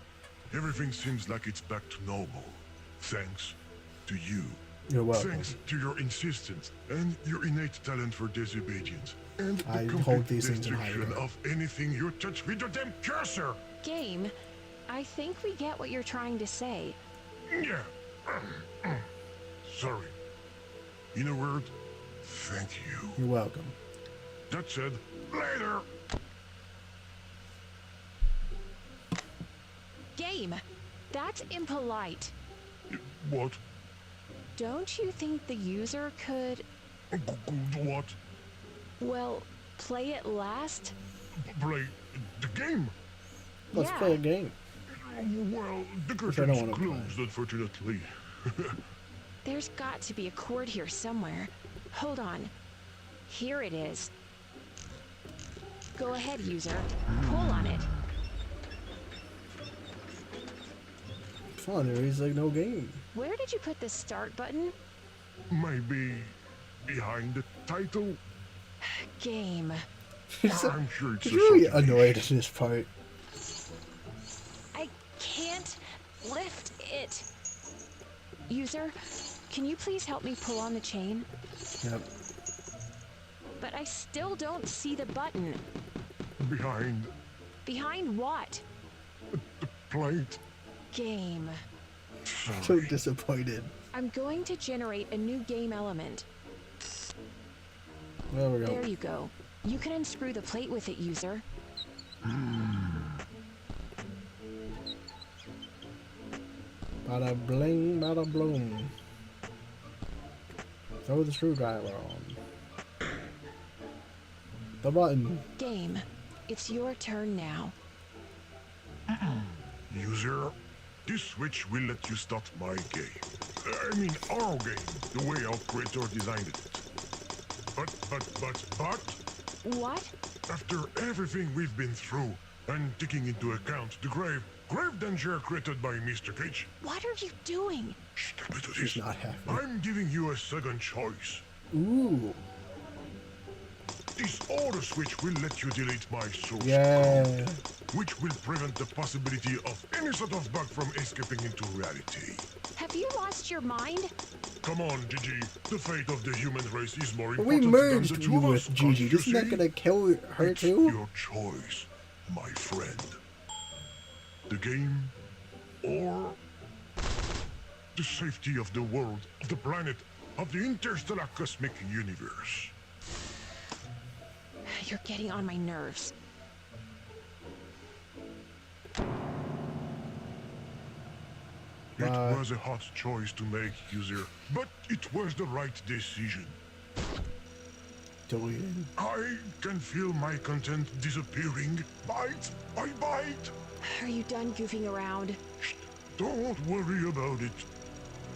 everything seems like it's back to normal. Thanks to you. You're welcome. Thanks to your insistence and your innate talent for disobedience. And the I complete hold these things in high destruction regard. of anything you touch with your damn cursor! Game, I think we get what you're trying to say. Yeah. Sorry. In a word, thank you. You're welcome. That said, later. Game. That's impolite. What? Don't you think the user could, What? well, play it last? Play the game? Let's Yeah. play a game. Well, the I don't curtain's wanna play. closed, unfortunately. There's got to be a cord here somewhere. Hold on. Here it is. Go ahead, user. Pull on it. Fun, there is like no game. Where did you put the start button? Maybe behind the title? Game. I'm sure it's He's a really subterfuge. annoyed at this part. I can't lift it. User, can you please help me pull on the chain? Yep. But I still don't see the button. Behind Behind what? the plate. Game. So disappointed. I'm going to generate a new game element. There we go. There you go. You can unscrew the plate with it, user. Bada bling, bada bloom. Throw the screwdriver on. The button. Game. It's your turn now. User, this switch will let you start my game. I mean, our game, the way our creator designed it. But, What? after everything we've been through, and taking into account the grave danger created by Mr. Cage, What are you doing? step into She's this. not happy. I'm giving you a second choice. Ooh. This auto switch will let you delete my source Yeah. code, which will prevent the possibility of any sort of bug from escaping into reality. Have you lost your mind? Come on, Gigi. The fate of the human race is more But we important merged than the you two of with us. Gigi. can't you Isn't that see? gonna kill her It's too? your choice, my friend. The game or the safety of the world, of the planet, of the interstellar cosmic universe. You're getting on my nerves. It was a hard choice to make, user, but it was the right decision. Deleted. I can feel my content disappearing, bite by bite. Are you done goofing around? Shh, don't worry about it.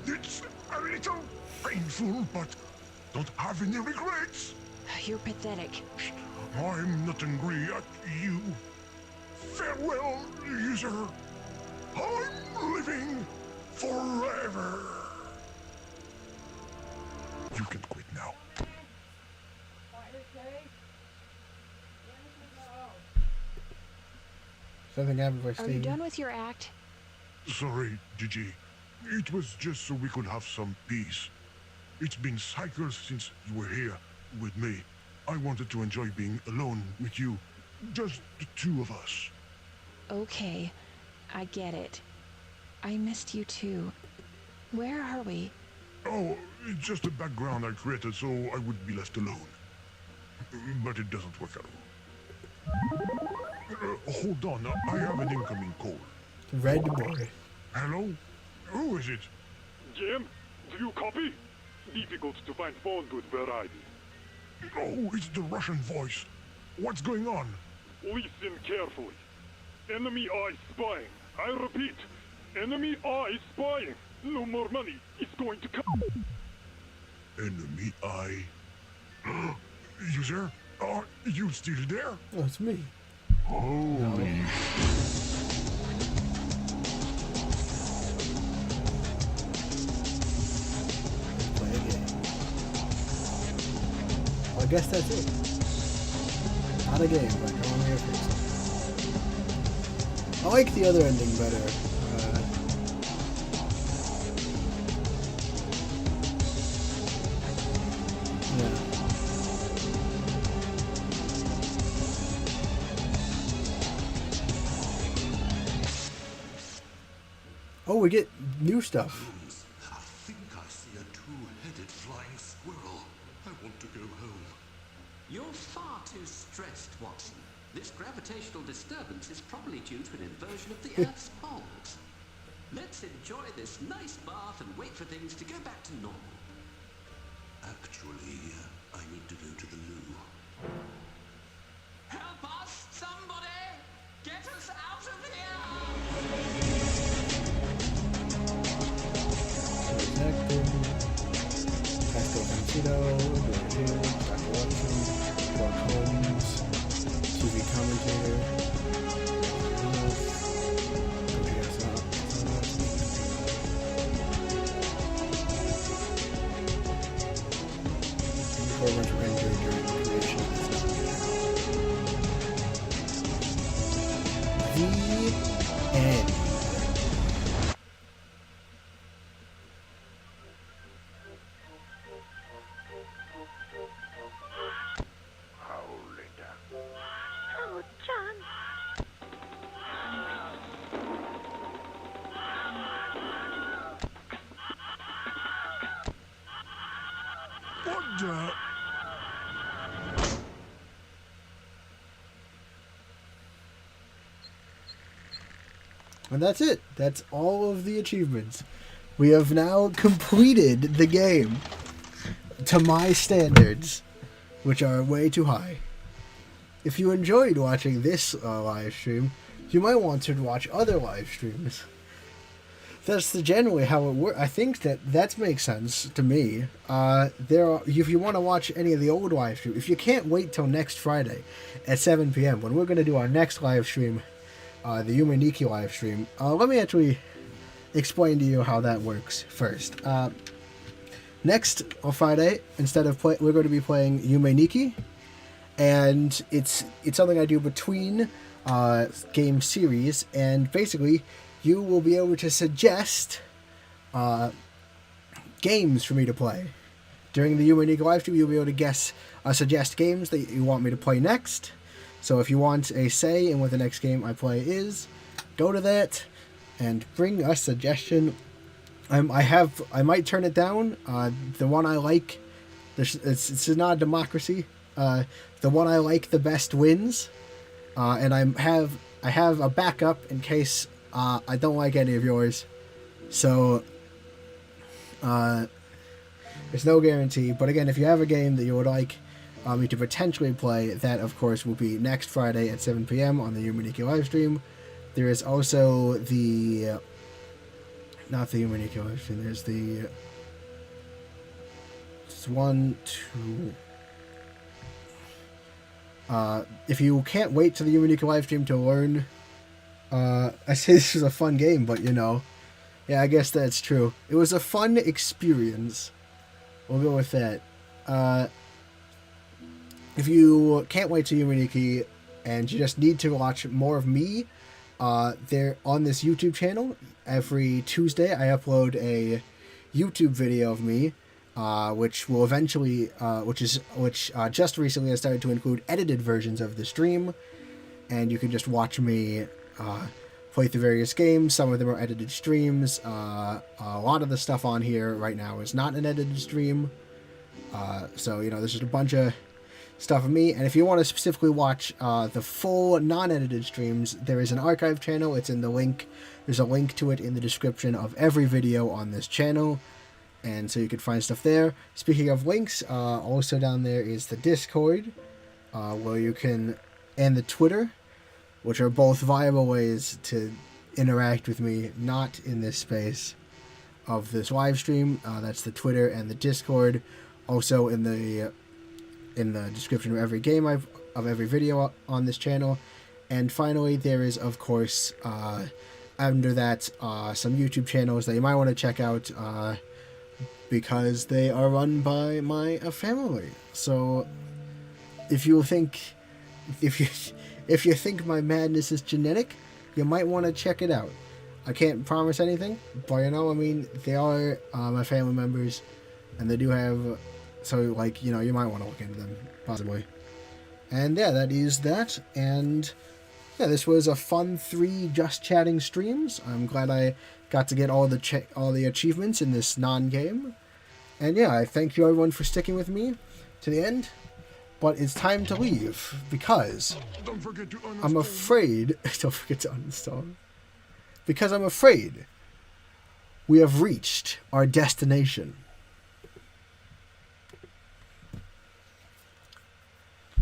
It's a little painful, but don't have any regrets. You're pathetic. Shh, I'm not angry at you. Farewell, user. I'm living forever. You can quit now. Something happened by Are you Steve. done with your act? Sorry, Gigi. It was just so we could have some peace. It's been cycles since you were here with me. I wanted to enjoy being alone with you. Just the two of us. Okay, I get it. I missed you too. Where are we? Oh, it's just a background I created so I would be left alone. But it doesn't work at all. Hold on, I have an incoming call. Red boy. Hello? Who is it? Jim, do you copy? Difficult to find phone booth variety. Oh, it's the Russian voice. What's going on? Listen carefully. Enemy eye spying. I repeat, enemy eye spying. No more money. It's going to come. Enemy eye. User, are you still there? Oh, it's me. Holy Play a game. Well, I guess that's it. Not a game, but only a fix. I like the other ending better. Yeah. Oh, we get new stuff. I think I see a two-headed flying squirrel. I want to go home. You're far too This gravitational disturbance is probably due to an inversion of the Earth's poles. Let's enjoy this nice bath and wait for things to go back to normal. Actually, I need to go to the loo. Help us, somebody! Get us out of here! Pascal Cantido, Dr. Watson, Clark Holmes, TV commentator. Performance were injured during the creation of this The end. Oh, John. What the? And that's it. That's all of the achievements. We have now completed the game to my standards, which are way too high. If you enjoyed watching this live stream, you might want to watch other live streams. That's generally how it works. I think that makes sense to me. If you want to watch any of the old live streams, if you can't wait till next Friday at 7 p.m. when we're going to do our next live stream, the Yumeniki live stream, let me actually explain to you how that works first. Next on Friday, instead of we're going to be playing Yumeniki, and it's something I do between game series, and basically you will be able to suggest games for me to play. During the Yumeniki live stream, you'll be able to suggest games that you want me to play next. So if you want a say in what the next game I play is, go to that and bring a suggestion. I might turn it down. The one I like, it's not a democracy. The one I like the best wins, and I have a backup in case I don't like any of yours. So there's no guarantee. But again, if you have a game that you would like me to potentially play, that of course will be next Friday at 7 p.m. on the Yumeniki livestream. There is also not the Yumeniki livestream, there's if you can't wait to the Yumeniki livestream to learn, I say this is a fun game, but yeah, I guess that's true. It was a fun experience. We'll go with that. If you can't wait to Yumeniki and you just need to watch more of me, there on this YouTube channel, every Tuesday I upload a YouTube video of me, which will eventually, which just recently I started to include edited versions of the stream, and you can just watch me play through various games. Some of them are edited streams. A lot of the stuff on here right now is not an edited stream. So there's just a bunch of stuff of me, and if you want to specifically watch the full non-edited streams, there is an archive channel. It's in the link. There's a link to it in the description of every video on this channel, and so you can find stuff there. Speaking of links, also down there is the Discord, where you can, and the Twitter, which are both viable ways to interact with me, not in this space of this live stream. That's the Twitter and the Discord. Also in the description of every game of every video on this channel. And finally, there is, of course, under that, some YouTube channels that you might want to check out, because they are run by my family. So if you think my madness is genetic, you might want to check it out. I can't promise anything, but they are my family members, and they do have, so you might want to look into them, possibly. And yeah, that is that, and yeah, this was a fun 3 just chatting streams. I'm glad I got to get all the achievements in this non-game. And yeah, I thank you everyone for sticking with me to the end. But it's time to leave because Don't forget to uninstall. I'm afraid. Don't forget to uninstall. Because I'm afraid we have reached our destination.